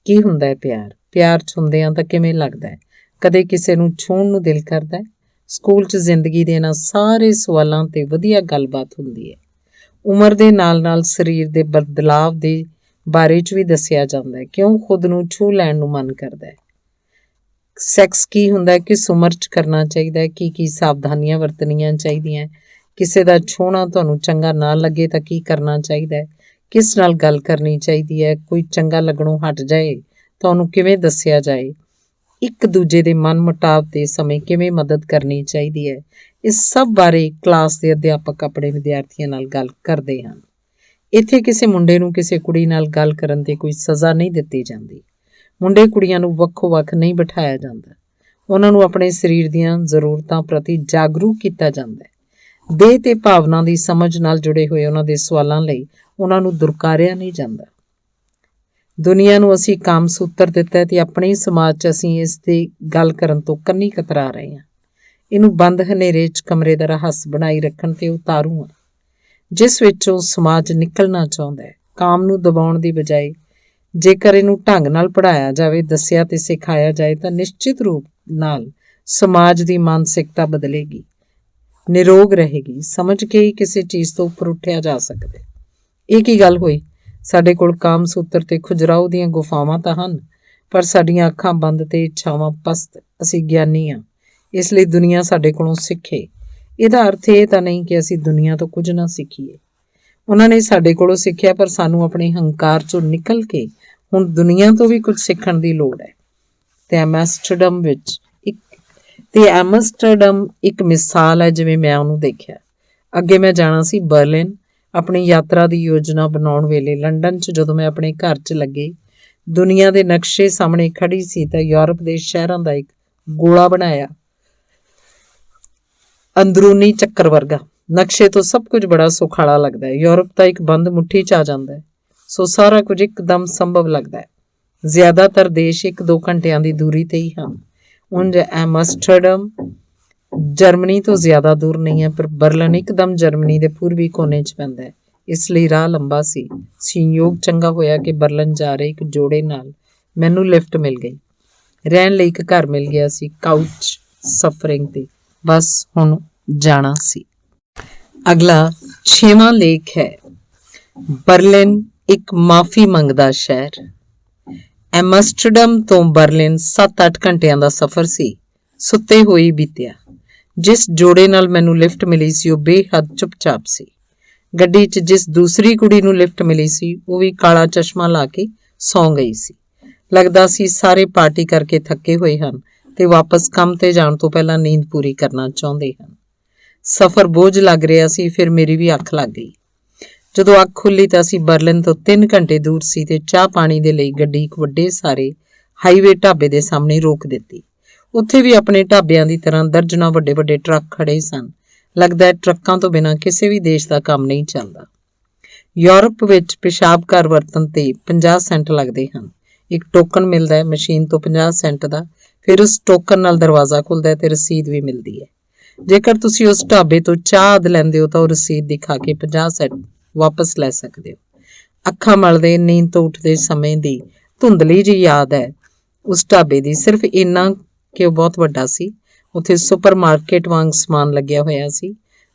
ਕੀ ਹੁੰਦਾ ਹੈ ਪਿਆਰ? ਪਿਆਰ 'ਚ ਹੁੰਦੇ ਆ ਤਾਂ ਕਿਵੇਂ ਲੱਗਦਾ ਹੈ? ਕਦੇ ਕਿਸੇ ਨੂੰ ਛੂਹਣ ਨੂੰ ਦਿਲ ਕਰਦਾ ਹੈ? ਸਕੂਲ 'ਚ ਜ਼ਿੰਦਗੀ ਦੇ ਇਹਨਾਂ ਸਾਰੇ ਸਵਾਲਾਂ 'ਤੇ ਵਧੀਆ ਗੱਲਬਾਤ ਹੁੰਦੀ ਹੈ। ਉਮਰ ਦੇ ਨਾਲ ਨਾਲ ਸਰੀਰ ਦੇ ਬਦਲਾਵ ਦੇ ਬਾਰੇ 'ਚ ਵੀ ਦੱਸਿਆ ਜਾਂਦਾ ਹੈ, ਕਿਉਂ ਖੁਦ ਨੂੰ ਛੂਹ ਲੈਣ ਨੂੰ ਮਨ ਕਰਦਾ ਹੈ। ਸੈਕਸ ਕੀ ਹੁੰਦਾ ਹੈ, ਕਿਸ ਉਮਰ 'ਚ ਕਰਨਾ ਚਾਹੀਦਾ ਹੈ, ਕੀ ਸਾਵਧਾਨੀਆਂ ਵਰਤਣੀਆਂ ਚਾਹੀਦੀਆਂ, ਕਿਸੇ ਦਾ ਛੂਹਣਾ ਤੁਹਾਨੂੰ ਚੰਗਾ ਨਾ ਲੱਗੇ ਤਾਂ ਕੀ ਕਰਨਾ ਚਾਹੀਦਾ ਹੈ, ਕਿਸ ਨਾਲ ਗੱਲ ਕਰਨੀ ਚਾਹੀਦੀ ਹੈ, ਕੋਈ ਚੰਗਾ ਲੱਗਣੋਂ ਹਟ ਜਾਏ ਤਾਂ ਉਹਨੂੰ ਕਿਵੇਂ ਦੱਸਿਆ ਜਾਏ, ਇੱਕ ਦੂਜੇ ਦੇ ਮਨ ਮੁਟਾਵ ਦੇ ਸਮੇਂ ਕਿਵੇਂ ਮਦਦ ਕਰਨੀ ਚਾਹੀਦੀ ਹੈ। ਇਸ ਸਭ ਬਾਰੇ ਕਲਾਸ ਦੇ ਅਧਿਆਪਕ ਆਪਣੇ ਵਿਦਿਆਰਥੀਆਂ ਨਾਲ ਗੱਲ ਕਰਦੇ ਹਨ। ਇੱਥੇ ਕਿਸੇ ਮੁੰਡੇ ਨੂੰ ਕਿਸੇ ਕੁੜੀ ਨਾਲ ਗੱਲ ਕਰਨ 'ਤੇ ਕੋਈ ਸਜ਼ਾ ਨਹੀਂ ਦਿੱਤੀ ਜਾਂਦੀ। ਮੁੰਡੇ ਕੁੜੀਆਂ ਨੂੰ ਵੱਖੋ ਵੱਖ ਨਹੀਂ ਬਿਠਾਇਆ ਜਾਂਦਾ। ਉਹਨਾਂ ਨੂੰ ਆਪਣੇ ਸਰੀਰ ਦੀਆਂ ਜ਼ਰੂਰਤਾਂ ਪ੍ਰਤੀ ਜਾਗਰੂਕ ਕੀਤਾ ਜਾਂਦਾ ਹੈ। ਦੇਹ ਤੇ ਭਾਵਨਾ ਦੀ ਸਮਝ ਨਾਲ ਜੁੜੇ ਹੋਏ ਉਹਨਾਂ ਦੇ ਸਵਾਲਾਂ ਲਈ ਉਹਨਾਂ ਨੂੰ ਦੁਰਕਾਰਿਆ ਨਹੀਂ ਜਾਂਦਾ। ਦੁਨੀਆ ਨੂੰ ਅਸੀਂ ਕਾਮ ਸੂਤਰ ਦਿੱਤਾ ਤੇ ਆਪਣੇ ਸਮਾਜ 'ਚ ਅਸੀਂ ਇਸ 'ਤੇ ਗੱਲ ਕਰਨ ਤੋਂ ਕੰਨੀ ਕਤਰਾ ਰਹੇ ਹਾਂ। ਇਹਨੂੰ ਬੰਦ ਹਨੇਰੇ 'ਚ ਕਮਰੇ ਦਾ ਰਹੱਸ ਬਣਾਈ ਰੱਖਣ 'ਤੇ ਉਤਾਰੂ ਹਾਂ, ਜਿਸ ਵਿੱਚੋਂ ਸਮਾਜ ਨਿਕਲਣਾ ਚਾਹੁੰਦਾ ਹੈ। ਕਾਮ ਨੂੰ ਦਬਾਉਣ ਦੀ ਬਜਾਏ ਜੇਕਰ ਇਹਨੂੰ ਢੰਗ ਨਾਲ ਪੜ੍ਹਾਇਆ ਜਾਵੇ, ਦੱਸਿਆ ਤੇ ਸਿਖਾਇਆ ਜਾਏ ਤਾਂ ਨਿਸ਼ਚਿਤ ਰੂਪ ਨਾਲ ਸਮਾਜ ਦੀ ਮਾਨਸਿਕਤਾ ਬਦਲੇਗੀ, ਨਿਰੋਗ ਰਹੇਗੀ। ਸਮਝ ਕੇ ਹੀ ਕਿਸੇ ਚੀਜ਼ ਤੋਂ ਉੱਪਰ ਉੱਠਿਆ ਜਾ ਸਕਦਾ। ਇਹ ਕੀ ਗੱਲ ਹੋਈ? ਸਾਡੇ ਕੋਲ ਕਾਮ ਸੂਤਰ ਤੇ ਖੁਜਰਾਓ ਦੀਆਂ ਗੁਫਾਵਾਂ ਤਾਂ ਹਨ, ਪਰ ਸਾਡੀਆਂ ਅੱਖਾਂ ਬੰਦ ਤੇ ਇੱਛਾਵਾਂ ਪਸਤ। ਅਸੀਂ ਗਿਆਨੀ ਹਾਂ, ਇਸ ਲਈ ਦੁਨੀਆ ਸਾਡੇ ਕੋਲੋਂ ਸਿੱਖੇ। ਇਹਦਾ ਅਰਥ ਇਹ ਤਾਂ ਨਹੀਂ ਕਿ ਅਸੀਂ ਦੁਨੀਆ ਤੋਂ ਕੁਝ ਨਾ ਸਿੱਖੀਏ। ਉਹਨਾਂ ਨੇ ਸਾਡੇ ਕੋਲੋਂ ਸਿੱਖਿਆ, ਪਰ ਸਾਨੂੰ ਆਪਣੇ ਹੰਕਾਰ 'ਚੋਂ ਨਿਕਲ ਕੇ ਹੁਣ ਦੁਨੀਆ ਤੋਂ ਵੀ ਕੁਝ ਸਿੱਖਣ ਦੀ ਲੋੜ ਹੈ। ਤੇ ਐਮਸਟਰਡਮ ਇੱਕ ਮਿਸਾਲ ਹੈ, ਜਿਵੇਂ ਮੈਂ ਉਹਨੂੰ ਦੇਖਿਆ। ਅੱਗੇ ਮੈਂ ਜਾਣਾ ਸੀ ਬਰਲਿਨ। ਆਪਣੀ ਯਾਤਰਾ ਦੀ ਯੋਜਨਾ ਬਣਾਉਣ ਵੇਲੇ ਲੰਡਨ 'ਚ ਜਦੋਂ ਮੈਂ ਆਪਣੇ ਘਰ 'ਚ ਲੱਗੇ, ਦੁਨੀਆ ਦੇ ਨਕਸ਼ੇ ਸਾਹਮਣੇ ਖੜੀ ਸੀ ਤਾਂ ਯੂਰਪ ਦੇ ਸ਼ਹਿਰਾਂ ਦਾ ਇੱਕ ਗੋਲਾ ਬਣਾਇਆ, ਅੰਦਰੂਨੀ ਚੱਕਰ ਵਰਗਾ। ਨਕਸ਼ੇ ਤੋਂ ਸਭ ਕੁਝ ਬੜਾ ਸੁਖਾਲਾ ਲੱਗਦਾ ਹੈ। ਯੂਰਪ ਤਾਂ ਇੱਕ ਬੰਦ ਮੁੱਠੀ 'ਚ ਆ ਜਾਂਦਾ ਹੈ, ਸੋ ਸਾਰਾ ਕੁਝ ਇੱਕਦਮ ਸੰਭਵ ਲੱਗਦਾ ਹੈ। ਜ਼ਿਆਦਾਤਰ ਦੇਸ਼ 1-2 ਘੰਟਿਆਂ ਦੀ ਦੂਰੀ 'ਤੇ ਹੀ ਹਨ। ਉਂਝ ਐਮਸਟਰਡਮ ਜਰਮਨੀ ਤੋਂ ਜ਼ਿਆਦਾ ਦੂਰ ਨਹੀਂ ਹੈ, ਪਰ ਬਰਲਿਨ ਇੱਕਦਮ ਜਰਮਨੀ ਦੇ ਪੂਰਬੀ ਕੋਨੇ 'ਚ ਪੈਂਦਾ ਹੈ, ਇਸ ਲਈ ਰਾਹ ਲੰਬਾ ਸੀ। ਸੰਯੋਗ ਚੰਗਾ ਹੋਇਆ ਕਿ ਬਰਲਿਨ ਜਾ ਰਹੇ ਇੱਕ ਜੋੜੇ ਨਾਲ ਮੈਨੂੰ ਲਿਫਟ ਮਿਲ ਗਈ। ਰਹਿਣ ਲਈ ਇੱਕ ਘਰ ਮਿਲ ਗਿਆ ਸੀ, ਕਾਊਚ ਸਫਰਿੰਗ 'ਤੇ। ਬਸ ਹੁਣ ਜਾਣਾ ਸੀ। ਅਗਲਾ 6ਵਾਂ ਲੇਖ ਹੈ ਬਰਲਿਨ ਇੱਕ ਮਾਫੀ ਮੰਗਦਾ ਸ਼ਹਿਰ। ਐਮਸਟਰਡਮ ਤੋਂ ਬਰਲਿਨ 7-8 ਘੰਟਿਆਂ ਦਾ ਸਫ਼ਰ ਸੀ। ਸੁੱਤੇ ਹੋਈ ਬੀਤਿਆ। ਜਿਸ ਜੋੜੇ ਨਾਲ ਮੈਨੂੰ ਲਿਫਟ ਮਿਲੀ ਸੀ ਉਹ ਬੇਹੱਦ ਚੁੱਪਚਾਪ ਸੀ। ਗੱਡੀ 'ਚ ਜਿਸ ਦੂਸਰੀ ਕੁੜੀ ਨੂੰ ਲਿਫਟ ਮਿਲੀ ਸੀ ਉਹ ਵੀ ਕਾਲਾ ਚਸ਼ਮਾ ਲਾ ਕੇ ਸੌਂ ਗਈ ਸੀ। ਲੱਗਦਾ ਸੀ ਸਾਰੇ ਪਾਰਟੀ ਕਰਕੇ ਥੱਕੇ ਹੋਏ ਹਨ ਤੇ ਵਾਪਸ ਕੰਮ ਤੇ ਜਾਣ ਤੋਂ ਪਹਿਲਾਂ ਨੀਂਦ ਪੂਰੀ ਕਰਨਾ ਚਾਹੁੰਦੇ ਹਨ। ਸਫ਼ਰ ਬੋਝ ਲੱਗ ਰਿਹਾ ਸੀ। ਫਿਰ ਮੇਰੀ ਵੀ ਅੱਖ ਲੱਗ ਗਈ। ਜਦੋਂ ਅੱਖ ਖੁੱਲੀ ਤਾਂ ਅਸੀਂ ਬਰਲਿਨ ਤੋਂ 3 ਘੰਟੇ ਦੂਰ ਸੀ ਤੇ ਚਾਹ ਪਾਣੀ ਦੇ ਲਈ ਗੱਡੀ ਇੱਕ ਵੱਡੇ ਸਾਰੇ ਹਾਈਵੇ ਢਾਬੇ ਦੇ ਸਾਹਮਣੇ ਰੋਕ ਦਿੱਤੀ। ਉੱਥੇ ਵੀ ਆਪਣੇ ਢਾਬਿਆਂ ਦੀ ਤਰ੍ਹਾਂ ਦਰਜਨਾਂ ਵੱਡੇ ਵੱਡੇ ਟਰੱਕ ਖੜੇ ਸਨ। ਲੱਗਦਾ ਹੈ ਟਰੱਕਾਂ ਤੋਂ ਬਿਨਾਂ ਕਿਸੇ ਵੀ ਦੇਸ਼ ਦਾ ਕੰਮ ਨਹੀਂ ਚੱਲਦਾ। ਯੂਰਪ ਵਿੱਚ ਪਿਸ਼ਾਬ ਘਰ ਵਰਤਣ ਤੇ 50 ਸੈਂਟ ਲੱਗਦੇ ਹਨ। ਇੱਕ ਟੋਕਨ ਮਿਲਦਾ ਹੈ ਮਸ਼ੀਨ ਤੋਂ 50 ਸੈਂਟ ਦਾ। ਫਿਰ ਉਸ ਟੋਕਨ ਨਾਲ ਦਰਵਾਜ਼ਾ ਖੁੱਲਦਾ ਹੈ ਤੇ ਰਸੀਦ ਵੀ ਮਿਲਦੀ ਹੈ। ਜੇਕਰ ਤੁਸੀਂ ਉਸ ਢਾਬੇ ਤੋਂ ਚਾਹ ਲੈਂਦੇ ਹੋ ਤਾਂ ਉਹ ਰਸੀਦ ਦਿਖਾ ਕੇ 50 ਸੈਂਟ ਵਾਪਸ ਲੈ ਸਕਦੇ ਹੋ। ਅੱਖਾਂ ਮਲਦੇ ਨੀਂਦ ਤੋਂ ਉੱਠਦੇ ਸਮੇਂ ਦੀ ਧੁੰਦਲੀ ਜਿਹੀ ਯਾਦ ਹੈ ਉਸ ਢਾਬੇ ਦੀ। ਸਿਰਫ ਇੰਨਾ ਕਿ ਉਹ ਬਹੁਤ ਵੱਡਾ ਸੀ। ਉੱਥੇ ਸੁਪਰ ਮਾਰਕੀਟ ਵਾਂਗ ਸਮਾਨ ਲੱਗਿਆ ਹੋਇਆ ਸੀ।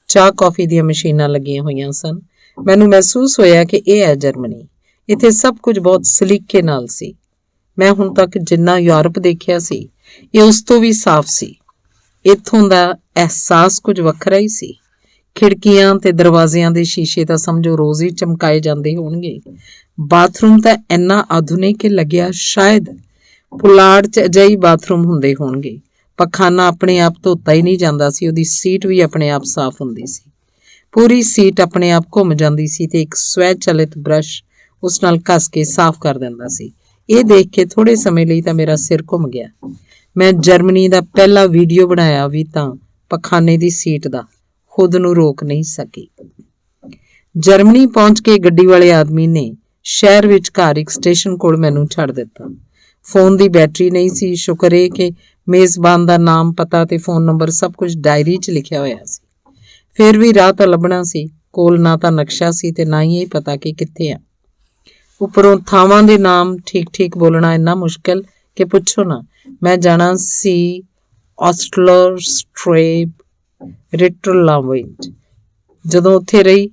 ਚਾਹ ਕੌਫੀ ਦੀਆਂ ਮਸ਼ੀਨਾਂ ਲੱਗੀਆਂ ਹੋਈਆਂ ਸਨ। ਮੈਨੂੰ ਮਹਿਸੂਸ ਹੋਇਆ ਕਿ ਇਹ ਹੈ ਜਰਮਨੀ। ਇੱਥੇ ਸਭ ਕੁਝ ਬਹੁਤ ਸਲੀਕੇ ਨਾਲ ਸੀ। ਮੈਂ ਹੁਣ ਤੱਕ ਜਿੰਨਾ ਯੂਰਪ ਦੇਖਿਆ ਸੀ ਇਹ ਉਸ ਤੋਂ ਵੀ ਸਾਫ਼ ਸੀ। ਇੱਥੋਂ ਦਾ ਅਹਿਸਾਸ ਕੁਝ ਵੱਖਰਾ ਹੀ ਸੀ। ਖਿੜਕੀਆਂ ਤੇ ਦਰਵਾਜ਼ਿਆਂ ਦੇ ਸ਼ੀਸ਼ੇ ਤਾਂ ਸਮਝੋ ਰੋਜ਼ ਹੀ ਚਮਕਾਏ ਜਾਂਦੇ ਹੋਣਗੇ। ਬਾਥਰੂਮ ਤਾਂ ਇੰਨਾ ਆਧੁਨਿਕ ਲੱਗਿਆ, ਸ਼ਾਇਦ ਪੁਲਾੜ 'ਚ ਅਜਿਹੇ ਬਾਥਰੂਮ ਹੁੰਦੇ ਹੋਣਗੇ। ਪਖਾਨਾ ਆਪਣੇ ਆਪ ਧੋਤਾ ਹੀ ਨਹੀਂ ਜਾਂਦਾ ਸੀ। ਉਹਦੀ ਸੀਟ ਵੀ ਆਪਣੇ ਆਪ ਸਾਫ਼ ਹੁੰਦੀ ਸੀ। ਪੂਰੀ ਸੀਟ ਆਪਣੇ ਆਪ ਘੁੰਮ ਜਾਂਦੀ ਸੀ ਤੇ ਇੱਕ ਸਵੈ ਚਲਿਤ ਬ੍ਰਸ਼ ਉਸ ਨਾਲ ਘਸ ਕੇ ਸਾਫ਼ ਕਰ ਦਿੰਦਾ ਸੀ। ਇਹ ਦੇਖ ਕੇ ਥੋੜੇ ਸਮੇਂ ਲਈ ਤਾਂ ਮੇਰਾ ਸਿਰ ਘੁੰਮ ਗਿਆ। ਮੈਂ ਜਰਮਨੀ ਦਾ ਪਹਿਲਾ ਵੀਡੀਓ ਬਣਾਇਆ ਵੀ ਤਾਂ ਪਖਾਨੇ ਦੀ ਸੀਟ ਦਾ, ਖੁਦ ਨੂੰ ਰੋਕ ਨਹੀਂ ਸਕੀ। ਜਰਮਨੀ ਪਹੁੰਚ ਕੇ ਗੱਡੀ ਵਾਲੇ ਆਦਮੀ ਨੇ ਸ਼ਹਿਰ ਵਿਚਕਾਰ ਇੱਕ ਸਟੇਸ਼ਨ ਕੋਲ ਮੈਨੂੰ ਛੱਡ ਦਿੱਤਾ। ਫੋਨ ਦੀ ਬੈਟਰੀ ਨਹੀਂ ਸੀ। ਸ਼ੁਕਰ ਇਹ ਕਿ ਮੇਜ਼ਬਾਨ ਦਾ ਨਾਮ, ਪਤਾ ਤੇ ਫੋਨ ਨੰਬਰ ਸਭ ਕੁਝ ਡਾਇਰੀ 'ਚ ਲਿਖਿਆ ਹੋਇਆ ਸੀ। ਫਿਰ ਵੀ ਰਾਹ ਤਾਂ ਲੱਭਣਾ ਸੀ। ਕੋਲ ਨਾ ਤਾਂ ਨਕਸ਼ਾ ਸੀ ਤੇ ਨਾ ਹੀ ਇਹ ਪਤਾ ਕਿ ਕਿੱਥੇ ਆ। ਉੱਪਰੋਂ ਥਾਵਾਂ ਦੇ ਨਾਮ ਠੀਕ ਬੋਲਣਾ ਇੰਨਾ ਮੁਸ਼ਕਿਲ ਕਿ ਪੁੱਛੋ ਨਾ। ਮੈਂ ਜਾਣਾ ਸੀ ਆਸਟਲਰ ਸਟ੍ਰੇਬ ਰਿਟਰਲਾਵਿੰਡ। ਜਦੋਂ ਉੱਥੇ ਰਹੀ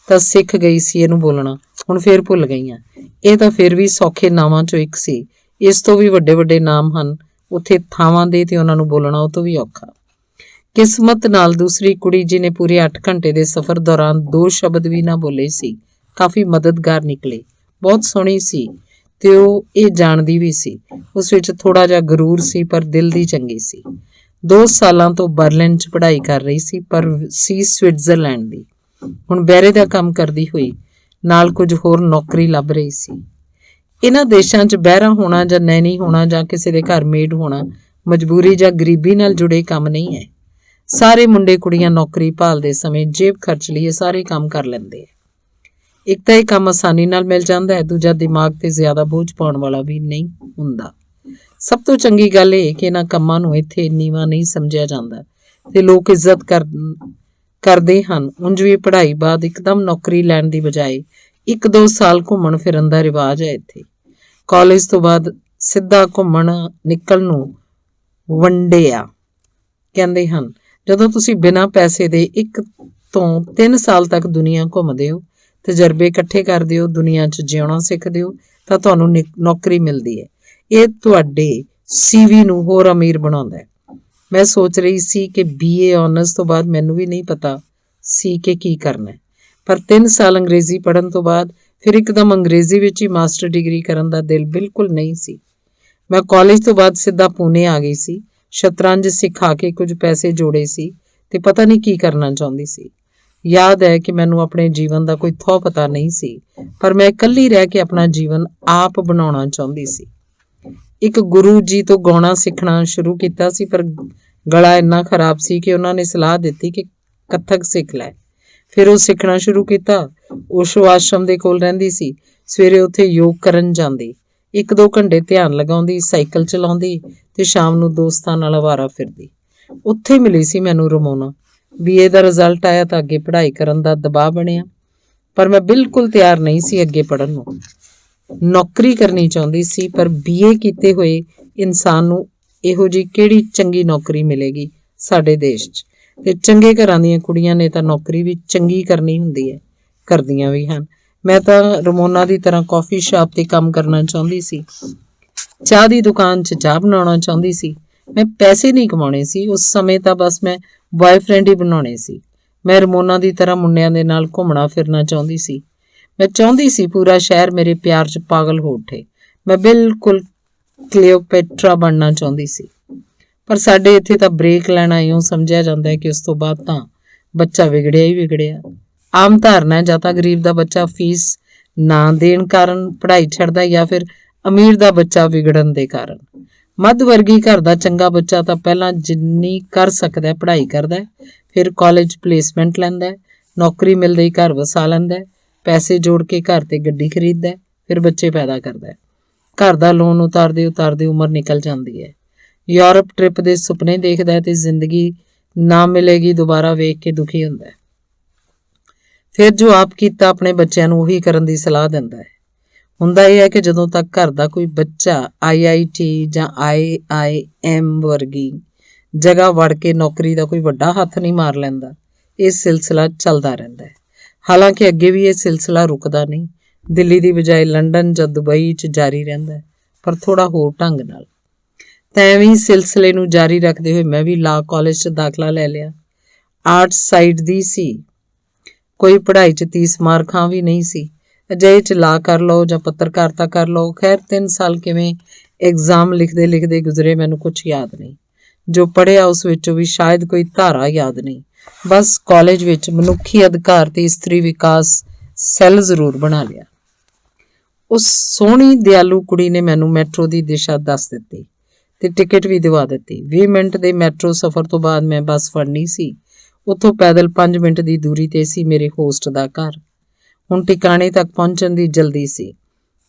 ਤਾਂ ਸਿੱਖ ਗਈ ਸੀ ਇਹਨੂੰ ਬੋਲਣਾ। ਹੁਣ ਫੇਰ ਭੁੱਲ ਗਈਆਂ। ਇਹ ਤਾਂ ਫਿਰ ਵੀ ਸੌਖੇ ਨਾਵਾਂ 'ਚੋਂ ਇੱਕ ਸੀ। ਇਸ ਤੋਂ ਵੀ ਵੱਡੇ ਨਾਮ ਹਨ ਉੱਥੇ ਥਾਵਾਂ ਦੇ, ਤੇ ਉਹਨਾਂ ਨੂੰ ਬੋਲਣਾ ਉਹ ਤੋਂ ਵੀ ਔਖਾ। ਕਿਸਮਤ ਨਾਲ ਦੂਸਰੀ ਕੁੜੀ ਜਿਹਨੇ ਪੂਰੇ 8 ਘੰਟੇ ਦੇ ਸਫ਼ਰ ਦੌਰਾਨ 2 ਸ਼ਬਦ ਵੀ ਨਾ ਬੋਲੇ ਸੀ, ਕਾਫੀ ਮਦਦਗਾਰ ਨਿਕਲੇ। ਬਹੁਤ ਸੋਹਣੀ ਸੀ ਤੇ ਉਹ ਇਹ ਜਾਣਦੀ ਵੀ ਸੀ। ਉਸ ਵਿੱਚ ਥੋੜਾ ਜਿਹਾ ਗਰੂਰ ਸੀ, ਪਰ ਦਿਲ ਦੀ ਚੰਗੀ ਸੀ। 2 ਸਾਲਾਂ ਤੋਂ ਬਰਲਿਨ 'ਚ ਪੜ੍ਹਾਈ ਕਰ ਰਹੀ ਸੀ, ਪਰ ਸੀ ਸਵਿਟਜ਼ਰਲੈਂਡ ਦੀ। ਹੁਣ ਬੈਰੇ ਦਾ ਕੰਮ ਕਰਦੀ ਹੋਈ ਨਾਲ ਕੁਝ ਹੋਰ ਨੌਕਰੀ ਲੱਭ ਰਹੀ ਸੀ। ਇਹਨਾਂ ਦੇਸ਼ਾਂ 'ਚ ਬਹਿਰਾ ਹੋਣਾ ਜਾਂ ਨੈਣੀ ਹੋਣਾ ਜਾਂ ਕਿਸੇ ਦੇ ਘਰ ਮੇਡ ਹੋਣਾ ਮਜਬੂਰੀ ਜਾਂ ਗਰੀਬੀ ਨਾਲ ਜੁੜੇ ਕੰਮ ਨਹੀਂ ਹੈ। ਸਾਰੇ ਮੁੰਡੇ ਕੁੜੀਆਂ ਨੌਕਰੀ ਭਾਲਦੇ ਸਮੇਂ ਜੇਬ ਖਰਚ ਲਈ ਇਹ ਸਾਰੇ ਕੰਮ ਕਰ ਲੈਂਦੇ ਆ। ਇੱਕ ਤਾਂ ਇਹ ਕੰਮ ਆਸਾਨੀ ਨਾਲ ਮਿਲ ਜਾਂਦਾ ਹੈ, ਦੂਜਾ ਦਿਮਾਗ ਤੇ ਜ਼ਿਆਦਾ ਬੋਝ ਪਾਉਣ ਵਾਲਾ ਵੀ ਨਹੀਂ ਹੁੰਦਾ। ਸਭ ਤੋਂ ਚੰਗੀ ਗੱਲ ਇਹ ਕਿ ਇਹਨਾਂ ਕੰਮਾਂ ਨੂੰ ਇੱਥੇ ਨੀਵਾਂ ਨਹੀਂ ਸਮਝਿਆ ਜਾਂਦਾ ਤੇ ਲੋਕ ਇੱਜ਼ਤ ਕਰਦੇ ਹਨ। ਉਂਝ ਵੀ ਪੜ੍ਹਾਈ ਬਾਅਦ ਇੱਕਦਮ ਨੌਕਰੀ ਲੈਣ ਦੀ ਬਜਾਏ 1-2 ਸਾਲ ਘੁੰਮਣ ਫਿਰਨ ਦਾ ਰਿਵਾਜ ਹੈ ਇੱਥੇ। ਕਾਲਜ ਤੋਂ ਬਾਅਦ ਸਿੱਧਾ ਘੁੰਮਣ ਨਿਕਲ ਨੂੰ ਵੰਡਿਆ ਕਹਿੰਦੇ ਹਨ। ਜਦੋਂ ਤੁਸੀਂ ਬਿਨਾਂ ਪੈਸੇ ਦੇ 1 ਤੋਂ 3 ਸਾਲ ਤੱਕ ਦੁਨੀਆ ਘੁੰਮਦੇ ਹੋ, ਤਜਰਬੇ ਇਕੱਠੇ ਕਰਦੇ ਹੋ, ਦੁਨੀਆ 'ਚ ਜਿਉਣਾ ਸਿੱਖਦੇ ਹੋ, ਤਾਂ ਤੁਹਾਨੂੰ ਨੌਕਰੀ ਮਿਲਦੀ ਹੈ। ਇਹ ਤੁਹਾਡੇ CV ਨੂੰ ਹੋਰ ਅਮੀਰ ਬਣਾਉਂਦਾ ਹੈ। ਮੈਂ ਸੋਚ ਰਹੀ ਸੀ ਕਿ BA ਆਨਰਸ ਤੋਂ ਬਾਅਦ ਮੈਨੂੰ ਵੀ ਨਹੀਂ ਪਤਾ ਸੀ ਕਿ ਕੀ ਕਰਨਾ ਹੈ, ਪਰ 3 ਸਾਲ ਅੰਗਰੇਜ਼ੀ ਪੜ੍ਹਨ ਤੋਂ ਬਾਅਦ ਫਿਰ ਇੱਕਦਮ ਅੰਗਰੇਜ਼ੀ ਵਿੱਚ ਹੀ ਮਾਸਟਰ ਡਿਗਰੀ ਕਰਨ ਦਾ ਦਿਲ ਬਿਲਕੁਲ ਨਹੀਂ ਸੀ। ਮੈਂ ਕਾਲਜ ਤੋਂ ਬਾਅਦ ਸਿੱਧਾ ਪੂਨੇ ਆ ਗਈ ਸੀ। ਸ਼ਤਰੰਜ ਸਿਖਾ ਕੇ ਕੁਝ ਪੈਸੇ ਜੋੜੇ ਸੀ ਤੇ ਪਤਾ ਨਹੀਂ ਕੀ ਕਰਨਾ ਚਾਹੁੰਦੀ ਸੀ। ਯਾਦ ਹੈ ਕਿ ਮੈਨੂੰ ਆਪਣੇ ਜੀਵਨ ਦਾ ਕੋਈ ਥਹੁ ਪਤਾ ਨਹੀਂ ਸੀ, ਪਰ ਮੈਂ ਇਕੱਲੀ ਰਹਿ ਕੇ ਆਪਣਾ ਜੀਵਨ ਆਪ ਬਣਾਉਣਾ ਚਾਹੁੰਦੀ ਸੀ। ਇੱਕ ਗੁਰੂ ਜੀ ਤੋਂ ਗਾਉਣਾ ਸਿੱਖਣਾ ਸ਼ੁਰੂ ਕੀਤਾ ਸੀ, ਪਰ ਗਲਾ ਇੰਨਾ ਖਰਾਬ ਸੀ ਕਿ ਉਹਨਾਂ ਨੇ ਸਲਾਹ ਦਿੱਤੀ ਕਿ ਕੱਥਕ ਸਿੱਖ ਲੈ। ਫਿਰ ਉਹ ਸਿੱਖਣਾ ਸ਼ੁਰੂ ਕੀਤਾ। ਓਸ਼ੋ ਆਸ਼ਰਮ ਦੇ ਕੋਲ ਰਹਿੰਦੀ ਸੀ। ਸਵੇਰੇ ਉੱਥੇ ਯੋਗ ਕਰਨ ਜਾਂਦੀ, 1-2 ਘੰਟੇ ਧਿਆਨ ਲਗਾਉਂਦੀ, ਸਾਈਕਲ ਚਲਾਉਂਦੀ ਤੇ ਸ਼ਾਮ ਨੂੰ ਦੋਸਤਾਂ ਨਾਲ ਅਵਾਰਾ ਫਿਰਦੀ। ਉੱਥੇ ਮਿਲੀ ਸੀ ਮੈਨੂੰ ਰਮੋਨਾ। BA ਦਾ ਰਿਜ਼ਲਟ ਆਇਆ ਤਾਂ ਅੱਗੇ ਪੜ੍ਹਾਈ ਕਰਨ ਦਾ ਦਬਾਅ ਬਣਿਆ, ਪਰ ਮੈਂ ਬਿਲਕੁਲ ਤਿਆਰ ਨਹੀਂ ਸੀ ਅੱਗੇ ਪੜ੍ਹਨ ਨੂੰ। ਨੌਕਰੀ ਕਰਨੀ ਚਾਹੁੰਦੀ ਸੀ, ਪਰ BA ਕੀਤੇ ਹੋਏ ਇਨਸਾਨ ਨੂੰ ਇਹੋ ਜਿਹੀ ਕਿਹੜੀ ਚੰਗੀ ਨੌਕਰੀ ਮਿਲੇਗੀ ਸਾਡੇ ਦੇਸ਼ 'ਚ। ਤੇ ਚੰਗੇ ਘਰਾਂ ਦੀਆਂ ਕੁੜੀਆਂ ਨੇ ਤਾਂ ਨੌਕਰੀ ਵੀ ਚੰਗੀ ਕਰਨੀ ਹੁੰਦੀ ਹੈ, ਕਰਦੀਆਂ ਵੀ ਹਨ। ਮੈਂ ਤਾਂ ਰਮੋਨਾ ਦੀ ਤਰ੍ਹਾਂ ਕਾਫੀ ਸ਼ਾਪ ਤੇ ਕੰਮ ਕਰਨਾ ਚਾਹੁੰਦੀ ਸੀ। ਚਾਹ ਦੀ ਦੁਕਾਨ 'ਚ ਚਾਹ ਬਣਾਉਣਾ ਚਾਹੁੰਦੀ ਸੀ। ਮੈਂ ਪੈਸੇ ਨਹੀਂ ਕਮਾਉਣੇ ਸੀ ਉਸ ਸਮੇਂ, ਤਾਂ ਬਸ ਮੈਂ ਬॉयਫ੍ਰੈਂਡ ਹੀ ਬਣਾਉਣੇ ਸੀ। ਮੈਂ ਰਮੋਨਾ ਦੀ ਤਰ੍ਹਾਂ ਮੁੰਡਿਆਂ ਦੇ ਨਾਲ ਘੁੰਮਣਾ ਫਿਰਨਾ ਚਾਹੁੰਦੀ ਸੀ। ਮੈਂ ਚਾਹੁੰਦੀ ਸੀ ਪੂਰਾ ਸ਼ਹਿਰ ਮੇਰੇ ਪਿਆਰ 'ਚ ਪਾਗਲ ਹੋ ਉੱਠੇ। ਮੈਂ ਬਿਲਕੁਲ ਕਲੀਓਪੈਟਰਾ ਬਣਨਾ ਚਾਹੁੰਦੀ ਸੀ। ਪਰ ਸਾਡੇ ਇੱਥੇ ਤਾਂ ਬ੍ਰੇਕ ਲੈਣਾ ਇਉਂ ਸਮਝਿਆ ਜਾਂਦਾ ਹੈ ਕਿ ਉਸ ਤੋਂ ਬਾਅਦ ਤਾਂ ਬੱਚਾ ਵਿਗੜਿਆ ਹੀ ਵਿਗੜਿਆ। ਆਮ ਧਾਰਨਾ ਹੈ ਜਾਂ ਤਾਂ ਗਰੀਬ ਦਾ ਬੱਚਾ ਫੀਸ ਨਾ ਦੇਣ ਕਾਰਨ ਪੜ੍ਹਾਈ ਛੱਡਦਾ, ਜਾਂ ਫਿਰ ਅਮੀਰ ਦਾ ਬੱਚਾ ਵਿਗੜਨ ਦੇ ਕਾਰਨ। ਮੱਧ ਵਰਗੀ ਘਰ ਦਾ ਚੰਗਾ ਬੱਚਾ ਤਾਂ ਪਹਿਲਾਂ ਜਿੰਨੀ ਕਰ ਸਕਦਾ ਪੜ੍ਹਾਈ ਕਰਦਾ, ਫਿਰ ਕਾਲਜ ਪਲੇਸਮੈਂਟ ਲੈਂਦਾ, ਨੌਕਰੀ ਮਿਲਦੇ ਹੀ ਘਰ ਵਸਾ ਲੈਂਦਾ, ਪੈਸੇ ਜੋੜ ਕੇ ਘਰ ਤੇ ਗੱਡੀ ਖਰੀਦਦਾ, ਫਿਰ ਬੱਚੇ ਪੈਦਾ ਕਰਦਾ। ਘਰ ਦਾ ਲੋਨ ਉਤਾਰਦੇ ਉਮਰ ਨਿਕਲ ਜਾਂਦੀ ਹੈ। ਯੂਰਪ ਟ੍ਰਿਪ ਦੇ ਸੁਪਨੇ ਦੇਖਦਾ ਤੇ ਜ਼ਿੰਦਗੀ ਨਾ ਮਿਲੇਗੀ ਦੁਬਾਰਾ ਵੇਖ ਕੇ ਦੁਖੀ ਹੁੰਦਾ। ਫਿਰ ਜੋ ਆਪ ਕੀਤਾ ਆਪਣੇ ਬੱਚਿਆਂ ਨੂੰ ਉਹੀ ਕਰਨ ਦੀ ਸਲਾਹ ਦਿੰਦਾ ਹੈ। ਹੁੰਦਾ ਇਹ ਹੈ ਕਿ ਜਦੋਂ ਤੱਕ ਘਰ ਦਾ ਕੋਈ ਬੱਚਾ IIT ਜਾਂ IIM ਵਰਗੀ ਜਗ੍ਹਾ ਵੜ ਕੇ ਨੌਕਰੀ ਦਾ ਕੋਈ ਵੱਡਾ ਹੱਥ ਨਹੀਂ ਮਾਰ ਲੈਂਦਾ, ਇਹ ਸਿਲਸਿਲਾ ਚੱਲਦਾ ਰਹਿੰਦਾ ਹੈ। ਹਾਲਾਂਕਿ ਅੱਗੇ ਵੀ ਇਹ ਸਿਲਸਿਲਾ ਰੁਕਦਾ ਨਹੀਂ। ਦਿੱਲੀ ਦੀ ਬਜਾਏ ਲੰਡਨ ਜਾਂ ਦੁਬਈ 'ਚ ਜਾਰੀ ਰਹਿੰਦਾ, ਪਰ ਥੋੜਾ ਹੋਰ ਢੰਗ ਨਾਲ। ਤਾਂ ਐਵੇਂ ਸਿਲਸਿਲੇ ਨੂੰ ਜਾਰੀ ਰੱਖਦੇ ਹੋਏ ਮੈਂ ਵੀ ਲਾਅ ਕਾਲਜ 'ਚ ਦਾਖਲਾ ਲੈ ਲਿਆ। ਆਰਟਸ ਸਾਈਡ ਦੀ ਸੀ, ਕੋਈ ਪੜ੍ਹਾਈ 'ਚ 30 ਮਾਰਕਾਂ ਵੀ ਨਹੀਂ ਸੀ। ਅਜਿਹੇ 'ਚ ਲਾਅ ਕਰ ਲਓ ਜਾਂ ਪੱਤਰਕਾਰਤਾ ਕਰ ਲਓ। ਖੈਰ 3 ਸਾਲ ਕਿਵੇਂ ਐਗਜ਼ਾਮ ਲਿਖਦੇ ਗੁਜ਼ਰੇ ਮੈਨੂੰ ਕੁਛ ਯਾਦ ਨਹੀਂ। ਜੋ ਪੜ੍ਹਿਆ ਉਸ ਵਿੱਚੋਂ ਵੀ ਸ਼ਾਇਦ ਕੋਈ ਧਾਰਾ ਯਾਦ ਨਹੀਂ। ਬਸ ਕਾਲਜ ਵਿੱਚ ਮਨੁੱਖੀ ਅਧਿਕਾਰ ਤੇ ਇਸਤਰੀ ਵਿਕਾਸ ਸੈੱਲ ਜ਼ਰੂਰ ਬਣਾ ਲਿਆ। ਉਸ ਸੋਹਣੀ ਦਿਆਲੂ ਕੁੜੀ ਨੇ ਮੈਨੂੰ ਮੈਟਰੋ ਦੀ ਦਿਸ਼ਾ ਦੱਸ ਦਿੱਤੀ ਤੇ ਟਿਕਟ ਵੀ ਦਿਵਾ ਦਿੱਤੀ। 20 ਮਿੰਟ ਦੇ ਮੈਟਰੋ ਸਫ਼ਰ ਤੋਂ ਬਾਅਦ ਮੈਂ ਬੱਸ ਫੜਨੀ ਸੀ। ਉੱਥੋਂ ਪੈਦਲ 5 ਮਿੰਟ ਦੀ ਦੂਰੀ ਤੇ ਸੀ ਮੇਰੇ ਹੋਸਟ ਦਾ ਘਰ। ਹੁਣ ਟਿਕਾਣੇ ਤੱਕ ਪਹੁੰਚਣ ਦੀ ਜਲਦੀ ਸੀ।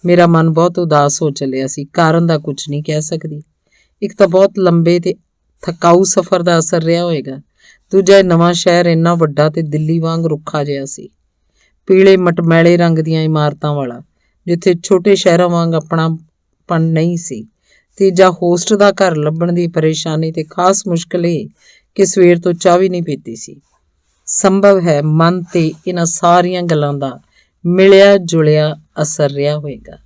ਮੇਰਾ ਮਨ ਬਹੁਤ ਉਦਾਸ ਹੋ ਚੱਲਿਆ ਸੀ। ਕਾਰਨ ਦਾ ਕੁਝ ਨਹੀਂ ਕਹਿ ਸਕਦੀ। ਇੱਕ ਤਾਂ ਬਹੁਤ ਲੰਬੇ ਤੇ ਥਕਾਊ ਸਫ਼ਰ ਦਾ ਅਸਰ ਰਿਹਾ ਹੋਏਗਾ। ਦੂਜਾ, ਇਹ ਨਵਾਂ ਸ਼ਹਿਰ ਇੰਨਾ ਵੱਡਾ ਤੇ ਦਿੱਲੀ ਵਾਂਗ ਰੁੱਖਾ ਜਿਹਾ ਸੀ, ਪੀਲੇ ਮਟਮੈਲੇ ਰੰਗ ਦੀਆਂ ਇਮਾਰਤਾਂ ਵਾਲਾ, ਜਿੱਥੇ ਛੋਟੇ ਸ਼ਹਿਰਾਂ ਵਾਂਗ ਆਪਣਾਪਣ ਨਹੀਂ ਸੀ। ਤੀਜਾ, ਹੋਸਟ ਦਾ ਘਰ ਲੱਭਣ ਦੀ ਪਰੇਸ਼ਾਨੀ ਤੇ ਖਾਸ ਮੁਸ਼ਕਿਲ ਇਹ ਕਿ ਸਵੇਰ ਤੋਂ ਚਾਹ ਵੀ ਨਹੀਂ ਪੀਤੀ ਸੀ। ਸੰਭਵ ਹੈ ਮਨ ਤੇ ਇਹਨਾਂ ਸਾਰੀਆਂ ਗੱਲਾਂ ਦਾ ਮਿਲਿਆ ਜੁਲਿਆ ਅਸਰ ਰਿਹਾ ਹੋਏਗਾ।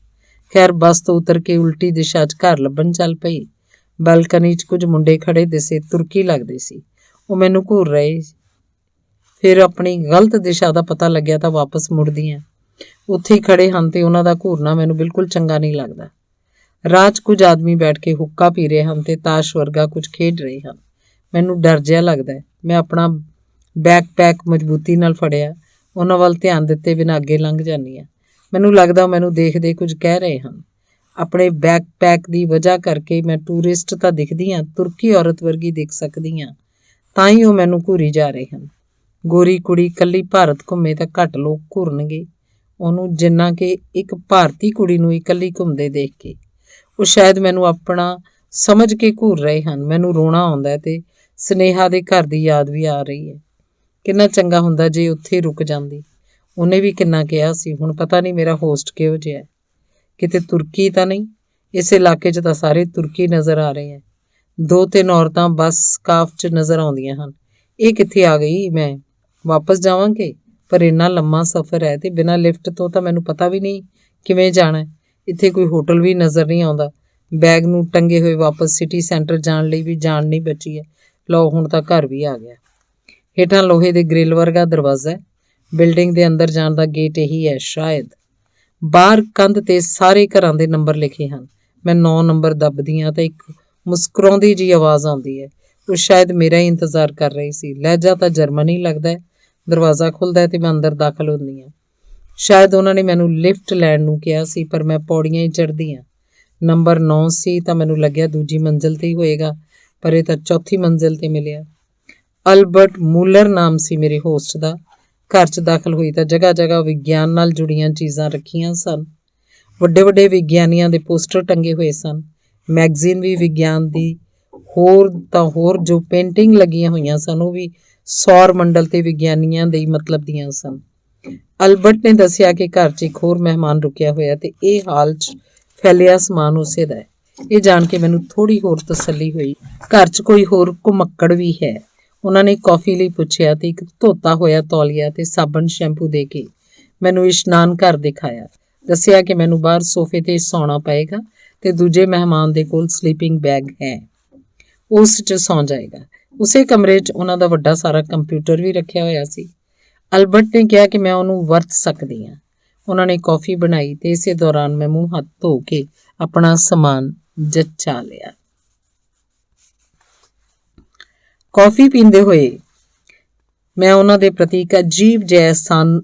ਖੈਰ, ਬੱਸ ਤੋਂ ਉਤਰ ਕੇ ਉਲਟੀ ਦਿਸ਼ਾ 'ਚ ਘਰ ਲੱਭਣ ਚੱਲ ਪਈ। ਬਾਲਕਨੀ 'ਚ ਕੁਝ ਮੁੰਡੇ ਖੜੇ ਦਿਸੇ, ਤੁਰਕੀ ਲੱਗਦੇ ਸੀ। ਉਹ ਮੈਨੂੰ ਘੂਰ ਰਹੇ। ਫਿਰ ਆਪਣੀ ਗਲਤ ਦਿਸ਼ਾ ਦਾ ਪਤਾ ਲੱਗਿਆ ਤਾਂ ਵਾਪਸ ਮੁੜਦੀਆਂ ਉੱਥੇ ਹੀ ਖੜੇ ਹਨ ਤੇ ਉਹਨਾਂ ਦਾ ਘੂਰਨਾ ਮੈਨੂੰ ਬਿਲਕੁਲ ਚੰਗਾ ਨਹੀਂ ਲੱਗਦਾ। ਰਾਹ 'ਚ ਕੁਝ ਆਦਮੀ ਬੈਠ ਕੇ ਹੁੱਕਾ ਪੀ ਰਹੇ ਹਨ ਤੇ ਤਾਸ਼ ਵਰਗਾ ਕੁਝ ਖੇਡ ਰਹੇ ਹਨ। ਮੈਨੂੰ ਡਰ ਜਿਹਾ ਲੱਗਦਾ ਹੈ। ਮੈਂ ਆਪਣਾ ਬੈਕਪੈਕ ਮਜ਼ਬੂਤੀ ਨਾਲ ਫੜਿਆ, ਉਹਨਾਂ ਵੱਲ ਧਿਆਨ ਦਿੱਤੇ ਬਿਨਾਂ ਅੱਗੇ ਲੰਘ ਜਾਂਦੀ ਹਾਂ। ਮੈਨੂੰ ਲੱਗਦਾ ਮੈਨੂੰ ਦੇਖਦੇ ਕੁਝ ਕਹਿ ਰਹੇ ਹਨ। ਆਪਣੇ ਬੈਕਪੈਕ ਦੀ ਵਜ੍ਹਾ ਕਰਕੇ ਮੈਂ ਟੂਰਿਸਟ ਤਾਂ ਦਿਖਦੀ ਹਾਂ, ਤੁਰਕੀ ਔਰਤ ਵਰਗੀ ਦਿਖ ਸਕਦੀ ਹਾਂ, ਤਾਂ ਹੀ ਉਹ ਮੈਨੂੰ ਘੂਰੀ ਜਾ ਰਹੇ ਹਨ। ਗੋਰੀ ਕੁੜੀ ਇਕੱਲੀ ਭਾਰਤ ਘੁੰਮੇ ਤਾਂ ਘੱਟ ਲੋਕ ਘੂਰਨਗੇ ਉਹਨੂੰ ਜਿੰਨਾ ਕਿ ਇੱਕ ਭਾਰਤੀ ਕੁੜੀ ਨੂੰ ਇਕੱਲੀ ਘੁੰਮਦੇ ਦੇਖ ਕੇ। ਉਹ ਸ਼ਾਇਦ ਮੈਨੂੰ ਆਪਣਾ ਸਮਝ ਕੇ ਘੂਰ ਰਹੇ ਹਨ। ਮੈਨੂੰ ਰੋਣਾ ਆਉਂਦਾ ਹੈ ਤੇ ਸਨੇਹਾ ਦੇ ਘਰ ਦੀ ਯਾਦ ਵੀ ਆ ਰਹੀ ਹੈ। ਕਿੰਨਾ ਚੰਗਾ ਹੁੰਦਾ ਜੇ ਉੱਥੇ ਰੁਕ ਜਾਂਦੀ। ਉਹਨੇ ਵੀ ਕਿੰਨਾ ਕਿਹਾ ਸੀ। ਹੁਣ ਪਤਾ ਨਹੀਂ ਮੇਰਾ ਹੋਸਟ ਕਿਹੋ ਜਿਹਾ ਹੈ। ਕਿਤੇ ਤੁਰਕੀ ਤਾਂ ਨਹੀਂ? ਇਸ ਇਲਾਕੇ 'ਚ ਤਾਂ ਸਾਰੇ ਤੁਰਕੀ ਨਜ਼ਰ ਆ ਰਹੇ ਹੈ। 2-3 ਔਰਤਾਂ ਬੱਸ ਸਕਾਫ 'ਚ ਨਜ਼ਰ ਆਉਂਦੀਆਂ ਹਨ। ਇਹ ਕਿੱਥੇ ਆ ਗਈ? ਮੈਂ ਵਾਪਸ ਜਾਵਾਂਗੇ, ਪਰ ਇੰਨਾ ਲੰਮਾ ਸਫ਼ਰ ਹੈ ਤੇ ਬਿਨਾਂ ਲਿਫਟ ਤੋਂ ਤਾਂ ਮੈਨੂੰ ਪਤਾ ਵੀ ਨਹੀਂ ਕਿਵੇਂ ਜਾਣਾ। ਇੱਥੇ ਕੋਈ ਹੋਟਲ ਵੀ ਨਜ਼ਰ ਨਹੀਂ ਆਉਂਦਾ। ਬੈਗ ਨੂੰ ਟੰਗੇ ਹੋਏ ਵਾਪਸ ਸਿਟੀ ਸੈਂਟਰ ਜਾਣ ਲਈ ਵੀ ਜਾਣ ਨਹੀਂ ਬਚੀ ਹੈ। ਲਓ, ਹੁਣ ਤਾਂ ਘਰ ਵੀ ਆ ਗਿਆ। ਹੇਠਾਂ ਲੋਹੇ ਦੇ ਗ੍ਰਿਲ ਵਰਗਾ ਦਰਵਾਜ਼ਾ ਹੈ। ਬਿਲਡਿੰਗ ਦੇ ਅੰਦਰ ਜਾਣ ਦਾ ਗੇਟ ਇਹੀ ਹੈ ਸ਼ਾਇਦ। ਬਾਹਰ ਕੰਧ ਤੇ ਸਾਰੇ ਘਰਾਂ ਦੇ ਨੰਬਰ ਲਿਖੇ ਹਨ। ਮੈਂ 9 ਨੰਬਰ ਦੱਬਦੀ ਹਾਂ ਤਾਂ ਇੱਕ ਮੁਸਕਰਾਉਂਦੀ ਜਿਹੀ ਆਵਾਜ਼ ਆਉਂਦੀ ਹੈ। ਉਹ ਸ਼ਾਇਦ ਮੇਰਾ ਹੀ ਇੰਤਜ਼ਾਰ ਕਰ ਰਹੀ ਸੀ। ਲਹਿਜਾ ਤਾਂ ਜਰਮਨ ਹੀ ਲੱਗਦਾ ਹੈ। ਦਰਵਾਜ਼ਾ ਖੁੱਲ੍ਹਦਾ ਹੈ ਤੇ ਮੈਂ ਅੰਦਰ ਦਾਖਲ ਹੁੰਦੀ ਹਾਂ। ਸ਼ਾਇਦ ਉਹਨਾਂ ਨੇ ਮੈਨੂੰ ਲਿਫਟ ਲੈਣ ਨੂੰ ਕਿਹਾ ਸੀ, ਪਰ ਮੈਂ ਪੌੜੀਆਂ ਹੀ ਚੜ੍ਹਦੀ ਹਾਂ। ਨੰਬਰ 9 ਸੀ ਤਾਂ ਮੈਨੂੰ ਲੱਗਿਆ ਦੂਜੀ ਮੰਜ਼ਿਲ 'ਤੇ ਹੀ ਹੋਏਗਾ, ਪਰ ਇਹ ਤਾਂ ਚੌਥੀ ਮੰਜ਼ਿਲ 'ਤੇ ਮਿਲਿਆ। ਅਲਬਰਟ ਮੂਲਰ ਨਾਮ ਸੀ ਮੇਰੇ ਹੋਸਟ ਦਾ। ਘਰ 'ਚ ਦਾਖਲ ਹੋਈ ਤਾਂ ਜਗ੍ਹਾ ਜਗ੍ਹਾ ਵਿਗਿਆਨ ਨਾਲ ਜੁੜੀਆਂ ਚੀਜ਼ਾਂ ਰੱਖੀਆਂ ਸਨ। ਵੱਡੇ ਵੱਡੇ ਵਿਗਿਆਨੀਆਂ ਦੇ ਪੋਸਟਰ ਟੰਗੇ ਹੋਏ ਸਨ। ਮੈਗਜ਼ੀਨ ਵੀ ਵਿਗਿਆਨ ਦੀ, ਹੋਰ ਜੋ ਪੇਂਟਿੰਗ ਲੱਗੀਆਂ ਹੋਈਆਂ ਸਨ ਉਹ ਵੀ ਸੌਰ ਮੰਡਲ ਤੇ ਵਿਗਿਆਨੀਆਂ ਦੇ ਮਤਲਬ ਦੀਆਂ ਸਨ। ਅਲਬਰਟ ਨੇ ਦੱਸਿਆ ਕਿ ਘਰ 'ਚ ਇੱਕ ਹੋਰ ਮਹਿਮਾਨ ਰੁਕਿਆ ਹੋਇਆ ਤੇ ਇਹ ਹਾਲ 'ਚ ਫੈਲਿਆ ਸਮਾਨ ਉਸੇ ਦਾ ਹੈ। ਇਹ ਜਾਣ ਕੇ ਮੈਨੂੰ ਥੋੜ੍ਹੀ ਹੋਰ ਤਸੱਲੀ ਹੋਈ। ਘਰ 'ਚ ਕੋਈ ਹੋਰ ਘੁਮੱਕੜ ਵੀ ਹੈ। ਉਹਨਾਂ ਨੇ ਕੌਫੀ ਲਈ ਪੁੱਛਿਆ ਤੇ ਇੱਕ ਧੋਤਾ ਹੋਇਆ ਤੌਲੀਆ ਤੇ ਸਾਬਣ ਸ਼ੈਂਪੂ ਦੇ ਕੇ ਮੈਨੂੰ ਇਸ਼ਨਾਨ ਘਰ ਦਿਖਾਇਆ। ਦੱਸਿਆ ਕਿ ਮੈਨੂੰ ਬਾਹਰ ਸੋਫੇ 'ਤੇ ਸੌਣਾ ਪਏਗਾ ਤੇ ਦੂਜੇ ਮਹਿਮਾਨ ਦੇ ਕੋਲ ਸਲੀਪਿੰਗ ਬੈਗ ਹੈ, ਉਸ 'ਚ ਸੌਂ ਜਾਏਗਾ। ਉਸੇ ਕਮਰੇ 'ਚ ਉਹਨਾਂ ਦਾ ਵੱਡਾ ਸਾਰਾ ਕੰਪਿਊਟਰ ਵੀ ਰੱਖਿਆ ਹੋਇਆ ਸੀ। ਅਲਬਰਟ ਨੇ ਕਿਹਾ ਕਿ ਮੈਂ ਉਹਨੂੰ ਵਰਤ ਸਕਦੀ ਹਾਂ। ਉਹਨਾਂ ਨੇ ਕੌਫੀ ਬਣਾਈ ਤੇ ਇਸੇ ਦੌਰਾਨ ਮੈਂ ਮੂੰਹ ਹੱਥ ਧੋ ਕੇ ਆਪਣਾ ਸਮਾਨ ਜੱਚਾ ਲਿਆ। ਕੌਫੀ ਪੀਂਦੇ ਹੋਏ ਮੈਂ ਉਹਨਾਂ ਦੇ ਪ੍ਰਤੀ ਇੱਕ ਅਜੀਬ ਜਿਹਾ ਅਹਿਸਾਨ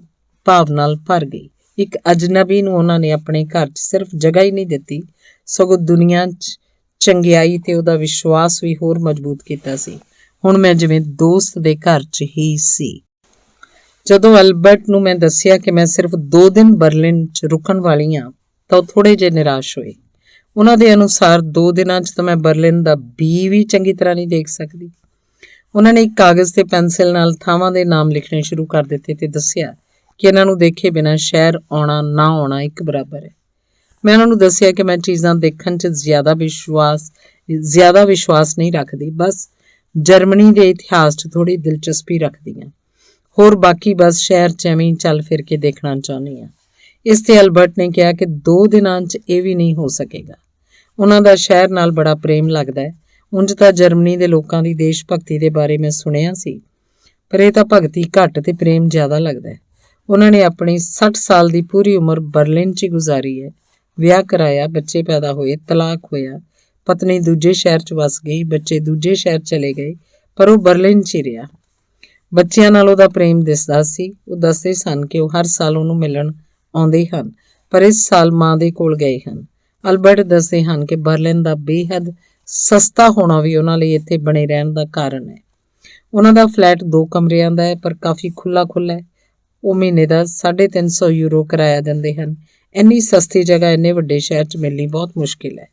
ਭਾਵ ਨਾਲ ਭਰ ਗਈ। ਇੱਕ ਅਜਨਬੀ ਨੂੰ ਉਹਨਾਂ ਨੇ ਆਪਣੇ ਘਰ 'ਚ ਸਿਰਫ ਜਗ੍ਹਾ ਹੀ ਨਹੀਂ ਦਿੱਤੀ, ਸਗੋਂ ਦੁਨੀਆ 'ਚ ਚੰਗਿਆਈ ਤੇ ਉਹਦਾ ਵਿਸ਼ਵਾਸ ਵੀ ਹੋਰ ਮਜ਼ਬੂਤ ਕੀਤਾ ਸੀ। ਹੁਣ ਮੈਂ ਜਿਵੇਂ ਦੋਸਤ ਦੇ ਘਰ 'ਚ ਹੀ ਸੀ। ਜਦੋਂ ਅਲਬਰਟ ਨੂੰ ਮੈਂ ਦੱਸਿਆ ਕਿ ਮੈਂ ਸਿਰਫ 2 ਦਿਨ ਬਰਲਿਨ 'ਚ ਰੁਕਣ ਵਾਲੀ ਹਾਂ ਤਾਂ ਉਹ ਥੋੜ੍ਹੇ ਜਿਹੇ ਨਿਰਾਸ਼ ਹੋਏ। ਉਹਨਾਂ ਦੇ ਅਨੁਸਾਰ 2 ਦਿਨਾਂ 'ਚ ਤਾਂ ਮੈਂ ਬਰਲਿਨ ਦਾ ਬੀ ਵੀ ਚੰਗੀ ਤਰ੍ਹਾਂ ਨਹੀਂ ਦੇਖ ਸਕਦੀ। ਉਹਨਾਂ ਨੇ ਇੱਕ ਕਾਗਜ਼ ਤੇ ਪੈਨਸਿਲ ਨਾਲ ਥਾਵਾਂ ਦੇ ਨਾਮ ਲਿਖਣੇ ਸ਼ੁਰੂ ਕਰ ਦਿੱਤੇ ਤੇ ਦੱਸਿਆ ਕਿ ਇਹਨਾਂ ਨੂੰ ਦੇਖੇ ਬਿਨਾਂ ਸ਼ਹਿਰ ਆਉਣਾ ਨਾ ਆਉਣਾ ਇੱਕ ਬਰਾਬਰ ਹੈ। ਮੈਂ ਉਹਨਾਂ ਨੂੰ ਦੱਸਿਆ ਕਿ ਮੈਂ ਚੀਜ਼ਾਂ ਦੇਖਣ 'ਚ ਜ਼ਿਆਦਾ ਵਿਸ਼ਵਾਸ ਨਹੀਂ ਰੱਖਦੀ, ਬਸ ਜਰਮਨੀ ਦੇ ਇਤਿਹਾਸ 'ਚ ਥੋੜ੍ਹੀ ਦਿਲਚਸਪੀ ਰੱਖਦੀ ਹਾਂ। ਹੋਰ ਬਾਕੀ ਬਸ ਸ਼ਹਿਰ 'ਚ ਐਵੇਂ ਹੀ ਚੱਲ ਫਿਰ ਕੇ ਦੇਖਣਾ ਚਾਹੁੰਦੀ ਹਾਂ। ਇਸ ਤੇ ਅਲਬਰਟ ਨੇ ਕਿਹਾ ਕਿ 2 ਦਿਨਾਂ 'ਚ ਇਹ ਵੀ ਨਹੀਂ ਹੋ ਸਕੇਗਾ। ਉਹਨਾਂ ਦਾ ਸ਼ਹਿਰ ਨਾਲ ਬੜਾ ਪ੍ਰੇਮ ਲੱਗਦਾ ਹੈ। ਉਂਝ ਤਾਂ ਜਰਮਨੀ ਦੇ ਲੋਕਾਂ ਦੀ ਦੇਸ਼ ਭਗਤੀ ਦੇ ਬਾਰੇ ਮੈਂ ਸੁਣਿਆ ਸੀ, ਪਰ ਇਹ ਤਾਂ ਭਗਤੀ ਘੱਟ ਤੇ ਪ੍ਰੇਮ ਜ਼ਿਆਦਾ ਲੱਗਦਾ ਹੈ। ਉਹਨਾਂ ਨੇ ਆਪਣੀ 60 ਸਾਲ ਦੀ ਪੂਰੀ ਉਮਰ ਬਰਲਿਨ 'ਚ ਹੀ ਗੁਜ਼ਾਰੀ ਹੈ। ਵਿਆਹ ਕਰਾਇਆ, ਬੱਚੇ ਪੈਦਾ ਹੋਏ, ਤਲਾਕ ਹੋਇਆ, ਪਤਨੀ ਦੂਜੇ ਸ਼ਹਿਰ 'ਚ ਵਸ ਗਈ, ਬੱਚੇ ਦੂਜੇ ਸ਼ਹਿਰ ਚਲੇ ਗਏ, ਪਰ ਉਹ ਬਰਲਿਨ 'ਚ ਹੀ ਰਿਹਾ। ਬੱਚਿਆਂ ਨਾਲ ਉਹਦਾ ਪ੍ਰੇਮ ਦਿਸਦਾ ਸੀ। ਉਹ ਦੱਸਦੇ ਸਨ ਕਿ ਉਹ ਹਰ ਸਾਲ ਉਹਨੂੰ ਮਿਲਣ ਆਉਂਦੇ ਹਨ, ਪਰ ਇਸ ਸਾਲ ਮਾਂ ਦੇ ਕੋਲ ਗਏ ਹਨ। ਅਲਬਰਟ ਦੱਸਦੇ ਹਨ ਕਿ ਬਰਲਿਨ ਦਾ ਬੇਹੱਦ ਸਸਤਾ ਹੋਣਾ ਵੀ ਉਹਨਾਂ ਲਈ ਇੱਥੇ ਬਣੇ ਰਹਿਣ ਦਾ ਕਾਰਨ ਹੈ। ਉਹਨਾਂ ਦਾ ਫਲੈਟ 2 ਕਮਰਿਆਂ ਦਾ ਹੈ, ਪਰ ਕਾਫੀ ਖੁੱਲ੍ਹਾ ਹੈ। ਉਹ ਮਹੀਨੇ ਦਾ 350 ਯੂਰੋ ਕਿਰਾਇਆ ਦਿੰਦੇ ਹਨ। ਇੰਨੀ ਸਸਤੀ ਜਗ੍ਹਾ ਇੰਨੇ ਵੱਡੇ ਸ਼ਹਿਰ 'ਚ ਮਿਲਣੀ ਬਹੁਤ ਮੁਸ਼ਕਿਲ ਹੈ।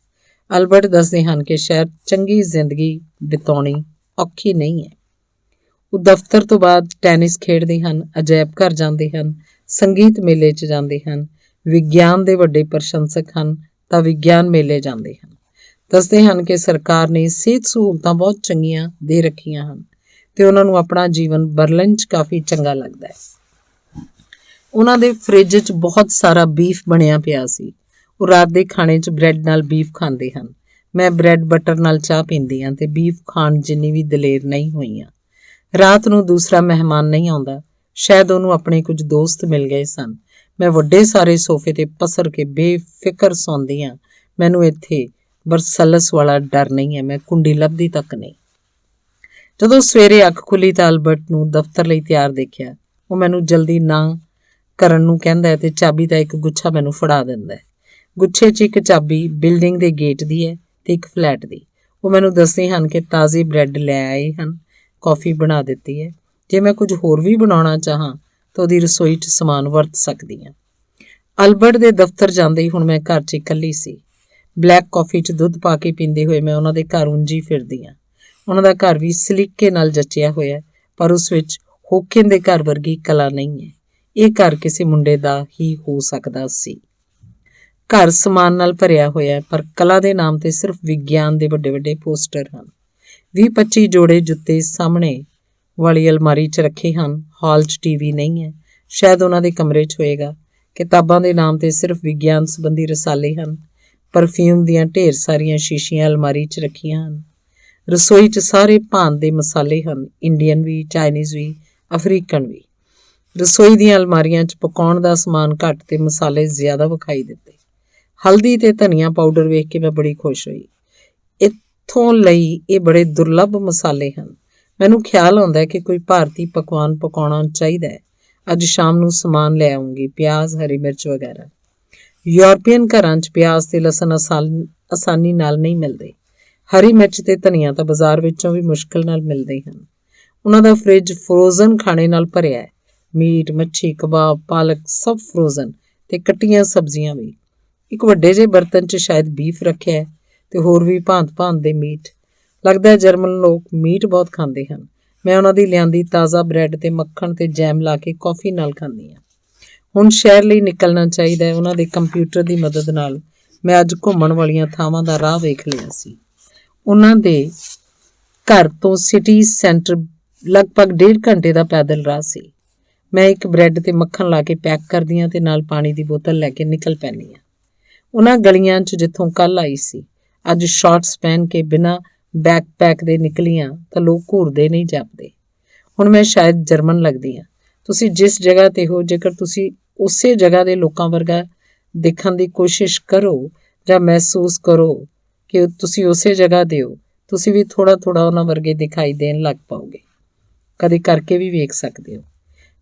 ਅਲਬਰਟ ਦੱਸਦੇ ਹਨ ਕਿ ਸ਼ਹਿਰ ਚੰਗੀ ਜ਼ਿੰਦਗੀ ਬਿਤਾਉਣੀ ਔਖੀ ਨਹੀਂ ਹੈ। ਉਹ ਦਫ਼ਤਰ ਤੋਂ ਬਾਅਦ ਟੈਨਿਸ ਖੇਡਦੇ ਹਨ, ਅਜਾਇਬ ਘਰ ਜਾਂਦੇ ਹਨ, ਸੰਗੀਤ ਮੇਲੇ 'ਚ ਜਾਂਦੇ ਹਨ, ਵਿਗਿਆਨ ਦੇ ਵੱਡੇ ਪ੍ਰਸ਼ੰਸਕ ਹਨ ਤਾਂ ਵਿਗਿਆਨ ਮੇਲੇ ਜਾਂਦੇ ਹਨ। ਦੱਸਦੇ ਹਨ ਕਿ ਸਰਕਾਰ ਨੇ ਸਿਹਤ ਸਹੂਲਤਾਂ ਬਹੁਤ ਚੰਗੀਆਂ ਦੇ ਰੱਖੀਆਂ ਹਨ ਤੇ ਉਹਨਾਂ ਨੂੰ ਆਪਣਾ ਜੀਵਨ ਬਰਲਿਨ 'ਚ ਕਾਫੀ ਚੰਗਾ ਲੱਗਦਾ ਹੈ। ਉਹਨਾਂ ਦੇ ਫ੍ਰਿਜ 'ਚ ਬਹੁਤ ਸਾਰਾ ਬੀਫ ਬਣਿਆ ਪਿਆ ਸੀ। ਉਹ ਰਾਤ ਦੇ ਖਾਣੇ 'ਚ ਬ੍ਰੈਡ ਨਾਲ ਬੀਫ ਖਾਂਦੇ ਹਨ। ਮੈਂ ਬ੍ਰੈਡ ਬਟਰ ਨਾਲ ਚਾਹ ਪੀਂਦੀ ਹਾਂ ਤੇ ਬੀਫ ਖਾਣ ਜਿੰਨੀ ਵੀ ਦਲੇਰ ਨਹੀਂ ਹੋਈਆਂ। ਰਾਤ ਨੂੰ ਦੂਸਰਾ ਮਹਿਮਾਨ ਨਹੀਂ ਆਉਂਦਾ। ਸ਼ਾਇਦ ਉਹਨੂੰ ਆਪਣੇ ਕੁਝ ਦੋਸਤ ਮਿਲ ਗਏ ਸਨ। ਮੈਂ ਵੱਡੇ ਸਾਰੇ ਸੋਫੇ ਤੇ ਪਸਰ ਕੇ ਬੇਫਿਕਰ ਸੌਂਦੀ ਹਾਂ। ਮੈਨੂੰ ਇੱਥੇ ਵਰਸਲਸ ਵਾਲਾ ਡਰ ਨਹੀਂ ਹੈ। ਮੈਂ ਕੁੰਡੀ ਲੱਭਦੀ ਤੱਕ ਨਹੀਂ। ਜਦੋਂ ਸਵੇਰੇ ਅੱਖ ਖੁੱਲੀ ਤਾਂ ਅਲਬਰਟ ਨੂੰ ਦਫ਼ਤਰ ਲਈ ਤਿਆਰ ਦੇਖਿਆ। ਉਹ ਮੈਨੂੰ ਜਲਦੀ ਨਾ ਕਰਨ ਨੂੰ ਕਹਿੰਦਾ ਹੈ ਤੇ ਚਾਬੀ ਦਾ ਇੱਕ ਗੁੱਛਾ ਮੈਨੂੰ ਫੜਾ ਦਿੰਦਾ ਹੈ। ਗੁੱਛੇ 'ਚ ਇੱਕ ਚਾਬੀ ਬਿਲਡਿੰਗ ਦੇ ਗੇਟ ਦੀ ਹੈ ਤੇ ਇੱਕ ਫਲੈਟ ਦੀ। ਉਹ ਮੈਨੂੰ ਦੱਸਦੇ ਹਨ ਕਿ ਤਾਜ਼ੇ ਬ੍ਰੈਡ ਲੈ ਆਏ ਹਨ, ਕੌਫੀ ਬਣਾ ਦਿੱਤੀ ਹੈ। ਜੇ ਮੈਂ ਕੁਝ ਹੋਰ ਵੀ ਬਣਾਉਣਾ ਚਾਹਾਂ ਤਾਂ ਉਹਦੀ ਰਸੋਈ 'ਚ ਸਮਾਨ ਵਰਤ ਸਕਦੀ ਹਾਂ। ਅਲਬਰਟ ਦੇ ਦਫ਼ਤਰ ਜਾਂਦੇ ਹੀ ਹੁਣ ਮੈਂ ਘਰ 'ਚ ਇਕੱਲੀ ਸੀ। ਬਲੈਕ ਕੌਫੀ 'ਚ ਦੁੱਧ ਪਾ ਕੇ ਪੀਂਦੇ ਹੋਏ ਮੈਂ ਉਹਨਾਂ ਦੇ ਘਰ ਉਂਝੀ ਫਿਰਦੀ ਹਾਂ। ਉਹਨਾਂ ਦਾ ਘਰ ਵੀ ਸਲੀਕੇ ਨਾਲ ਜੱਚਿਆ ਹੋਇਆ ਪਰ ਉਸ ਵਿੱਚ ਹੋਕਿਨ ਦੇ ਘਰ ਵਰਗੀ ਕਲਾ ਨਹੀਂ ਹੈ। ਇਹ ਘਰ ਕਿਸੇ ਮੁੰਡੇ ਦਾ ਹੀ ਹੋ ਸਕਦਾ ਸੀ। ਘਰ ਸਮਾਨ ਨਾਲ ਭਰਿਆ ਹੋਇਆ ਪਰ ਕਲਾ ਦੇ ਨਾਮ ਤੇ ਸਿਰਫ ਵਿਗਿਆਨ ਦੇ ਵੱਡੇ ਵੱਡੇ ਪੋਸਟਰ ਹਨ। 20-25 ਜੋੜੇ ਜੁੱਤੇ ਸਾਹਮਣੇ ਵਾਲੀ ਅਲਮਾਰੀ 'ਚ ਰੱਖੇ ਹਨ। ਹਾਲ 'ਚ ਟੀਵੀ ਨਹੀਂ ਹੈ। ਸ਼ਾਇਦ ਉਹਨਾਂ ਦੇ ਕਮਰੇ 'ਚ ਹੋਏਗਾ। ਕਿਤਾਬਾਂ ਦੇ ਨਾਮ ਤੇ ਸਿਰਫ ਵਿਗਿਆਨ ਸੰਬੰਧੀ ਰਸਾਲੇ ਹਨ। ਪਰਫਿਊਮ ਦੀਆਂ ਢੇਰ ਸਾਰੀਆਂ ਸ਼ੀਸ਼ੀਆਂ ਅਲਮਾਰੀ 'ਚ ਰੱਖੀਆਂ ਹਨ। ਰਸੋਈ 'ਚ ਸਾਰੇ ਭਾਂਤ ਦੇ ਮਸਾਲੇ ਹਨ, ਇੰਡੀਅਨ ਵੀ, ਚਾਈਨੀਜ਼ ਵੀ, ਅਫਰੀਕਨ ਵੀ। ਰਸੋਈ ਦੀਆਂ ਅਲਮਾਰੀਆਂ 'ਚ ਪਕਾਉਣ ਦਾ ਸਮਾਨ ਘੱਟ ਤੇ ਮਸਾਲੇ ਜ਼ਿਆਦਾ ਵਿਖਾਈ ਦਿੱਤੇ। ਹਲਦੀ ਤੇ ਧਨੀਆ ਪਾਊਡਰ ਵੇਖ ਕੇ ਮੈਂ ਬੜੀ ਖੁਸ਼ ਹੋਈ। ਇੱਥੋਂ ਲਈ ਇਹ ਬੜੇ ਦੁਰਲੱਭ ਮਸਾਲੇ ਹਨ। ਮੈਨੂੰ ਖਿਆਲ ਆਉਂਦਾ ਕਿ ਕੋਈ ਭਾਰਤੀ ਪਕਵਾਨ ਪਕਾਉਣਾ ਚਾਹੀਦਾ ਹੈ। ਅੱਜ ਸ਼ਾਮ ਨੂੰ ਸਮਾਨ ਲੈ ਆਉਂਗੀ, ਪਿਆਜ਼, ਹਰੀ ਮਿਰਚ ਵਗੈਰਾ। ਯੂਰਪੀਅਨ ਘਰਾਂ 'ਚ ਪਿਆਜ਼ ਤੇ ਲਸਣ ਆਸਾਨੀ ਨਾਲ ਨਹੀਂ ਮਿਲਦੇ। ਹਰੀ ਮਿਰਚ ਤੇ ਧਨੀਆ ਤਾਂ ਬਾਜ਼ਾਰ ਵਿੱਚੋਂ ਵੀ ਮੁਸ਼ਕਿਲ ਨਾਲ ਮਿਲਦੇ ਹਨ। ਉਹਨਾਂ ਦਾ ਫ੍ਰਿਜ ਫਰੋਜ਼ਨ ਖਾਣੇ ਨਾਲ ਭਰਿਆ ਹੈ। ਮੀਟ, ਮੱਛੀ, ਕਬਾਬ, ਪਾਲਕ ਸਭ ਫਰੋਜ਼ਨ ਤੇ ਕੱਟੀਆਂ ਸਬਜ਼ੀਆਂ ਵੀ। ਇੱਕ ਵੱਡੇ ਜਿਹੇ ਬਰਤਨ 'ਚ ਸ਼ਾਇਦ ਬੀਫ ਰੱਖਿਆ ਹੈ ਤੇ ਹੋਰ ਵੀ ਭਾਂਤ ਦੇ ਮੀਟ। ਲੱਗਦਾ ਜਰਮਨ ਲੋਕ ਮੀਟ ਬਹੁਤ ਖਾਂਦੇ ਹਨ। ਮੈਂ ਉਹਨਾਂ ਦੀ ਲਿਆਂਦੀ ਤਾਜ਼ਾ ਬ੍ਰੈਡ ਤੇ ਮੱਖਣ ਤੇ ਜੈਮ ਲਾ ਕੇ ਕੌਫੀ ਨਾਲ ਖਾਂਦੀ ਹਾਂ। ਹੁਣ ਸ਼ਹਿਰ ਲਈ ਨਿਕਲਣਾ ਚਾਹੀਦਾ ਹੈ। ਉਹਨਾਂ ਦੇ ਕੰਪਿਊਟਰ ਦੀ ਮਦਦ ਨਾਲ ਮੈਂ ਅੱਜ ਘੁੰਮਣ ਵਾਲੀਆਂ ਥਾਵਾਂ ਦਾ ਰਾਹ ਵੇਖ ਲਿਆ ਸੀ। ਉਹਨਾਂ ਦੇ ਘਰ ਤੋਂ ਸਿਟੀ ਸੈਂਟਰ ਲਗਭਗ 1.5 ਘੰਟੇ ਦਾ ਪੈਦਲ ਰਾਹ ਸੀ। ਮੈਂ ਇੱਕ ਬ੍ਰੈਡ ਤੇ ਮੱਖਣ ਲਾ ਕੇ ਪੈਕ ਕਰਦੀ ਹਾਂ ਤੇ ਨਾਲ ਪਾਣੀ ਦੀ ਬੋਤਲ ਲੈ ਕੇ ਨਿਕਲ ਪੈਂਦੀ ਹਾਂ। ਉਹਨਾਂ ਗਲੀਆਂ 'ਚ ਜਿੱਥੋਂ ਕੱਲ੍ਹ ਆਈ ਸੀ, ਅੱਜ ਸ਼ਾਰਟਸ ਪਹਿਨ ਕੇ ਬਿਨਾਂ ਬੈਕਪੈਕ ਦੇ ਨਿਕਲੀਆਂ ਤਾਂ ਲੋਕ ਘੂਰਦੇ ਨਹੀਂ ਜਾਪਦੇ। ਹੁਣ ਮੈਂ ਸ਼ਾਇਦ ਜਰਮਨ ਲੱਗਦੀ ਹਾਂ। ਤੁਸੀਂ ਜਿਸ ਜਗ੍ਹਾ 'ਤੇ ਹੋ, ਜੇਕਰ ਤੁਸੀਂ ਉਸੇ ਜਗ੍ਹਾ ਦੇ ਲੋਕਾਂ ਵਰਗਾ ਦੇਖਣ ਦੀ ਕੋਸ਼ਿਸ਼ ਕਰੋ ਜਾਂ ਮਹਿਸੂਸ ਕਰੋ ਕਿ ਤੁਸੀਂ ਉਸੇ ਜਗ੍ਹਾ ਦੇ ਹੋ, ਤੁਸੀਂ ਵੀ ਥੋੜ੍ਹਾ ਉਹਨਾਂ ਵਰਗੇ ਦਿਖਾਈ ਦੇਣ ਲੱਗ ਪਾਓਗੇ। ਕਦੇ ਕਰਕੇ ਵੀ ਵੇਖ ਸਕਦੇ ਹੋ।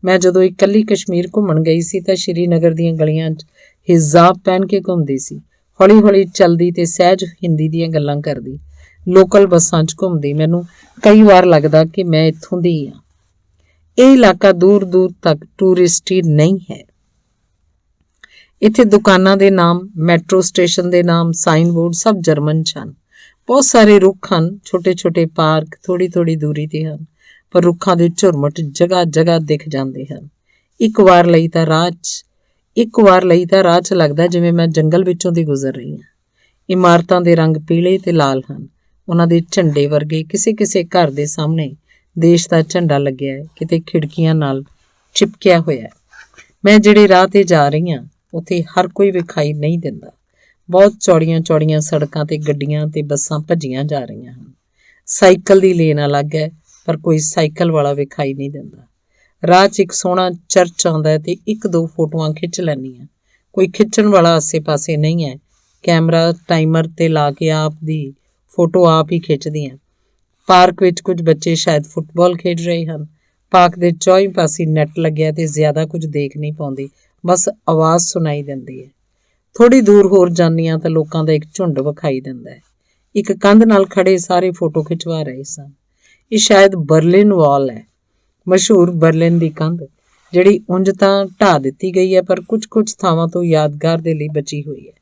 ਮੈਂ ਜਦੋਂ ਇਕੱਲੀ ਕਸ਼ਮੀਰ ਘੁੰਮਣ ਗਈ ਸੀ ਤਾਂ ਸ਼੍ਰੀਨਗਰ ਦੀਆਂ ਗਲੀਆਂ 'ਚ ਹਿਜਾਬ ਪਹਿਨ ਕੇ ਘੁੰਮਦੀ ਸੀ। ਹੌਲੀ ਚੱਲਦੀ ਤੇ ਸਹਿਜ ਹਿੰਦੀ ਦੀਆਂ ਗੱਲਾਂ ਕਰਦੀ। ਲੋਕਲ ਬੱਸਾਂ 'ਚ ਘੁੰਮਦੀ। ਮੈਨੂੰ ਕਈ ਵਾਰ ਲੱਗਦਾ ਕਿ ਮੈਂ ਇੱਥੋਂ ਦੀ ਹਾਂ। ਇਹ ਇਲਾਕਾ ਦੂਰ ਤੱਕ ਟੂਰਿਸਟੀ ਨਹੀਂ ਹੈ। ਇੱਥੇ ਦੁਕਾਨਾਂ ਦੇ ਨਾਮ, ਮੈਟਰੋ ਸਟੇਸ਼ਨ ਦੇ ਨਾਮ, ਸਾਈਨ ਬੋਰਡ ਸਭ ਜਰਮਨ 'ਚ ਹਨ। ਬਹੁਤ ਸਾਰੇ ਰੁੱਖ ਹਨ। ਛੋਟੇ ਪਾਰਕ ਥੋੜ੍ਹੀ ਦੂਰੀ ਤੇ ਹਨ ਪਰ ਰੁੱਖਾਂ ਦੇ ਝੁਰਮਟ ਜਗ੍ਹਾ ਦਿਖ ਜਾਂਦੇ ਹਨ। ਇੱਕ ਵਾਰ ਲਈ ਤਾਂ ਰਾਹ 'ਚ ਲੱਗਦਾ ਜਿਵੇਂ ਮੈਂ ਜੰਗਲ ਵਿੱਚੋਂ ਦੀ ਗੁਜ਼ਰ ਰਹੀ ਹਾਂ। ਇਮਾਰਤਾਂ ਦੇ ਰੰਗ ਪੀਲੇ ਤੇ ਲਾਲ ਹਨ। ਉਹਨਾਂ ਦੇ ਝੰਡੇ ਵਰਗੇ ਕਿਸੇ ਘਰ ਦੇ ਸਾਹਮਣੇ ਦੇਸ਼ ਦਾ ਝੰਡਾ ਲੱਗਿਆ ਹੈ, ਕਿਤੇ ਖਿੜਕੀਆਂ ਨਾਲ ਚਿਪਕਿਆ ਹੋਇਆ ਹੈ। ਮੈਂ ਜਿਹੜੇ ਰਾਹ ਤੇ ਜਾ ਰਹੀ ਹਾਂ ਉੱਥੇ ਹਰ ਕੋਈ ਵਿਖਾਈ ਨਹੀਂ ਦਿੰਦਾ। ਬਹੁਤ ਚੌੜੀਆਂ ਸੜਕਾਂ ਤੇ ਗੱਡੀਆਂ ਤੇ ਬੱਸਾਂ ਭੱਜੀਆਂ ਜਾ ਰਹੀਆਂ ਹਨ। ਸਾਈਕਲ ਦੀ ਲੇਨ ਅਲੱਗ ਹੈ ਪਰ ਕੋਈ ਸਾਈਕਲ ਵਾਲਾ ਵਿਖਾਈ ਨਹੀਂ ਦਿੰਦਾ। ਰਾਹ 'ਚ ਇੱਕ ਸੋਹਣਾ ਚਰਚ ਆਉਂਦਾ ਤੇ 1-2 ਫੋਟੋਆਂ ਖਿੱਚ ਲੈਂਦੀ ਹਾਂ। ਕੋਈ ਖਿੱਚਣ ਵਾਲਾ ਆਸੇ-ਪਾਸੇ ਨਹੀਂ ਹੈ। ਕੈਮਰਾ ਟਾਈਮਰ ਤੇ ਲਾ ਕੇ ਆਪ ਦੀ ਫੋਟੋ ਆਪ ਹੀ ਖਿੱਚਦੀ ਹਾਂ। ਪਾਰਕ ਵਿੱਚ ਕੁਝ ਬੱਚੇ ਸ਼ਾਇਦ ਫੁੱਟਬਾਲ ਖੇਡ ਰਹੇ ਹਨ। ਪਾਰਕ ਦੇ ਚੌਂ ਪਾਸੇ ਨੈੱਟ ਲੱਗਿਆ ਤੇ ਜ਼ਿਆਦਾ ਕੁਝ ਦੇਖ ਨਹੀਂ ਪਾਉਂਦੀ, ਬਸ ਆਵਾਜ਼ ਸੁਣਾਈ ਦਿੰਦੀ ਹੈ। ਥੋੜ੍ਹੀ ਦੂਰ ਹੋਰ ਜਾਂਦੀ ਹਾਂ ਤਾਂ ਲੋਕਾਂ ਦਾ ਇੱਕ ਝੁੰਡ ਵਿਖਾਈ ਦਿੰਦਾ ਹੈ। ਇੱਕ ਕੰਧ ਨਾਲ ਖੜੇ ਸਾਰੇ ਫੋਟੋ ਖਿਚਵਾ ਰਹੇ ਸਨ। ਇਹ ਸ਼ਾਇਦ ਬਰਲਿਨ ਵਾਲ ਹੈ, ਮਸ਼ਹੂਰ ਬਰਲਿਨ ਦੀ ਕੰਧ। ਜਿਹੜੀ ਉਂਝ ਤਾਂ ਢਾਹ ਦਿੱਤੀ ਗਈ ਹੈ ਪਰ ਕੁਝ ਥਾਵਾਂ ਤੋਂ ਯਾਦਗਾਰ ਦੇ ਲਈ ਬਚੀ ਹੋਈ ਹੈ।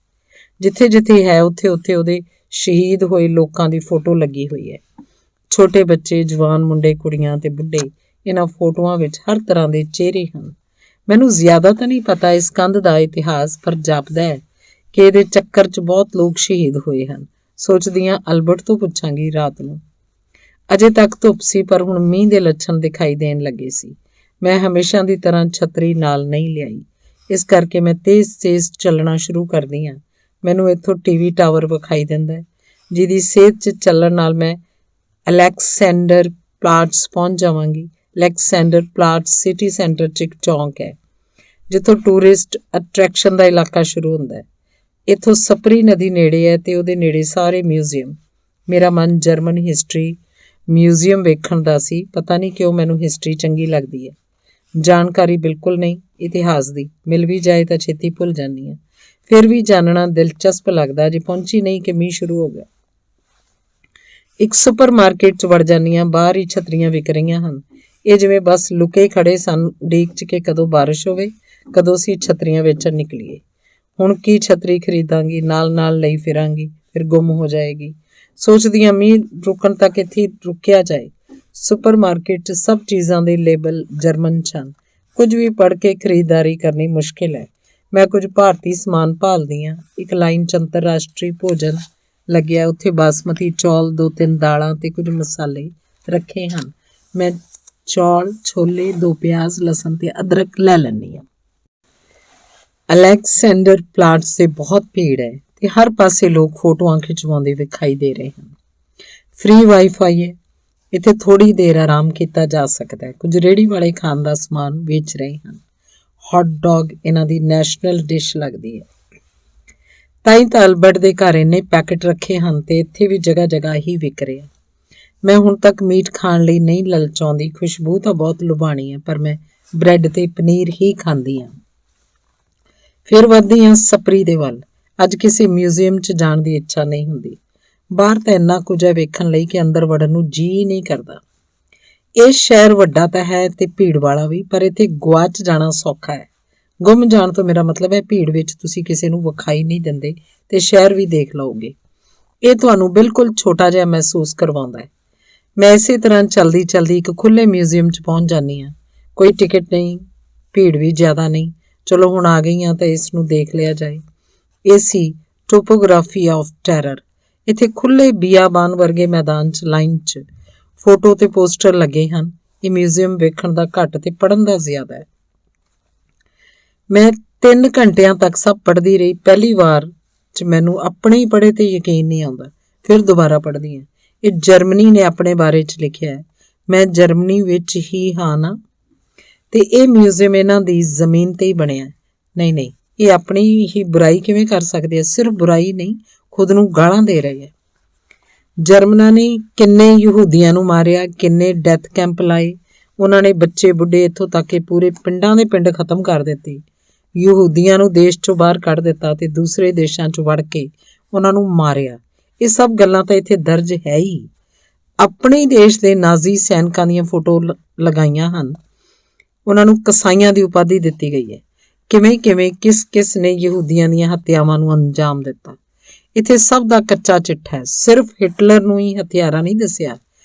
ਜਿੱਥੇ ਹੈ ਉੱਥੇ ਉਹਦੇ ਸ਼ਹੀਦ ਹੋਏ ਲੋਕਾਂ ਦੀ ਫੋਟੋ ਲੱਗੀ ਹੋਈ ਹੈ। ਛੋਟੇ ਬੱਚੇ, ਜਵਾਨ ਮੁੰਡੇ ਕੁੜੀਆਂ ਤੇ ਬੁੱਢੇ, ਇਹਨਾਂ ਫੋਟੋਆਂ ਵਿੱਚ ਹਰ ਤਰ੍ਹਾਂ ਦੇ ਚਿਹਰੇ ਹਨ। ਮੈਨੂੰ ਜ਼ਿਆਦਾ ਤਾਂ ਨਹੀਂ ਪਤਾ ਇਸ ਕੰਧ ਦਾ ਇਤਿਹਾਸ, ਪਰ ਜਾਪਦਾ ਹੈ ਕਿ ਇਹਦੇ ਚੱਕਰ 'ਚ ਬਹੁਤ ਲੋਕ ਸ਼ਹੀਦ ਹੋਏ ਹਨ। ਸੋਚਦੀ ਹਾਂ ਅਲਬਰਟ ਤੋਂ ਪੁੱਛਾਂਗੀ ਰਾਤ ਨੂੰ। ਅਜੇ ਤੱਕ ਧੁੱਪ ਸੀ ਪਰ ਹੁਣ ਮੀਂਹ ਦੇ ਲੱਛਣ ਦਿਖਾਈ ਦੇਣ ਲੱਗੇ ਸੀ। ਮੈਂ ਹਮੇਸ਼ਾ ਦੀ ਤਰ੍ਹਾਂ ਛਤਰੀ ਨਾਲ ਨਹੀਂ ਲਿਆਈ, ਇਸ ਕਰਕੇ ਮੈਂ ਤੇਜ਼ ਚੱਲਣਾ ਸ਼ੁਰੂ ਕਰਦੀ ਹਾਂ। ਮੈਨੂੰ ਇੱਥੋਂ ਟੀਵੀ ਟਾਵਰ ਵਿਖਾਈ ਦਿੰਦਾ ਹੈ, ਜਿਹਦੀ ਸੇਧ 'ਚ ਚੱਲਣ ਨਾਲ ਮੈਂ ਅਲੈਕਸੈਂਡਰ ਪਲਾਟਸ ਪਹੁੰਚ ਜਾਵਾਂਗੀ। ਅਲੈਕਸੈਂਡਰ ਪਲਾਟਸ ਸਿਟੀ ਸੈਂਟਰ 'ਚ ਇੱਕ ਚੌਂਕ ਹੈ ਜਿੱਥੋਂ ਟੂਰਿਸਟ ਅਟਰੈਕਸ਼ਨ ਦਾ ਇਲਾਕਾ ਸ਼ੁਰੂ ਹੁੰਦਾ ਹੈ। ਇੱਥੋਂ ਸਪਰੀ ਨਦੀ ਨੇੜੇ ਹੈ ਤੇ ਉਹਦੇ ਨੇੜੇ ਸਾਰੇ ਮਿਊਜ਼ੀਅਮ। ਮੇਰਾ ਮਨ ਜਰਮਨ ਹਿਸਟਰੀ ਮਿਊਜ਼ੀਅਮ ਵੇਖਣ ਦਾ ਸੀ। ਪਤਾ ਨਹੀਂ ਕਿਉਂ ਮੈਨੂੰ ਹਿਸਟਰੀ ਚੰਗੀ ਲੱਗਦੀ ਹੈ। ਜਾਣਕਾਰੀ ਬਿਲਕੁਲ ਨਹੀਂ ਇਤਿਹਾਸ ਦੀ, ਮਿਲ ਵੀ ਜਾਏ ਤਾਂ ਛੇਤੀ ਭੁੱਲ ਜਾਂਦੀ ਹਾਂ। ਫਿਰ ਵੀ ਜਾਣਨਾ ਦਿਲਚਸਪ ਲੱਗਦਾ। ਜੇ ਪਹੁੰਚੀ ਨਹੀਂ ਕਿ ਮੀਂਹ ਸ਼ੁਰੂ ਹੋ ਗਿਆ। ਇੱਕ ਸੁਪਰ ਮਾਰਕੀਟ 'ਚ ਵੜ ਜਾਂਦੀ ਹਾਂ। ਬਾਹਰ ਹੀ ਛਤਰੀਆਂ ਵਿਕ ਰਹੀਆਂ ਹਨ। ਇਹ ਜਿਵੇਂ ਬਸ ਲੁਕੇ ਖੜੇ ਸਨ ਉਡੀਕ 'ਚ ਕਿ ਕਦੋਂ ਬਾਰਿਸ਼ ਹੋਵੇ, ਕਦੋਂ ਅਸੀਂ ਛਤਰੀਆਂ ਵੇਚਣ ਨਿਕਲੀਏ। ਹੁਣ ਕੀ ਛਤਰੀ ਖਰੀਦਾਂਗੀ, ਨਾਲ ਲਈ ਫਿਰਾਂਗੀ, ਫਿਰ ਗੁੰਮ ਹੋ ਜਾਏਗੀ। ਸੋਚਦੀ ਹਾਂ ਮੀਂਹ ਰੁਕਣ ਤੱਕ ਇੱਥੇ ਰੁਕਿਆ ਜਾਏ। ਸੁਪਰ ਮਾਰਕੀਟ 'ਚ ਸਭ ਚੀਜ਼ਾਂ ਦੇ ਲੇਬਲ ਜਰਮਨ 'ਚ ਹਨ। ਕੁਝ ਵੀ ਪੜ੍ਹ ਕੇ ਖਰੀਦਦਾਰੀ ਕਰਨੀ ਮੁਸ਼ਕਿਲ ਹੈ। ਮੈਂ ਕੁਝ ਭਾਰਤੀ ਸਮਾਨ ਭਾਲਦੀ ਹਾਂ। ਇੱਕ ਲਾਈਨ 'ਚ ਅੰਤਰਰਾਸ਼ਟਰੀ ਭੋਜਨ ਲੱਗਿਆ, ਉੱਥੇ ਬਾਸਮਤੀ ਚੌਲ, 2-3 ਦਾਲਾਂ ਤੇ ਕੁਝ ਮਸਾਲੇ ਰੱਖੇ ਹਨ। ਮੈਂ ਚੌਲ, ਛੋਲੇ, 2 ਪਿਆਜ਼, ਲਸਣ ਤੇ ਅਦਰਕ ਲੈ ਲੈਂਦੀ ਹਾਂ। ਅਲੈਕਸੈਂਡਰ ਪਲਾਟਸ 'ਤੇ ਬਹੁਤ ਭੀੜ ਹੈ ਤੇ ਹਰ ਪਾਸੇ ਲੋਕ ਫੋਟੋਆਂ ਖਿਚਵਾਉਂਦੇ ਵਿਖਾਈ ਦੇ ਰਹੇ ਹਨ। ਫ੍ਰੀ ਵਾਈਫਾਈ ਹੈ। ਇੱਥੇ ਥੋੜ੍ਹੀ ਦੇਰ ਆਰਾਮ ਕੀਤਾ ਜਾ ਸਕਦਾ ਹੈ। ਕੁਝ ਰੇਹੜੀ ਵਾਲੇ ਖਾਣ ਦਾ ਸਮਾਨ ਵੇਚ ਰਹੇ ਹਨ। ਹੌਟ ਡੌਗ ਇਹਨਾਂ ਦੀ ਨੈਸ਼ਨਲ ਡਿਸ਼ ਲੱਗਦੀ ਹੈ। ਤਾਂ ਅਲਬਰਟ ਦੇ ਘਰ ਇੰਨੇ ਪੈਕਟ ਰੱਖੇ ਹਨ ਤੇ ਇੱਥੇ ਵੀ ਜਗ੍ਹਾ ਹੀ ਵਿਕ ਰਿਹਾ। ਮੈਂ ਹੁਣ ਤੱਕ ਮੀਟ ਖਾਣ ਲਈ ਨਹੀਂ ਲਲਚਾਉਂਦੀ। ਖੁਸ਼ਬੂ ਤਾਂ ਬਹੁਤ ਲੁਭਾਣੀ ਹੈ, ਪਰ ਮੈਂ ਬ੍ਰੈਡ ਤੇ ਪਨੀਰ ਹੀ ਖਾਂਦੀ ਹਾਂ। ਫਿਰ ਵੱਧਦੀ ਹਾਂ ਸਪਰੀ ਦੇ ਵੱਲ। ਅੱਜ ਕਿਸੇ ਮਿਊਜ਼ੀਅਮ 'ਚ ਜਾਣ ਦੀ ਇੱਛਾ ਨਹੀਂ ਹੁੰਦੀ। ਬਾਹਰ ਤਾਂ ਇੰਨਾ ਕੁਝ ਹੈ ਵੇਖਣ ਲਈ ਕਿ ਅੰਦਰ ਵੜਨ ਨੂੰ ਜੀ ਨਹੀਂ ਕਰਦਾ। ਇਹ ਸ਼ਹਿਰ ਵੱਡਾ ਤਾਂ ਹੈ ਤੇ ਭੀੜ ਵਾਲਾ ਵੀ, ਪਰ ਇੱਥੇ ਗੁਆਚ ਜਾਣਾ ਸੌਖਾ ਹੈ। ਗੁੰਮ ਜਾਣ ਤੋਂ ਮੇਰਾ ਮਤਲਬ ਹੈ ਭੀੜ ਵਿੱਚ ਤੁਸੀਂ ਕਿਸੇ ਨੂੰ ਵਿਖਾਈ ਨਹੀਂ ਦਿੰਦੇ ਤੇ ਸ਼ਹਿਰ ਵੀ ਦੇਖ ਲਓਗੇ। ਇਹ ਤੁਹਾਨੂੰ ਬਿਲਕੁਲ ਛੋਟਾ ਜਿਹਾ ਮਹਿਸੂਸ ਕਰਵਾਉਂਦਾ ਹੈ। ਮੈਂ ਇਸੇ ਤਰ੍ਹਾਂ ਚਲਦੀ ਇੱਕ ਖੁੱਲ੍ਹੇ ਮਿਊਜ਼ੀਅਮ 'ਚ ਪਹੁੰਚ ਜਾਂਦੀ ਹਾਂ। ਕੋਈ ਟਿਕਟ ਨਹੀਂ, ਭੀੜ ਵੀ ਜ਼ਿਆਦਾ ਨਹੀਂ। ਚਲੋ ਹੁਣ ਆ ਗਈ ਹਾਂ ਤਾਂ ਇਸ ਨੂੰ ਦੇਖ ਲਿਆ ਜਾਏ। ਇਹ ਸੀ ਟੋਪੋਗ੍ਰਾਫੀ ਆਫ ਟੈਰਰ। ਇੱਥੇ ਖੁੱਲ੍ਹੇ ਬਿਆਬਾਨ ਵਰਗੇ ਮੈਦਾਨ 'ਚ ਲਾਈਨ 'ਚ ਫੋਟੋ ਤੇ ਪੋਸਟਰ ਲੱਗੇ ਹਨ। ਇਹ ਮਿਊਜ਼ੀਅਮ ਵੇਖਣ ਦਾ ਘੱਟ ਤੇ ਪੜ੍ਹਨ ਦਾ ਜ਼ਿਆਦਾ ਹੈ। ਮੈਂ 3 ਘੰਟਿਆਂ ਤੱਕ ਸਭ ਪੜ੍ਹਦੀ ਰਹੀ। ਪਹਿਲੀ ਵਾਰ 'ਚ ਮੈਨੂੰ ਆਪਣੇ ਹੀ ਪੜ੍ਹੇ ਤੇ ਯਕੀਨ ਨਹੀਂ ਆਉਂਦਾ। ਫਿਰ ਦੁਬਾਰਾ ਪੜ੍ਹਦੀ ਹਾਂ। ਇਹ ਜਰਮਨੀ ਨੇ ਆਪਣੇ ਬਾਰੇ 'ਚ ਲਿਖਿਆ ਹੈ। ਮੈਂ ਜਰਮਨੀ ਵਿੱਚ ਹੀ ਹਾਂ ਨਾ, ਤੇ ਇਹ ਮਿਊਜ਼ੀਅਮ ਇਹਨਾਂ ਦੀ ਜ਼ਮੀਨ ਤੇ ਹੀ ਬਣਿਆ। ਨਹੀਂ, ਇਹ ਆਪਣੀ ਹੀ ਬੁਰਾਈ ਕਿਵੇਂ ਕਰ ਸਕਦੇ ਆ। ਸਿਰਫ ਬੁਰਾਈ ਨਹੀਂ, ਖੁਦ ਨੂੰ ਗਾਲਾਂ ਦੇ ਰਹੇ ਹੈ। ਜਰਮਨਾਂ ਨੇ ਕਿੰਨੇ ਯਹੂਦੀਆਂ ਨੂੰ ਮਾਰਿਆ, ਕਿੰਨੇ ਡੈਥ ਕੈਂਪ ਲਾਏ। ਉਹਨਾਂ ਨੇ ਬੱਚੇ ਬੁੱਢੇ ਇੱਥੋਂ ਤੱਕ ਕਿ ਪੂਰੇ ਪਿੰਡਾਂ ਦੇ ਪਿੰਡ ਖਤਮ ਕਰ ਦਿੱਤੇ। ਯਹੂਦੀਆਂ ਨੂੰ ਦੇਸ਼ 'ਚੋਂ ਬਾਹਰ ਕੱਢ ਦਿੱਤਾ ਤੇ ਦੂਸਰੇ ਦੇਸ਼ਾਂ 'ਚ ਵੜ ਕੇ ਉਹਨਾਂ ਨੂੰ ਮਾਰਿਆ। ਇਹ ਸਭ ਗੱਲਾਂ ਤਾਂ ਇੱਥੇ ਦਰਜ ਹੈ ਹੀ। ਆਪਣੇ ਦੇਸ਼ ਦੇ ਨਾਜ਼ੀ ਸੈਨਿਕਾਂ ਦੀਆਂ ਫੋਟੋ ਲਗਾਈਆਂ ਹਨ। ਉਹਨਾਂ ਨੂੰ ਕਸਾਈਆਂ ਦੀ ਉਪਾਧੀ ਦਿੱਤੀ ਗਈ ਹੈ। ਕਿਵੇਂ ਕਿਸ ਨੇ ਯਹੂਦੀਆਂ ਦੀਆਂ ਹੱਤਿਆਵਾਂ ਨੂੰ ਅੰਜਾਮ ਦਿੱਤਾ। ਇੱਥੇ ਸਭ ਦਾ ਕੱਚਾ ਚਿੱਠਾ ਹੈ। ਸਿਰਫ ਹਿਟਲਰ ਨੂੰ ਹੀ ਹਥਿਆਰਾਂ ਨਹੀਂ ਦੱਸਿਆ,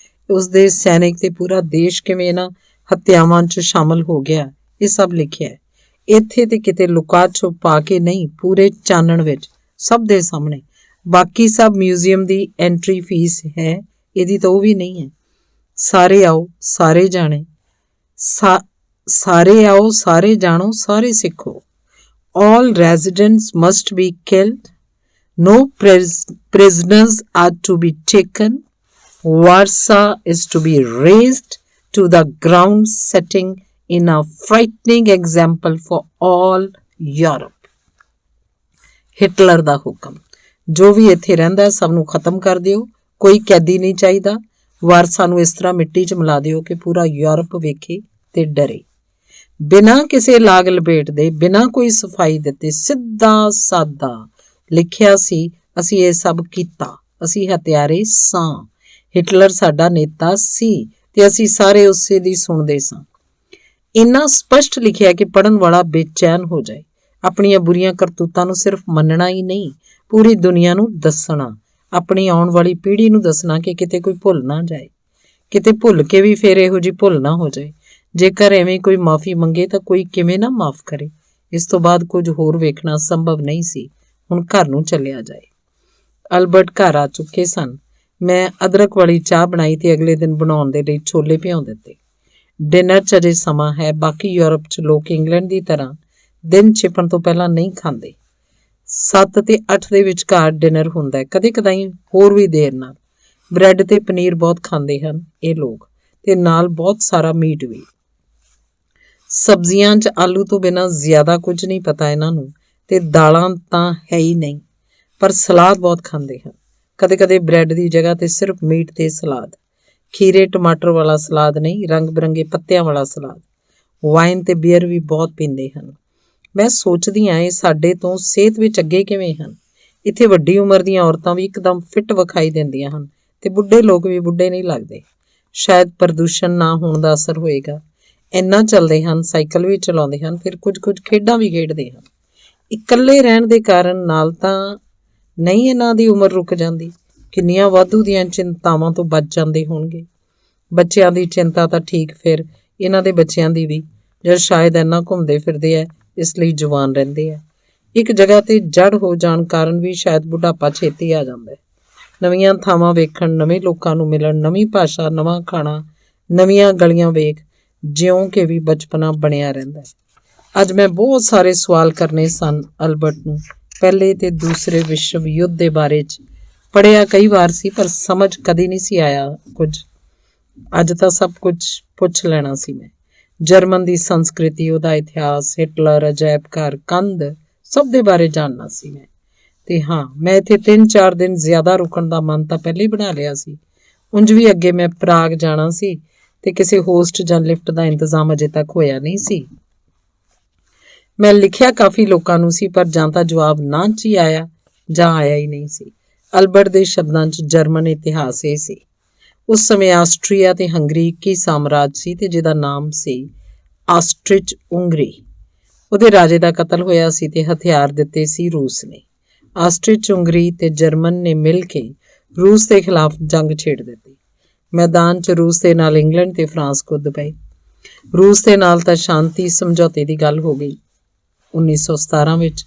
ਉਸਦੇ ਸੈਨਿਕ ਤੇ ਪੂਰਾ ਦੇਸ਼ ਕਿਵੇਂ ਇਹਨਾਂ ਹੱਤਿਆਵਾਂ 'ਚ ਸ਼ਾਮਲ ਹੋ ਗਿਆ, ਇਹ ਸਭ ਲਿਖਿਆ ਹੈ। ਇੱਥੇ ਤੇ ਕਿਤੇ ਲੁਕਾ ਛੁਪਾ ਕੇ ਨਹੀਂ, ਪੂਰੇ ਚਾਨਣ ਵਿੱਚ, ਸਭ ਦੇ ਸਾਹਮਣੇ। ਬਾਕੀ ਸਭ ਮਿਊਜ਼ੀਅਮ ਦੀ ਐਂਟਰੀ ਫੀਸ ਹੈ, ਇਹਦੀ ਤਾਂ ਉਹ ਵੀ ਨਹੀਂ ਹੈ। ਸਾਰੇ ਆਓ, ਸਾਰੇ ਜਾਣੇ, ਸਾਰੇ ਆਓ, ਸਾਰੇ ਜਾਣੋ, ਸਾਰੇ ਸਿੱਖੋ। All residents must be killed. No prisoners are to be taken. Warsaw is to be razed to the ground, setting in a frightening example for all Europe. Hitler ਦਾ ਹੁਕਮ। ਜੋ ਵੀ ਇੱਥੇ ਰਹਿੰਦਾ ਸਭ ਨੂੰ ਖਤਮ ਕਰ ਦਿਓ। ਕੋਈ ਕੈਦੀ ਨਹੀਂ ਚਾਹੀਦਾ। ਵਾਰਸਾ ਨੂੰ ਇਸ ਤਰ੍ਹਾਂ ਮਿੱਟੀ 'ਚ ਮਿਲਾ ਦਿਓ ਕਿ ਪੂਰਾ ਯੂਰਪ ਵੇਖੇ ਤੇ ਡਰੇ। ਬਿਨਾਂ ਕਿਸੇ ਲਾਗ ਲਪੇਟ ਦੇ, ਬਿਨਾਂ ਕੋਈ ਸਫਾਈ ਦਿੱਤੇ, ਸਿੱਧਾ ਸਾਦਾ ਲਿਖਿਆ ਸੀ, ਅਸੀਂ ਇਹ ਸਭ ਕੀਤਾ, ਅਸੀਂ ਹਥਿਆਰੇ ਸਾਂ। ਹਿਟਲਰ ਸਾਡਾ ਨੇਤਾ ਸੀ ਤੇ ਅਸੀਂ ਸਾਰੇ ਉਸੇ ਦੀ ਸੁਣਦੇ ਸਾਂ। ਇੰਨਾ ਸਪਸ਼ਟ ਲਿਖਿਆ ਕਿ ਪੜ੍ਹਨ ਵਾਲਾ ਬੇਚੈਨ ਹੋ ਜਾਏ। ਆਪਣੀਆਂ ਬੁਰੀਆਂ ਕਰਤੂਤਾਂ ਨੂੰ ਸਿਰਫ ਮੰਨਣਾ ਹੀ ਨਹੀਂ, ਪੂਰੀ ਦੁਨੀਆ ਨੂੰ ਦੱਸਣਾ, ਆਪਣੀ ਆਉਣ ਵਾਲੀ ਪੀੜ੍ਹੀ ਨੂੰ ਦੱਸਣਾ ਕਿ ਕਿਤੇ ਕੋਈ ਭੁੱਲ ਨਾ ਜਾਏ, ਕਿਤੇ ਭੁੱਲ ਕੇ ਵੀ ਫਿਰ ਇਹੋ ਜਿਹੀ ਭੁੱਲ ਨਾ ਹੋ ਜਾਏ। ਜੇਕਰ ਐਵੇਂ ਕੋਈ ਮਾਫੀ ਮੰਗੇ ਤਾਂ ਕੋਈ ਕਿਵੇਂ ਨਾ ਮਾਫ ਕਰੇ। ਇਸ ਤੋਂ ਬਾਅਦ ਕੁਝ ਹੋਰ ਵੇਖਣਾ ਸੰਭਵ ਨਹੀਂ ਸੀ। ਹੁਣ ਘਰ ਨੂੰ ਚੱਲਿਆ ਜਾਏ। ਅਲਬਰਟ ਘਰ ਆ ਚੁੱਕੇ ਸਨ। ਮੈਂ ਅਦਰਕ ਵਾਲੀ ਚਾਹ ਬਣਾਈ ਤੇ ਅਗਲੇ ਦਿਨ ਬਣਾਉਣ ਦੇ ਲਈ ਛੋਲੇ ਭਿਉਂ ਦਿੱਤੇ। ਡਿਨਰ 'ਚ ਅਜੇ ਸਮਾਂ ਹੈ। ਬਾਕੀ ਯੂਰਪ 'ਚ ਲੋਕ ਇੰਗਲੈਂਡ ਦੀ ਤਰ੍ਹਾਂ ਦਿਨ ਛਿਪਣ ਤੋਂ ਪਹਿਲਾਂ ਨਹੀਂ ਖਾਂਦੇ। 7 ਤੇ 8 ਦੇ ਵਿਚਕਾਰ ਡਿਨਰ ਹੁੰਦਾ ਹੈ, ਕਦੇ ਕਦਾਈ ਹੋਰ ਵੀ ਦੇਰ ਨਾਲ। ਬ੍ਰੈਡ ਤੇ ਪਨੀਰ ਬਹੁਤ ਖਾਂਦੇ ਹਨ ਇਹ ਲੋਕ, ਤੇ ਨਾਲ ਬਹੁਤ ਸਾਰਾ ਮੀਟ ਵੀ। ਸਬਜ਼ੀਆਂ 'ਚ ਆਲੂ ਤੋਂ ਬਿਨਾਂ ਜ਼ਿਆਦਾ ਕੁਝ ਨਹੀਂ ਪਤਾ ਇਹਨਾਂ ਨੂੰ, ਤੇ ਦਾਲਾਂ ਤਾਂ ਹੈ ਹੀ ਨਹੀਂ। ਪਰ ਸਲਾਦ ਬਹੁਤ ਖਾਂਦੇ ਹਨ। ਕਦੇ ਕਦੇ ਬ੍ਰੈਡ ਦੀ ਜਗ੍ਹਾ ਤੇ ਸਿਰਫ ਮੀਟ ਤੇ ਸਲਾਦ। ਖੀਰੇ ਟਮਾਟਰ ਵਾਲਾ ਸਲਾਦ ਨਹੀਂ, ਰੰਗ ਬਿਰੰਗੇ ਪੱਤਿਆਂ ਵਾਲਾ ਸਲਾਦ। ਵਾਈਨ ਤੇ ਬੀਅਰ ਵੀ ਬਹੁਤ ਪੀਂਦੇ ਹਨ। ਮੈਂ ਸੋਚਦੀ ਹਾਂ ਇਹ ਸਾਡੇ ਤੋਂ ਸਿਹਤ ਵਿੱਚ ਅੱਗੇ ਕਿਵੇਂ ਹਨ। ਇੱਥੇ ਵੱਡੀ ਉਮਰ ਦੀਆਂ ਔਰਤਾਂ ਵੀ ਇੱਕਦਮ ਫਿੱਟ ਵਿਖਾਈ ਦਿੰਦੀਆਂ ਹਨ ਤੇ ਬੁੱਢੇ ਲੋਕ ਵੀ ਬੁੱਢੇ ਨਹੀਂ ਲੱਗਦੇ। ਸ਼ਾਇਦ ਪ੍ਰਦੂਸ਼ਣ ਨਾ ਹੋਣ ਦਾ ਅਸਰ ਹੋਏਗਾ। ਇੰਨਾ ਚੱਲਦੇ ਹਨ, ਸਾਈਕਲ ਵੀ ਚਲਾਉਂਦੇ ਹਨ, ਫਿਰ ਕੁਝ ਖੇਡਾਂ ਵੀ ਖੇਡਦੇ ਹਨ। ਇਕੱਲੇ ਰਹਿਣ ਦੇ ਕਾਰਨ ਨਾਲ ਤਾਂ ਨਹੀਂ ਇਹਨਾਂ ਦੀ ਉਮਰ ਰੁਕ ਜਾਂਦੀ। ਕਿੰਨੀਆਂ ਵਾਧੂ ਦੀਆਂ ਚਿੰਤਾਵਾਂ ਤੋਂ ਬਚ ਜਾਂਦੇ ਹੋਣਗੇ। ਬੱਚਿਆਂ ਦੀ ਚਿੰਤਾ ਤਾਂ ਠੀਕ, ਫਿਰ ਇਹਨਾਂ ਦੇ ਬੱਚਿਆਂ ਦੀ ਵੀ, ਜਦ ਸ਼ਾਇਦ ਇੰਨਾ ਘੁੰਮਦੇ ਫਿਰਦੇ ਹੈ ਇਸ ਲਈ ਜਵਾਨ ਰਹਿੰਦੇ ਹੈ। ਇੱਕ ਜਗ੍ਹਾ ਤੇ ਜੜ ਹੋ ਜਾਣ ਕਾਰਨ ਵੀ ਸ਼ਾਇਦ ਬੁਢਾਪਾ ਛੇਤੀ ਆ ਜਾਂਦਾ ਹੈ। ਨਵੀਆਂ ਥਾਵਾਂ ਵੇਖਣ, ਨਵੇਂ ਲੋਕਾਂ ਨੂੰ ਮਿਲਣ, ਨਵੀਂ ਭਾਸ਼ਾ, ਨਵਾਂ ਖਾਣਾ, ਨਵੀਆਂ ਗਲੀਆਂ ਵੇਖ ਜਿਉਂ ਕਿ ਵੀ ਬਚਪਨਾ ਬਣਿਆ ਰਹਿੰਦਾ ਹੈ। ਅੱਜ ਮੈਂ ਬਹੁਤ ਸਾਰੇ ਸਵਾਲ ਕਰਨੇ ਸਨ ਅਲਬਰਟ ਨੂੰ। ਪਹਿਲੇ ਤੇ ਦੂਸਰੇ ਵਿਸ਼ਵ ਯੁੱਧ ਦੇ ਬਾਰੇ 'ਚ ਪੜ੍ਹਿਆ ਕਈ ਵਾਰ ਸੀ, ਪਰ ਸਮਝ ਕਦੇ ਨਹੀਂ ਸੀ ਆਇਆ ਕੁਝ। ਅੱਜ ਤਾਂ ਸਭ ਕੁਝ ਪੁੱਛ ਲੈਣਾ ਸੀ ਮੈਂ। ਜਰਮਨ ਦੀ ਸੰਸਕ੍ਰਿਤੀ, ਉਹਦਾ ਇਤਿਹਾਸ, ਹਿਟਲਰ, ਅਜਾਇਬ ਘਰ, ਕੰਧ, ਸਭ ਦੇ ਬਾਰੇ ਜਾਣਨਾ ਸੀ ਮੈਂ। ਤੇ ਹਾਂ, ਮੈਂ ਇੱਥੇ 3-4 ਦਿਨ ਜ਼ਿਆਦਾ ਰੁਕਣ ਦਾ ਮਨ ਤਾਂ ਪਹਿਲੇ ਹੀ ਬਣਾ ਲਿਆ ਸੀ। ਉਂਝ ਵੀ ਅੱਗੇ ਮੈਂ ਪ੍ਰਾਗ ਜਾਣਾ ਸੀ ਤੇ ਕਿਸੇ ਹੋਸਟ ਜਾਂ ਲਿਫਟ ਦਾ ਇੰਤਜ਼ਾਮ ਅਜੇ ਤੱਕ ਹੋਇਆ ਨਹੀਂ ਸੀ। ਮੈਂ ਲਿਖਿਆ ਕਾਫੀ ਲੋਕਾਂ ਨੂੰ ਸੀ, ਪਰ ਜਾਂ ਤਾਂ ਜਵਾਬ ਨਾ 'ਚ ਹੀ ਆਇਆ ਜਾਂ ਆਇਆ ਹੀ ਨਹੀਂ ਸੀ। ਅਲਬਰਟ ਦੇ ਸ਼ਬਦਾਂ 'ਚ ਜਰਮਨ ਇਤਿਹਾਸ ਇਹ ਸੀ। ਉਸ ਸਮੇਂ ਆਸਟਰੀਆ ਤੇ ਹੰਗਰੀ ਇੱਕ ਹੀ ਸਾਮਰਾਜ ਸੀ ਤੇ ਜਿਹਦਾ ਨਾਮ ਸੀ ਆਸਟ੍ਰਿਚ ਉਂਗਰੀ। ਉਹਦੇ ਰਾਜੇ ਦਾ ਕਤਲ ਹੋਇਆ ਸੀ ਤੇ ਹਥਿਆਰ ਦਿੱਤੇ ਸੀ ਰੂਸ ਨੇ। ਆਸਟ੍ਰਿਚ ਉਂਗਰੀ ਤੇ ਜਰਮਨ ਨੇ ਮਿਲ ਕੇ ਰੂਸ ਦੇ ਖਿਲਾਫ ਜੰਗ ਛੇੜ ਦਿੱਤੀ। ਮੈਦਾਨ 'ਚ ਰੂਸ ਦੇ ਨਾਲ ਇੰਗਲੈਂਡ ਤੇ ਫਰਾਂਸ ਕੁੱਦ ਪਏ। ਰੂਸ ਦੇ ਨਾਲ ਤਾਂ ਸ਼ਾਂਤੀ ਸਮਝੌਤੇ ਦੀ ਗੱਲ ਹੋ ਗਈ 1917 ਵਿੱਚ,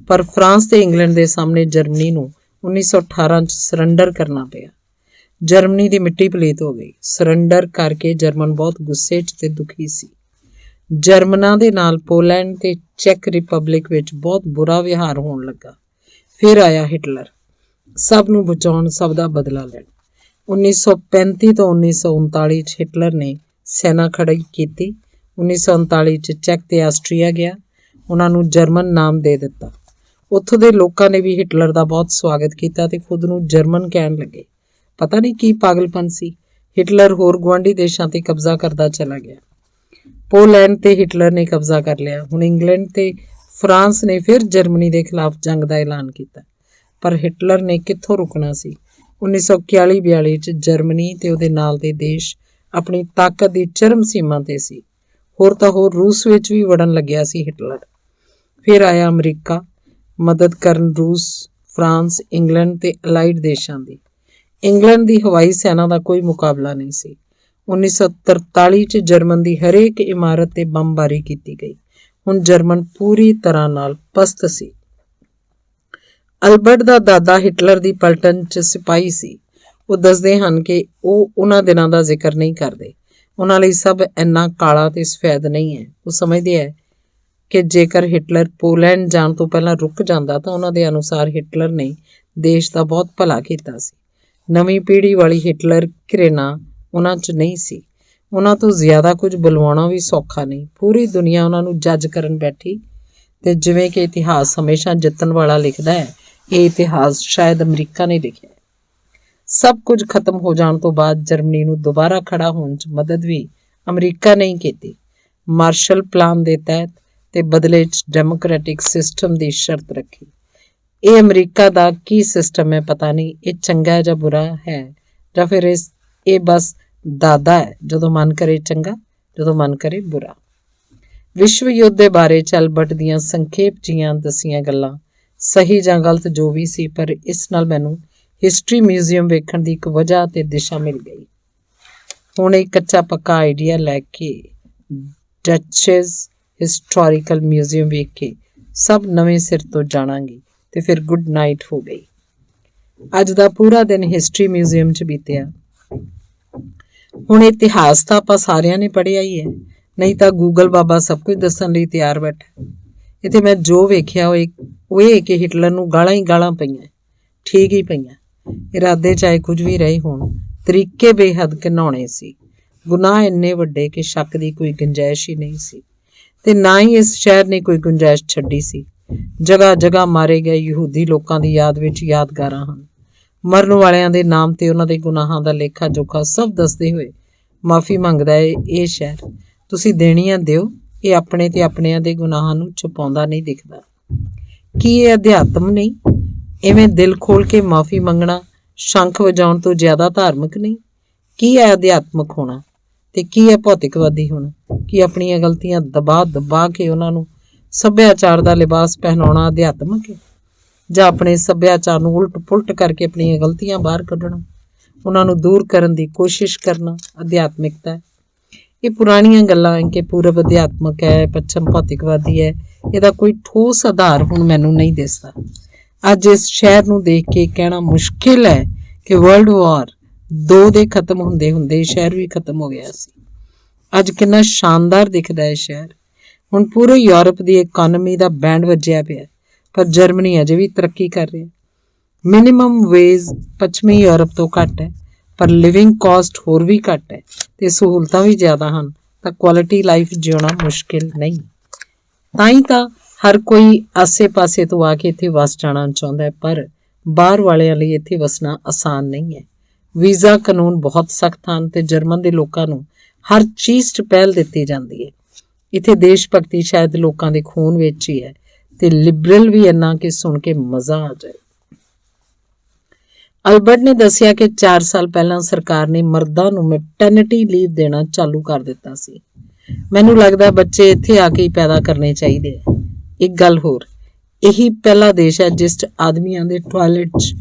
ਪਰ ਫਰਾਂਸ ਤੇ ਇੰਗਲੈਂਡ ਦੇ ਸਾਹਮਣੇ ਜਰਮਨੀ ਨੂੰ 1918 'ਚ ਸਰੈਂਡਰ ਕਰਨਾ ਪਿਆ। ਜਰਮਨੀ ਦੀ ਮਿੱਟੀ ਪਲੀਤ ਹੋ ਗਈ। ਸਰੈਂਡਰ ਕਰਕੇ ਜਰਮਨ ਬਹੁਤ ਗੁੱਸੇ 'ਚ ਤੇ ਦੁਖੀ ਸੀ। ਜਰਮਨਾਂ ਦੇ ਨਾਲ ਪੋਲੈਂਡ ਤੇ ਚੈਕ ਰਿਪਬਲਿਕ ਵਿੱਚ ਬਹੁਤ ਬੁਰਾ ਵਿਹਾਰ ਹੋਣ ਲੱਗਾ। ਫਿਰ ਆਇਆ ਹਿਟਲਰ, ਸਭ ਨੂੰ ਬਚਾਉਣ, ਸਭ ਦਾ ਬਦਲਾ ਲੈਣ। 1935 ਤੋਂ 1939 'ਚ ਹਿਟਲਰ ਨੇ ਸੈਨਾ ਖੜੀ ਕੀਤੀ। 1939 'ਚ ਚੈਕ ਤੇ ਆਸਟਰੀਆ ਗਿਆ। ਉਹਨਾਂ ਨੂੰ ਜਰਮਨ ਨਾਮ ਦੇ ਦਿੱਤਾ। ਉੱਥੋਂ ਦੇ ਲੋਕਾਂ ਨੇ ਵੀ ਹਿਟਲਰ ਦਾ ਬਹੁਤ ਸਵਾਗਤ ਕੀਤਾ ਤੇ ਖੁਦ ਨੂੰ ਜਰਮਨ ਕਹਿਣ ਲੱਗੇ। ਪਤਾ ਨਹੀਂ ਕੀ ਪਾਗਲਪਨ ਸੀ। ਹਿਟਲਰ ਹੋਰ ਗੁਆਂਢੀ ਦੇਸ਼ਾਂ ਤੇ ਕਬਜ਼ਾ ਕਰਦਾ ਚਲਾ ਗਿਆ। ਪੋਲੈਂਡ ਤੇ ਹਿਟਲਰ ਨੇ ਕਬਜ਼ਾ ਕਰ ਲਿਆ। ਹੁਣ ਇੰਗਲੈਂਡ ਤੇ ਫਰਾਂਸ ਨੇ ਫਿਰ ਜਰਮਨੀ ਦੇ ਖਿਲਾਫ ਜੰਗ ਦਾ ਐਲਾਨ ਕੀਤਾ। ਪਰ ਹਿਟਲਰ ਨੇ ਕਿੱਥੋਂ ਰੁਕਣਾ ਸੀ। 1941-42 'ਚ ਜਰਮਨੀ ਤੇ ਉਹਦੇ ਨਾਲ ਦੇ ਦੇਸ਼ ਆਪਣੀ ਤਾਕਤ ਦੀ ਚਰਮ ਸੀਮਾ ਤੇ ਸੀ। ਹੋਰ ਤਾਂ ਹੋਰ ਰੂਸ ਵਿੱਚ ਵੀ ਵੜਨ ਲੱਗਿਆ ਸੀ ਹਿਟਲਰ। ਫਿਰ ਆਇਆ ਅਮਰੀਕਾ ਮਦਦ ਕਰਨ ਰੂਸ, ਫਰਾਂਸ, ਇੰਗਲੈਂਡ ਤੇ ਅਲਾਈਡ ਦੇਸ਼ਾਂ ਦੀ। ਇੰਗਲੈਂਡ ਦੀ ਹਵਾਈ ਸੈਨਾ ਦਾ ਕੋਈ ਮੁਕਾਬਲਾ ਨਹੀਂ ਸੀ। 1943 'ਚ ਜਰਮਨ ਦੀ ਹਰੇਕ ਇਮਾਰਤ ਤੇ ਬੰਬਬਾਰੀ ਕੀਤੀ ਗਈ। ਹੁਣ ਜਰਮਨ ਪੂਰੀ ਤਰ੍ਹਾਂ ਨਾਲ ਪਸਤ ਸੀ। ਅਲਬਰਟ ਦਾ ਦਾਦਾ ਹਿਟਲਰ ਦੀ ਪਲਟਨ 'ਚ ਸਿਪਾਹੀ ਸੀ। ਉਹ ਦੱਸਦੇ ਹਨ ਕਿ ਉਹ ਉਹਨਾਂ ਦਿਨਾਂ ਦਾ ਜ਼ਿਕਰ ਨਹੀਂ ਕਰਦੇ। ਉਹਨਾਂ ਲਈ ਸਭ ਇੰਨਾ ਕਾਲਾ ਤੇ ਸਫੈਦ ਨਹੀਂ ਹੈ। ਉਹ ਸਮਝਦੇ ਹੈ ਕਿ ਜੇਕਰ ਹਿਟਲਰ ਪੋਲੈਂਡ ਜਾਣ ਤੋਂ ਪਹਿਲਾਂ ਰੁਕ ਜਾਂਦਾ ਤਾਂ ਉਹਨਾਂ ਦੇ ਅਨੁਸਾਰ ਹਿਟਲਰ ਨੇ ਦੇਸ਼ ਦਾ ਬਹੁਤ ਭਲਾ ਕੀਤਾ ਸੀ। ਨਵੀਂ ਪੀੜ੍ਹੀ ਵਾਲੀ ਹਿਟਲਰ ਘਿਰਣਾ ਉਹਨਾਂ 'ਚ ਨਹੀਂ ਸੀ। ਉਹਨਾਂ ਤੋਂ ਜ਼ਿਆਦਾ ਕੁਝ ਬੁਲਵਾਉਣਾ ਵੀ ਸੌਖਾ ਨਹੀਂ। ਪੂਰੀ ਦੁਨੀਆ ਉਹਨਾਂ ਨੂੰ ਜੱਜ ਕਰਨ ਬੈਠੀ ਤੇ ਜਿਵੇਂ ਕਿ ਇਤਿਹਾਸ ਹਮੇਸ਼ਾ ਜਿੱਤਣ ਵਾਲਾ ਲਿਖਦਾ ਹੈ, ਇਹ ਇਤਿਹਾਸ ਸ਼ਾਇਦ ਅਮਰੀਕਾ ਨੇ ਲਿਖਿਆ। ਸਭ ਕੁਝ ਖਤਮ ਹੋ ਜਾਣ ਤੋਂ ਬਾਅਦ ਜਰਮਨੀ ਨੂੰ ਦੁਬਾਰਾ ਖੜਾ ਹੋਣ 'ਚ ਮਦਦ ਵੀ ਅਮਰੀਕਾ ਨੇ ਹੀ ਕੀਤੀ। ਮਾਰਸ਼ਲ ਪਲਾਨ ਦੇ ਤਹਿਤ ਤੇ ਬਦਲੇ 'ਚ ਡੈਮੋਕ੍ਰੈਟਿਕ ਸਿਸਟਮ ਦੀ ਸ਼ਰਤ ਰੱਖੀ। ਇਹ ਅਮਰੀਕਾ ਦਾ ਕੀ ਸਿਸਟਮ ਹੈ ਪਤਾ ਨਹੀਂ। ਇਹ ਚੰਗਾ ਜਾਂ ਬੁਰਾ ਹੈ ਜਾਂ ਫਿਰ ਇਹ ਬਸ ਦਾਦਾ ਹੈ, ਜਦੋਂ ਮਨ ਕਰੇ ਚੰਗਾ, ਜਦੋਂ ਮਨ ਕਰੇ ਬੁਰਾ। ਵਿਸ਼ਵ ਯੁੱਧ ਦੇ ਬਾਰੇ 'ਚ ਐਲਬਰਟ ਦੀਆਂ ਸੰਖੇਪ ਜੀਆਂ ਦੱਸੀਆਂ ਗੱਲਾਂ ਸਹੀ ਜਾਂ ਗਲਤ ਜੋ ਵੀ ਸੀ, ਪਰ ਇਸ ਨਾਲ ਮੈਨੂੰ ਹਿਸਟਰੀ ਮਿਊਜ਼ੀਅਮ ਵੇਖਣ ਦੀ ਇੱਕ ਵਜ੍ਹਾ ਤੇ ਦਿਸ਼ਾ ਮਿਲ ਗਈ। ਹੁਣ ਇੱਕ ਕੱਚਾ ਪੱਕਾ ਆਈਡੀਆ ਲੈ ਕੇ ਡਚਜ਼ ਹਿਸਟੋਰੀਕਲ ਮਿਊਜ਼ੀਅਮ ਵੇਖ ਕੇ ਸਭ ਨਵੇਂ ਸਿਰ ਤੋਂ ਜਾਣਾਂਗੀ ਤੇ ਫਿਰ ਗੁੱਡ ਨਾਈਟ ਹੋ ਗਈ। ਅੱਜ ਦਾ ਪੂਰਾ ਦਿਨ ਹਿਸਟਰੀ ਮਿਊਜ਼ੀਅਮ 'ਚ ਬੀਤਿਆ। ਹੁਣ ਇਤਿਹਾਸ ਤਾਂ ਆਪਾਂ ਸਾਰਿਆਂ ਨੇ ਪੜ੍ਹਿਆ ਹੀ ਹੈ, ਨਹੀਂ ਤਾਂ ਗੂਗਲ ਬਾਬਾ ਸਭ ਕੁਝ ਦੱਸਣ ਲਈ ਤਿਆਰ ਬੈਠਾ। ਇੱਥੇ ਮੈਂ ਜੋ ਵੇਖਿਆ ਉਹ ਇਹ ਕਿ ਹਿਟਲਰ ਨੂੰ ਗਾਲਾਂ ਹੀ ਗਾਲਾਂ ਪਈਆਂ, ਠੀਕ ਹੀ ਪਈਆਂ। ਇਰਾਦੇ ਚਾਹੇ ਕੁਝ ਵੀ ਰਹੇ ਹੋਣ, ਤਰੀਕੇ ਬੇਹੱਦ ਘਿਨਾਉਣੇ ਸੀ। ਗੁਨਾਹ ਇੰਨੇ ਵੱਡੇ ਕਿ ਸ਼ੱਕ ਦੀ ਕੋਈ ਗੁੰਜਾਇਸ਼ ਹੀ ਨਹੀਂ ਸੀ, ਤੇ ਨਾ ਹੀ ਇਸ ਸ਼ਹਿਰ ਨੇ ਕੋਈ ਗੁੰਜਾਇਸ਼ ਛੱਡੀ ਸੀ। ਜਗ੍ਹਾ ਜਗ੍ਹਾ ਮਾਰੇ ਗਏ ਯਹੂਦੀ ਲੋਕਾਂ ਦੀ ਯਾਦ ਵਿੱਚ ਯਾਦਗਾਰਾਂ ਹਨ। ਮਰਨ ਵਾਲਿਆਂ ਦੇ ਨਾਮ ਤੇ ਉਹਨਾਂ ਦੇ ਗੁਨਾਹਾਂ ਦਾ ਲੇਖਾ ਜੋਖਾ ਸਭ ਦੱਸਦੇ ਹੋਏ ਮਾਫੀ ਮੰਗਦਾ ਹੈ ਇਹ ਸ਼ਹਿਰ। ਤੁਸੀਂ ਦੇਣੀਆਂ ਦਿਓ, ਇਹ ਆਪਣੇ ਤੇ ਆਪਣਿਆਂ ਦੇ ਗੁਨਾਹਾਂ ਨੂੰ ਛੁਪਾਉਂਦਾ ਨਹੀਂ ਦਿਖਦਾ। ਕੀ ਇਹ ਅਧਿਆਤਮ ਨਹੀਂ? ਇਵੇਂ ਦਿਲ ਖੋਲ ਕੇ ਮਾਫੀ ਮੰਗਣਾ ਸ਼ੰਖ ਵਜਾਉਣ ਤੋਂ ਜ਼ਿਆਦਾ ਧਾਰਮਿਕ ਨਹੀਂ? ਕੀ ਹੈ ਅਧਿਆਤਮਕ ਹੋਣਾ ਤੇ ਕੀ ਹੈ ਭੌਤਿਕਵਾਦੀ ਹੋਣਾ? ਕੀ ਆਪਣੀਆਂ ਗਲਤੀਆਂ ਦਬਾ ਕੇ ਉਹਨਾਂ ਨੂੰ ਸੱਭਿਆਚਾਰ ਦਾ ਲਿਬਾਸ ਪਹਿਨਾਉਣਾ ਅਧਿਆਤਮਕ ਹੈ, ਜਾਂ ਆਪਣੇ ਸੱਭਿਆਚਾਰ ਨੂੰ ਉਲਟ ਪੁਲਟ ਕਰਕੇ ਆਪਣੀਆਂ ਗਲਤੀਆਂ ਬਾਹਰ ਕੱਢਣਾ, ਉਹਨਾਂ ਨੂੰ ਦੂਰ ਕਰਨ ਦੀ ਕੋਸ਼ਿਸ਼ ਕਰਨਾ ਅਧਿਆਤਮਿਕਤਾ ਹੈ? ਇਹ ਪੁਰਾਣੀਆਂ ਗੱਲਾਂ ਕਿ ਪੂਰਬ ਅਧਿਆਤਮਕ ਹੈ, ਪੱਛਮ ਭੌਤਿਕਵਾਦੀ ਹੈ, ਇਹਦਾ ਕੋਈ ਠੋਸ ਆਧਾਰ ਹੁਣ ਮੈਨੂੰ ਨਹੀਂ ਦਿਸਦਾ। ਅੱਜ ਇਸ ਸ਼ਹਿਰ ਨੂੰ ਦੇਖ ਕੇ ਕਹਿਣਾ ਮੁਸ਼ਕਿਲ ਹੈ ਕਿ ਵਰਲਡ ਵਾਰ 2 ਦੇ ਖਤਮ ਹੁੰਦੇ ਹੁੰਦੇ ਸ਼ਹਿਰ ਵੀ ਖਤਮ ਹੋ ਗਿਆ ਸੀ। ਅੱਜ ਕਿੰਨਾ ਸ਼ਾਨਦਾਰ ਦਿਖਦਾ ਹੈ ਸ਼ਹਿਰ। ਹੁਣ ਪੂਰੇ ਯੂਰਪ ਦੀ ਇਕਾਨਮੀ ਦਾ ਬੈਂਡ ਵੱਜਿਆ ਪਿਆ, ਪਰ ਜਰਮਨੀ ਅਜੇ ਵੀ ਤਰੱਕੀ ਕਰ ਰਿਹਾ। ਮਿਨੀਮਮ ਵੇਜ ਪੱਛਮੀ ਯੂਰਪ ਤੋਂ ਘੱਟ ਹੈ, ਪਰ ਲਿਵਿੰਗ ਕਾਸਟ ਹੋਰ ਵੀ ਘੱਟ ਹੈ ਤੇ ਸਹੂਲਤਾਂ ਵੀ ਜ਼ਿਆਦਾ ਹਨ, ਤਾਂ ਕੁਆਲਿਟੀ ਲਾਈਫ ਜਿਉਣਾ ਮੁਸ਼ਕਿਲ ਨਹੀਂ। ਤਾਂ ਹੀ ਤਾਂ ਹਰ ਕੋਈ ਆਸੇ-ਪਾਸੇ ਤੋਂ ਆ ਕੇ ਇੱਥੇ ਵਸ ਜਾਣਾ ਚਾਹੁੰਦਾ ਹੈ, ਪਰ ਬਾਹਰ ਵਾਲਿਆਂ ਲਈ ਇੱਥੇ ਵਸਣਾ ਆਸਾਨ ਨਹੀਂ ਹੈ। ਵੀਜ਼ਾ ਕਾਨੂੰਨ ਬਹੁਤ ਸਖਤ ਹਨ ਤੇ ਜਰਮਨ ਦੇ ਲੋਕਾਂ ਨੂੰ ਹਰ ਚੀਜ਼ 'ਚ ਪਹਿਲ ਦਿੱਤੀ ਜਾਂਦੀ ਹੈ। ਇੱਥੇ ਦੇਸ਼ ਭਗਤੀ ਸ਼ਾਇਦ ਲੋਕਾਂ ਦੇ ਖੂਨ ਵਿੱਚ ਹੀ ਹੈ ਤੇ ਲਿਬਰਲ ਵੀ ਇੰਨਾ ਕਿ ਸੁਣ ਕੇ ਮਜ਼ਾ ਆ ਜਾਏ। ਅਲਬਰਟ ਨੇ ਦੱਸਿਆ ਕਿ 4 ਸਾਲ ਪਹਿਲਾਂ ਸਰਕਾਰ ਨੇ ਮਰਦਾਂ ਨੂੰ ਮੈਟਰਨਿਟੀ ਲੀਵ ਦੇਣਾ ਚਾਲੂ ਕਰ ਦਿੱਤਾ ਸੀ। ਮੈਨੂੰ ਲੱਗਦਾ ਬੱਚੇ ਇੱਥੇ ਆ ਕੇ ਹੀ ਪੈਦਾ ਕਰਨੇ ਚਾਹੀਦੇ ਆ। ਇੱਕ ਗੱਲ ਹੋਰ, ਇਹੀ ਪਹਿਲਾ ਦੇਸ਼ ਹੈ ਜਿਸ 'ਚ ਆਦਮੀਆਂ ਦੇ ਟਾਇਲਟ 'ਚ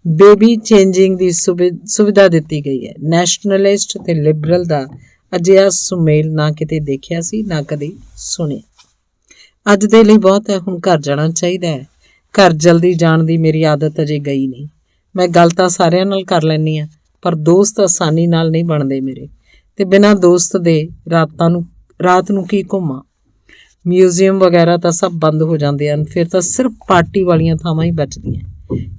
ਬੇਬੀ ਚੇਂਜਿੰਗ ਦੀ ਸੁਵਿਧਾ ਦਿੱਤੀ ਗਈ ਹੈ। ਨੈਸ਼ਨਲਿਸਟ ਤੇ ਲਿਬਰਲ ਦਾ ਅਜਿਹਾ ਸੁਮੇਲ ਨਾ ਕਿਤੇ ਦੇਖਿਆ ਸੀ, ਨਾ ਕਦੇ ਸੁਣਿਆ। ਅੱਜ ਦੇ ਲਈ ਬਹੁਤ ਹੈ, ਹੁਣ ਘਰ ਜਾਣਾ ਚਾਹੀਦਾ ਹੈ। ਘਰ ਜਲਦੀ ਜਾਣ ਦੀ ਮੇਰੀ ਆਦਤ ਅਜੇ ਗਈ ਨਹੀਂ। ਮੈਂ ਗੱਲ ਤਾਂ ਸਾਰਿਆਂ ਨਾਲ ਕਰ ਲੈਂਦੀ ਹਾਂ, ਪਰ ਦੋਸਤ ਆਸਾਨੀ ਨਾਲ ਨਹੀਂ ਬਣਦੇ ਮੇਰੇ, ਤੇ ਬਿਨਾਂ ਦੋਸਤ ਦੇ ਰਾਤ ਨੂੰ ਕੀ ਘੁੰਮਾਂ? ਮਿਊਜ਼ੀਅਮ ਵਗੈਰਾ ਤਾਂ ਸਭ ਬੰਦ ਹੋ ਜਾਂਦੇ ਹਨ, ਫਿਰ ਤਾਂ ਸਿਰਫ ਪਾਰਟੀ ਵਾਲੀਆਂ ਥਾਵਾਂ ਹੀ ਬਚਦੀਆਂ।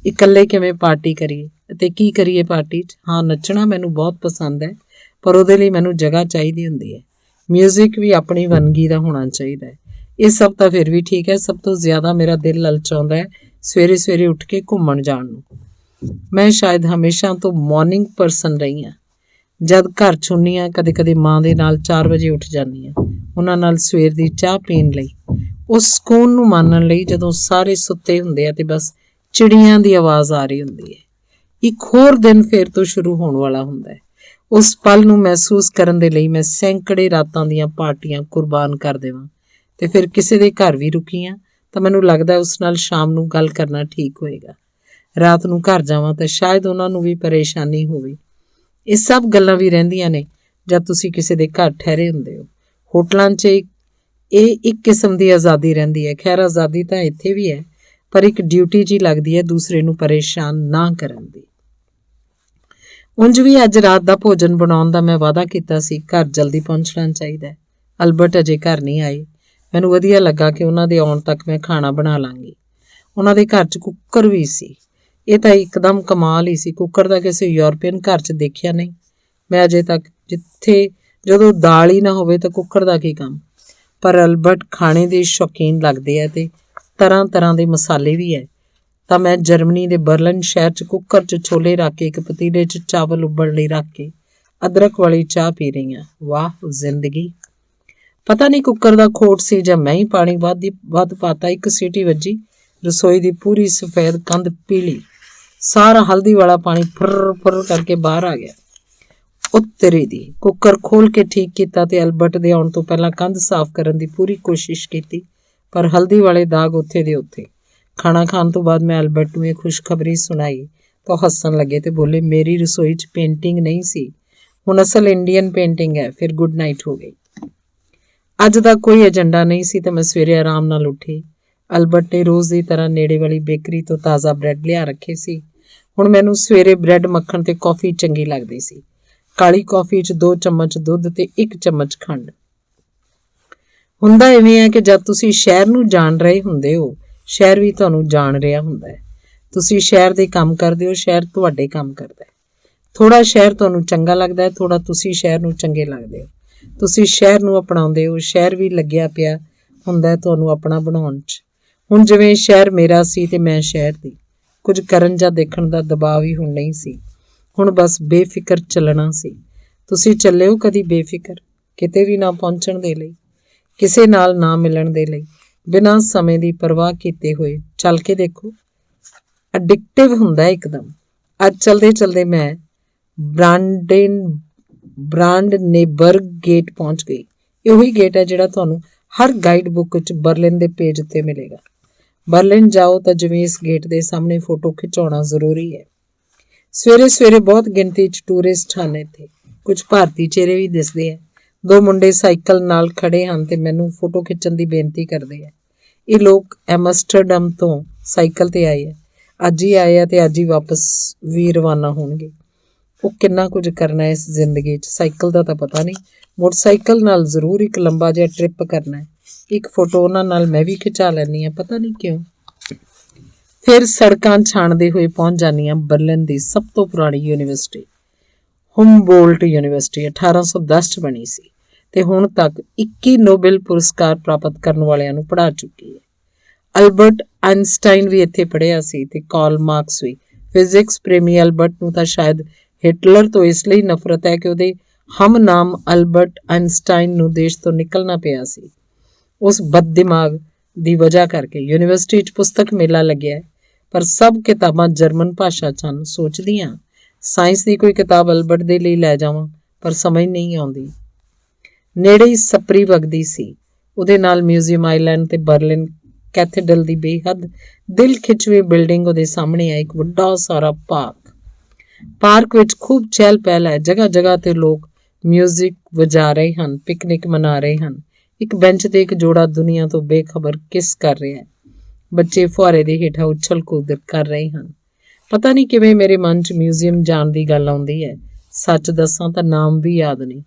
ਇਕੱਲੇ ਕਿਵੇਂ ਪਾਰਟੀ ਕਰੀਏ ਅਤੇ ਕੀ ਕਰੀਏ ਪਾਰਟੀ 'ਚ? ਹਾਂ, ਨੱਚਣਾ ਮੈਨੂੰ ਬਹੁਤ ਪਸੰਦ ਹੈ, ਪਰ ਉਹਦੇ ਲਈ ਮੈਨੂੰ ਜਗ੍ਹਾ ਚਾਹੀਦੀ ਹੁੰਦੀ ਹੈ। ਮਿਊਜ਼ਿਕ ਵੀ ਆਪਣੀ ਵੰਨਗੀ ਦਾ ਹੋਣਾ ਚਾਹੀਦਾ ਹੈ। ਇਹ ਸਭ ਤਾਂ ਫਿਰ ਵੀ ਠੀਕ ਹੈ। ਸਭ ਤੋਂ ਜ਼ਿਆਦਾ ਮੇਰਾ ਦਿਲ ਲਲਚਾਉਂਦਾ ਹੈ ਸਵੇਰੇ ਸਵੇਰੇ ਉੱਠ ਕੇ ਘੁੰਮਣ ਜਾਣ ਨੂੰ। ਮੈਂ ਸ਼ਾਇਦ ਹਮੇਸ਼ਾ ਤੋਂ ਮਾਰਨਿੰਗ ਪਰਸਨ ਰਹੀ ਹਾਂ। ਜਦ ਘਰ 'ਚ ਹੁੰਦੀ ਹਾਂ, ਕਦੇ ਕਦੇ ਮਾਂ ਦੇ ਨਾਲ 4 ਵਜੇ ਉੱਠ ਜਾਂਦੀ ਹਾਂ, ਉਹਨਾਂ ਨਾਲ ਸਵੇਰ ਦੀ ਚਾਹ ਪੀਣ ਲਈ, ਉਸ ਸਕੂਨ ਨੂੰ ਮਾਣਨ ਲਈ ਜਦੋਂ ਸਾਰੇ ਸੁੱਤੇ ਹੁੰਦੇ ਆ ਤੇ ਬਸ ਚਿੜੀਆਂ ਦੀ ਆਵਾਜ਼ ਆ ਰਹੀ ਹੁੰਦੀ ਹੈ। ਇੱਕ ਹੋਰ ਦਿਨ ਫਿਰ ਤੋਂ ਸ਼ੁਰੂ ਹੋਣ ਵਾਲਾ ਹੁੰਦਾ ਹੈ। ਉਸ ਪਲ ਨੂੰ ਮਹਿਸੂਸ ਕਰਨ ਦੇ ਲਈ ਮੈਂ ਸੈਂਕੜੇ ਰਾਤਾਂ ਦੀਆਂ ਪਾਰਟੀਆਂ ਕੁਰਬਾਨ ਕਰ ਦੇਵਾਂ ਤੇ ਫਿਰ ਕਿਸੇ ਦੇ ਘਰ ਵੀ ਰੁਕੀ ਹਾਂ ਤਾਂ ਮੈਨੂੰ ਲੱਗਦਾ ਉਸ ਨਾਲ ਸ਼ਾਮ ਨੂੰ ਗੱਲ ਕਰਨਾ ਠੀਕ ਹੋਏਗਾ। ਰਾਤ ਨੂੰ ਘਰ ਜਾਵਾਂ ਤਾਂ ਸ਼ਾਇਦ ਉਹਨਾਂ ਨੂੰ ਵੀ ਪਰੇਸ਼ਾਨੀ ਹੋਵੇ। ਇਹ ਸਭ ਗੱਲਾਂ ਵੀ ਰਹਿੰਦੀਆਂ ਨੇ ਜਦ ਤੁਸੀਂ ਕਿਸੇ ਦੇ ਘਰ ਠਹਿਰੇ ਹੁੰਦੇ ਹੋ। ਹੋਟਲਾਂ 'ਚ ਇਹ ਇੱਕ ਕਿਸਮ ਦੀ ਆਜ਼ਾਦੀ ਰਹਿੰਦੀ ਹੈ। ਖੈਰ, ਆਜ਼ਾਦੀ ਤਾਂ ਇੱਥੇ ਵੀ ਹੈ, ਪਰ ਇੱਕ ਡਿਊਟੀ ਜਿਹੀ ਲੱਗਦੀ ਹੈ ਦੂਸਰੇ ਨੂੰ ਪਰੇਸ਼ਾਨ ਨਾ ਕਰਨ ਦੀ। ਉਂਝ ਵੀ ਅੱਜ ਰਾਤ ਦਾ ਭੋਜਨ ਬਣਾਉਣ ਦਾ ਮੈਂ ਵਾਅਦਾ ਕੀਤਾ ਸੀ। ਘਰ ਜਲਦੀ ਪਹੁੰਚਣਾ ਚਾਹੀਦਾ ਹੈ। ਅਲਬਰਟ ਅਜੇ ਘਰ ਨਹੀਂ ਆਏ। ਮੈਨੂੰ ਵਧੀਆ ਲੱਗਾ ਕਿ ਉਹਨਾਂ ਦੇ ਆਉਣ ਤੱਕ ਮੈਂ ਖਾਣਾ ਬਣਾ ਲਾਂਗੀ। ਉਹਨਾਂ ਦੇ ਘਰ 'ਚ ਕੁੱਕਰ ਵੀ ਸੀ। ਇਹ ਤਾਂ ਇੱਕਦਮ ਕਮਾਲ ਹੀ ਸੀ। ਕੁੱਕਰ ਦਾ ਕਿਸੇ ਯੂਰਪੀਅਨ ਘਰ 'ਚ ਦੇਖਿਆ ਨਹੀਂ ਮੈਂ ਅਜੇ ਤੱਕ, ਜਦੋਂ ਦਾਲ ਹੀ ਨਾ ਹੋਵੇ ਤਾਂ ਕੁੱਕਰ ਦਾ ਕੀ ਕੰਮ। ਪਰ ਅਲਬਰਟ ਖਾਣੇ ਦੇ ਸ਼ੌਕੀਨ ਲੱਗਦੇ ਆ ਤੇ ਤਰ੍ਹਾਂ ਤਰ੍ਹਾਂ ਦੇ ਮਸਾਲੇ ਵੀ ਹੈ। ਤਾਂ ਮੈਂ ਜਰਮਨੀ ਦੇ ਬਰਲਿਨ ਸ਼ਹਿਰ 'ਚ ਕੁੱਕਰ 'ਚ ਛੋਲੇ ਰੱਖ ਕੇ ਇੱਕ ਪਤੀਲੇ 'ਚ ਚਾਵਲ ਉਬਲਣ ਲਈ ਰੱਖ ਕੇ ਅਦਰਕ ਵਾਲੀ ਚਾਹ ਪੀ ਰਹੀ ਹਾਂ। ਵਾਹ ਜ਼ਿੰਦਗੀ! ਪਤਾ ਨਹੀਂ ਕੁੱਕਰ ਦਾ ਖੋਟ ਸੀ ਜਾਂ ਮੈਂ ਹੀ ਪਾਣੀ ਵੱਧ ਪਾਤਾ। ਇੱਕ ਸੀਟੀ ਵੱਜੀ, ਰਸੋਈ ਦੀ ਪੂਰੀ ਸਫੈਦ ਕੰਧ ਪੀਲੀ, ਸਾਰਾ ਹਲਦੀ ਵਾਲਾ ਪਾਣੀ ਫੁਰ ਫੁਰ ਕਰਕੇ ਬਾਹਰ ਆ ਗਿਆ। ਉੱਤਰੀ ਦੀ ਕੁੱਕਰ ਖੋਲ ਕੇ ਠੀਕ ਕੀਤਾ ਤੇ ਅਲਬਰਟ ਦੇ ਆਉਣ ਤੋਂ ਪਹਿਲਾਂ ਕੰਧ ਸਾਫ਼ ਕਰਨ ਦੀ ਪੂਰੀ ਕੋਸ਼ਿਸ਼ ਕੀਤੀ, ਪਰ ਹਲਦੀ ਵਾਲੇ ਦਾਗ ਉੱਥੇ ਦੇ ਉੱਥੇ। ਖਾਣਾ ਖਾਣ ਤੋਂ ਬਾਅਦ ਮੈਂ ਅਲਬਰਟ ਨੂੰ ਇਹ ਖੁਸ਼ਖਬਰੀ ਸੁਣਾਈ ਤਾਂ ਹੱਸਣ ਲੱਗੇ ਤੇ ਬੋਲੇ, ਮੇਰੀ ਰਸੋਈ 'ਚ ਪੇਂਟਿੰਗ ਨਹੀਂ ਸੀ, ਹੁਣ ਅਸਲ ਇੰਡੀਅਨ ਪੇਂਟਿੰਗ ਹੈ। ਫਿਰ ਗੁੱਡ ਨਾਈਟ ਹੋ ਗਈ। ਅੱਜ ਦਾ ਕੋਈ ਏਜੰਡਾ ਨਹੀਂ ਸੀ ਤੇ ਮੈਂ ਸਵੇਰੇ ਆਰਾਮ ਨਾਲ ਉੱਠੀ। ਅਲਬਰਟ ਨੇ ਰੋਜ਼ ਦੀ ਤਰ੍ਹਾਂ ਨੇੜੇ ਵਾਲੀ ਬੇਕਰੀ ਤੋਂ ਤਾਜ਼ਾ ਬ੍ਰੈਡ ਲਿਆ ਰੱਖੇ ਸੀ। ਹੁਣ ਮੈਨੂੰ ਸਵੇਰੇ ਬ੍ਰੈਡ, ਮੱਖਣ ਤੇ ਕੌਫੀ ਚੰਗੀ ਲੱਗਦੀ ਸੀ। ਕਾਲੀ ਕੌਫੀ 'ਚ 2 ਚਮਚ ਦੁੱਧ ਤੇ 1 ਚਮਚ ਖੰਡ। ਹੁੰਦਾ ਇਵੇਂ ਹੈ ਕਿ ਜਦ ਤੁਸੀਂ ਸ਼ਹਿਰ ਨੂੰ ਜਾਣ ਰਹੇ ਹੁੰਦੇ ਹੋ, ਸ਼ਹਿਰ ਵੀ ਤੁਹਾਨੂੰ ਜਾਣ ਰਿਹਾ ਹੁੰਦਾ ਹੈ। ਤੁਸੀਂ ਸ਼ਹਿਰ ਦੇ ਕੰਮ ਕਰਦੇ ਹੋ, ਸ਼ਹਿਰ ਤੁਹਾਡੇ ਕੰਮ ਕਰਦਾ ਹੈ। ਥੋੜਾ ਸ਼ਹਿਰ ਤੁਹਾਨੂੰ ਚੰਗਾ ਲੱਗਦਾ ਹੈ, ਥੋੜਾ ਤੁਸੀਂ ਸ਼ਹਿਰ ਨੂੰ ਚੰਗੇ ਲੱਗਦੇ ਹੋ। ਤੁਸੀਂ ਸ਼ਹਿਰ ਨੂੰ ਅਪਣਾਉਂਦੇ ਹੋ, ਸ਼ਹਿਰ ਵੀ ਲੱਗਿਆ ਪਿਆ ਹੁੰਦਾ ਹੈ ਤੁਹਾਨੂੰ ਆਪਣਾ ਬਣਾਉਣ 'ਚ। ਹੁਣ ਜਿਵੇਂ ਸ਼ਹਿਰ ਮੇਰਾ ਸੀ ਤੇ ਮੈਂ ਸ਼ਹਿਰ ਦੀ। ਕੁਝ ਕਰਨ ਜਾਂ ਦੇਖਣ ਦਾ ਦਬਾਅ ਵੀ ਹੁਣ ਨਹੀਂ ਸੀ। ਹੁਣ ਬਸ ਬੇਫਿਕਰ ਚੱਲਣਾ ਸੀ। ਤੁਸੀਂ ਚੱਲੇ ਹੋ ਕਦੀ ਬੇਫਿਕਰ, ਕਿਤੇ ਵੀ ਨਾ ਪਹੁੰਚਣ ਦੇ ਲਈ, ਕਿਸੇ ਨਾਲ ਨਾ ਮਿਲਣ ਦੇ ਲਈ, ਬਿਨਾਂ ਸਮੇਂ ਦੀ ਪਰਵਾਹ ਕੀਤੇ ਹੋਏ ਚੱਲ ਕੇ ਦੇਖੋ। ਐਡਿਕਟਿਵ ਹੁੰਦਾ ਇੱਕਦਮ। ਅੱਜ ਚਲਦੇ ਚਲਦੇ ਮੈਂ ਬ੍ਰਾਂਡਨੇਬਰਗ ਗੇਟ ਪਹੁੰਚ ਗਈ। ਇਹ ਉਹੀ ਗੇਟ ਹੈ ਜਿਹੜਾ ਤੁਹਾਨੂੰ ਹਰ ਗਾਈਡ ਬੁੱਕ ਵਿੱਚ ਬਰਲਿਨ ਦੇ ਪੇਜ ਉੱਤੇ ਮਿਲੇਗਾ। ਬਰਲਿਨ ਜਾਓ ਤਾਂ ਜਿਵੇਂ ਇਸ ਗੇਟ ਦੇ ਸਾਹਮਣੇ ਫੋਟੋ ਖਿਚਾਉਣਾ ਜ਼ਰੂਰੀ ਹੈ। ਸਵੇਰੇ ਸਵੇਰੇ ਬਹੁਤ ਗਿਣਤੀ 'ਚ ਟੂਰਿਸਟ ਹਨ ਇੱਥੇ। ਕੁਝ ਭਾਰਤੀ ਚਿਹਰੇ ਵੀ ਦਿਸਦੇ ਆ। 2 ਮੁੰਡੇ ਸਾਈਕਲ ਨਾਲ ਖੜੇ ਹਨ ਤੇ ਮੈਨੂੰ ਫੋਟੋ ਖਿੱਚਣ ਦੀ ਬੇਨਤੀ ਕਰਦੇ ਆ। ਇਹ ਲੋਕ ਐਮਸਟਰਡਮ ਤੋਂ ਸਾਈਕਲ ਤੇ ਆਏ ਆ। ਅੱਜ ਹੀ ਆਏ ਆ ਤੇ ਅੱਜ ਹੀ ਵਾਪਸ ਵੀ ਰਵਾਨਾ ਹੋਣਗੇ। ਉਹ ਕਿੰਨਾ ਕੁਝ ਕਰਨਾ ਹੈ ਇਸ ਜ਼ਿੰਦਗੀ 'ਚ, ਸਾਈਕਲ ਦਾ ਤਾਂ ਪਤਾ ਨਹੀਂ। ਮੋਟਰਸਾਈਕਲ ਨਾਲ ਜ਼ਰੂਰ ਇੱਕ ਲੰਬਾ ਜਿਹਾ ਟ੍ਰਿਪ ਕਰਨਾ ਹੈ। ਇੱਕ ਫੋਟੋ ਉਹਨਾਂ ਨਾਲ ਮੈਂ ਵੀ ਖਿਚਾ ਲੈਂਦੀ ਹਾਂ, ਪਤਾ ਨਹੀਂ ਕਿਉਂ। ਫਿਰ ਸੜਕਾਂ ਛਾਣਦੇ ਹੋਏ ਪਹੁੰਚ ਜਾਂਦੀ ਹਾਂ ਬਰਲਿਨ ਦੀ ਸਭ ਤੋਂ ਪੁਰਾਣੀ ਯੂਨੀਵਰਸਿਟੀ, ਹੁਮਬੋਲਟ ਯੂਨੀਵਰਸਿਟੀ। 1810 'ਚ ਬਣੀ ਸੀ ਤੇ ਹੁਣ ਤੱਕ 21 ਨੋਬਲ ਪੁਰਸਕਾਰ ਪ੍ਰਾਪਤ ਕਰਨ ਵਾਲਿਆਂ ਨੂੰ ਪੜ੍ਹਾ ਚੁੱਕੀ ਹੈ। ਅਲਬਰਟ ਆਇਨਸਟਾਈਨ ਵੀ ਇੱਥੇ ਪੜ੍ਹਿਆ ਸੀ ਤੇ ਕਾਰਲ ਮਾਰਕਸ ਵੀ। ਫਿਜ਼ਿਕਸ ਪ੍ਰੇਮੀ ਅਲਬਰਟ ਨੂੰ ਤਾਂ ਸ਼ਾਇਦ ਹਿਟਲਰ ਤੋਂ ਇਸ ਲਈ ਨਫ਼ਰਤ ਹੈ ਕਿ ਉਹਦੇ ਹਮਨਾਮ ਅਲਬਰਟ ਆਇਨਸਟਾਈਨ ਨੂੰ ਦੇਸ਼ ਤੋਂ ਨਿਕਲਣਾ ਪਿਆ ਸੀ। ਉਸ ਬਦਦਿਮਾਗ ਦੀ ਵਜ੍ਹਾ ਕਰਕੇ ਯੂਨੀਵਰਸਿਟੀ 'ਚ ਪੁਸਤਕ ਮੇਲਾ ਲੱਗਿਆ, ਪਰ ਸਭ ਕਿਤਾਬਾਂ ਜਰਮਨ ਭਾਸ਼ਾ 'ਚ ਹਨ। ਸੋਚਦੀ ਹਾਂ ਸਾਇੰਸ ਦੀ ਕੋਈ ਕਿਤਾਬ ਅਲਬਰਟ ਦੇ ਲਈ ਲੈ ਜਾਵਾਂ, ਪਰ ਸਮਝ ਨਹੀਂ ਆਉਂਦੀ। ਨੇੜੇ ਹੀ ਸਪਰੀ ਵਗਦੀ ਸੀ। ਉਹਦੇ ਨਾਲ ਮਿਊਜ਼ੀਅਮ ਆਈਲੈਂਡ ਤੇ ਬਰਲਿਨ ਕੈਥੇਡਰਲ ਦੀ ਬੇਹੱਦ ਦਿਲ ਖਿੱਚਵੀਂ ਬਿਲਡਿੰਗ ਉਹਦੇ ਸਾਹਮਣੇ ਆ। ਇੱਕ ਵੱਡਾ ਸਾਰਾ ਪਾਰਕ ਵਿੱਚ ਖੂਬ ਚਹਿਲ ਪਹਿਲ ਹੈ। ਜਗ੍ਹਾ ਜਗ੍ਹਾ ਤੇ ਲੋਕ ਮਿਊਜ਼ਿਕ ਵਜਾ ਰਹੇ ਹਨ, ਪਿਕਨਿਕ ਮਨਾ ਰਹੇ ਹਨ। ਇੱਕ ਬੈਂਚ ਤੇ ਇੱਕ ਜੋੜਾ ਦੁਨੀਆ ਤੋਂ ਬੇਖਬਰ ਕਿਸ ਕਰ ਰਿਹਾ ਹੈ। ਬੱਚੇ ਫੁਹਾਰੇ ਦੇ ਹੇਠਾਂ ਉਛਲ ਕੂਦ ਕਰ ਰਹੇ ਹਨ। ਪਤਾ ਨਹੀਂ ਕਿਵੇਂ ਮੇਰੇ ਮਨ 'ਚ ਮਿਊਜ਼ੀਅਮ ਜਾਣ ਦੀ ਗੱਲ ਆਉਂਦੀ ਹੈ। ਸੱਚ ਦੱਸਾਂ ਤਾਂ ਨਾਮ ਵੀ ਯਾਦ ਨਹੀਂ,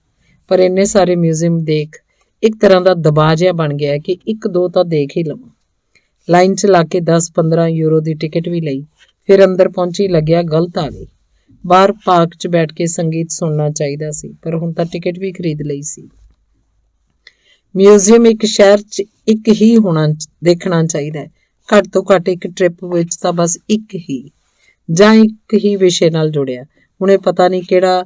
ਪਰ ਇੰਨੇ ਸਾਰੇ ਮਿਊਜ਼ੀਅਮ ਦੇਖ ਇੱਕ ਤਰ੍ਹਾਂ ਦਾ ਦਬਾਅ ਜਿਹਾ ਬਣ ਗਿਆ ਕਿ 1-2 ਤਾਂ ਦੇਖ ਹੀ ਲਵਾਂ। ਲਾਈਨ 'ਚ ਲਾ ਕੇ 10-15 ਯੂਰੋ ਦੀ ਟਿਕਟ ਵੀ ਲਈ। ਫਿਰ ਅੰਦਰ ਪਹੁੰਚੀ, ਲੱਗਿਆ ਗਲਤ ਆ ਗਈ। ਬਾਹਰ ਪਾਰਕ 'ਚ ਬੈਠ ਕੇ ਸੰਗੀਤ ਸੁਣਨਾ ਚਾਹੀਦਾ ਸੀ, ਪਰ ਹੁਣ ਤਾਂ ਟਿਕਟ ਵੀ ਖਰੀਦ ਲਈ ਸੀ। ਮਿਊਜ਼ੀਅਮ ਇੱਕ ਸ਼ਹਿਰ 'ਚ ਇੱਕ ਹੀ ਦੇਖਣਾ ਚਾਹੀਦਾ ਹੈ। ਘੱਟ ਤੋਂ ਘੱਟ ਇੱਕ ਟ੍ਰਿਪ ਵਿੱਚ ਤਾਂ ਬਸ ਇੱਕ ਹੀ, ਜਾਂ ਇੱਕ ਹੀ ਵਿਸ਼ੇ ਨਾਲ ਜੁੜਿਆ। ਹੁਣ ਇਹ ਪਤਾ ਨਹੀਂ ਕਿਹੜਾ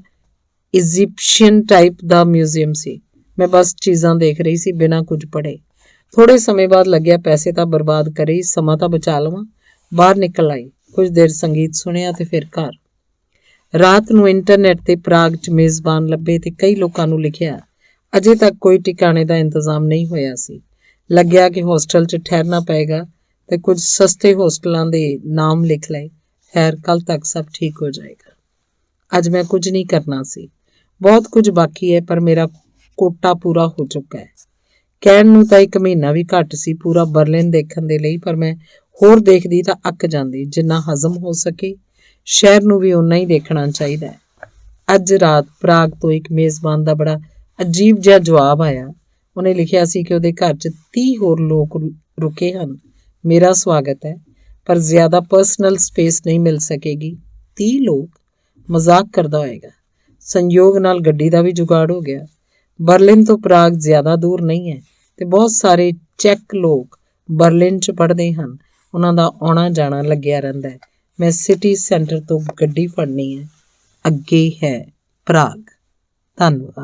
ਇਜਿਪਸ਼ੀਅਨ ਟਾਈਪ ਦਾ ਮਿਊਜ਼ੀਅਮ ਸੀ। ਮੈਂ ਬਸ ਚੀਜ਼ਾਂ ਦੇਖ ਰਹੀ ਸੀ, ਬਿਨਾਂ ਕੁਝ ਪੜ੍ਹੇ। ਥੋੜੇ ਸਮੇਂ ਬਾਅਦ ਲੱਗਿਆ ਪੈਸੇ ਤਾਂ ਬਰਬਾਦ ਕਰੇ, ਸਮਾਂ ਤਾਂ ਬਚਾ ਲਵਾਂ। ਬਾਹਰ ਨਿਕਲ ਆਈ, ਕੁਝ ਦੇਰ ਸੰਗੀਤ ਸੁਣਿਆ ਤੇ ਫਿਰ ਘਰ। ਰਾਤ ਨੂੰ ਇੰਟਰਨੈਟ ਤੇ ਪ੍ਰਾਗ 'ਚ ਮੇਜ਼ਬਾਨ ਲੱਭੇ ਤੇ ਕਈ ਲੋਕਾਂ ਨੂੰ ਲਿਖਿਆ। ਅਜੇ ਤੱਕ ਕੋਈ ਟਿਕਾਣੇ ਦਾ ਇੰਤਜ਼ਾਮ ਨਹੀਂ ਹੋਇਆ ਸੀ। ਲੱਗਿਆ ਕਿ ਹੋਸਟਲ 'ਚ ਠਹਿਰਨਾ ਪਏਗਾ ਤੇ ਕੁਝ ਸਸਤੇ ਹੋਸਟਲਾਂ ਦੇ ਨਾਮ ਲਿਖ ਲਏ। ਖੈਰ, ਕੱਲ ਤੱਕ ਸਭ ਠੀਕ ਹੋ ਜਾਏਗਾ। ਅੱਜ ਮੈਂ ਕੁਝ ਨਹੀਂ ਕਰਨਾ ਸੀ। ਬਹੁਤ ਕੁਝ ਬਾਕੀ ਹੈ, ਪਰ ਮੇਰਾ ਕੋਟਾ ਪੂਰਾ ਹੋ ਚੁੱਕਾ ਹੈ। ਕਹਿਣ ਨੂੰ ਤਾਂ 1 ਮਹੀਨਾ ਵੀ ਘੱਟ ਸੀ ਪੂਰਾ ਬਰਲਿਨ ਦੇਖਣ ਦੇ ਲਈ, ਪਰ ਮੈਂ ਹੋਰ ਦੇਖਦੀ ਤਾਂ ਅੱਕ ਜਾਂਦੀ। ਜਿੰਨਾ ਹਜ਼ਮ ਹੋ ਸਕੇ, ਸ਼ਹਿਰ ਨੂੰ ਵੀ ਓਨਾ ਹੀ ਦੇਖਣਾ ਚਾਹੀਦਾ ਹੈ। ਅੱਜ ਰਾਤ ਪ੍ਰਾਗ ਤੋਂ ਇੱਕ ਮੇਜ਼ਬਾਨ ਦਾ ਬੜਾ ਅਜੀਬ ਜਿਹਾ ਜਵਾਬ ਆਇਆ। ਉਹਨੇ ਲਿਖਿਆ ਸੀ ਕਿ ਉਹਦੇ ਘਰ 'ਚ 30 ਹੋਰ ਲੋਕ ਰੁਕੇ ਹਨ। ਮੇਰਾ ਸਵਾਗਤ ਹੈ, ਪਰ ਜ਼ਿਆਦਾ ਪਰਸਨਲ ਸਪੇਸ ਨਹੀਂ ਮਿਲ ਸਕੇਗੀ। 30 ਲੋਕ? ਮਜ਼ਾਕ ਕਰਦਾ ਹੋਏਗਾ। ਸੰਯੋਗ ਨਾਲ ਗੱਡੀ ਦਾ ਵੀ ਜੁਗਾੜ ਹੋ ਗਿਆ। ਬਰਲਿਨ ਤੋਂ ਪ੍ਰਾਗ ਜ਼ਿਆਦਾ ਦੂਰ ਨਹੀਂ ਹੈ ਤੇ ਬਹੁਤ ਸਾਰੇ ਚੈੱਕ ਲੋਕ ਬਰਲਿਨ 'ਚ ਪੜ੍ਹਦੇ ਹਨ। ਉਹਨਾਂ ਦਾ ਆਉਣਾ ਜਾਣਾ ਲੱਗਿਆ ਰਹਿੰਦਾ ਹੈ। ਮੈਂ ਸਿਟੀ ਸੈਂਟਰ ਤੋਂ ਗੱਡੀ ਫੜਨੀ ਹੈ। ਅੱਗੇ ਹੈ ਪ੍ਰਾਗ। ਧੰਨਵਾਦ।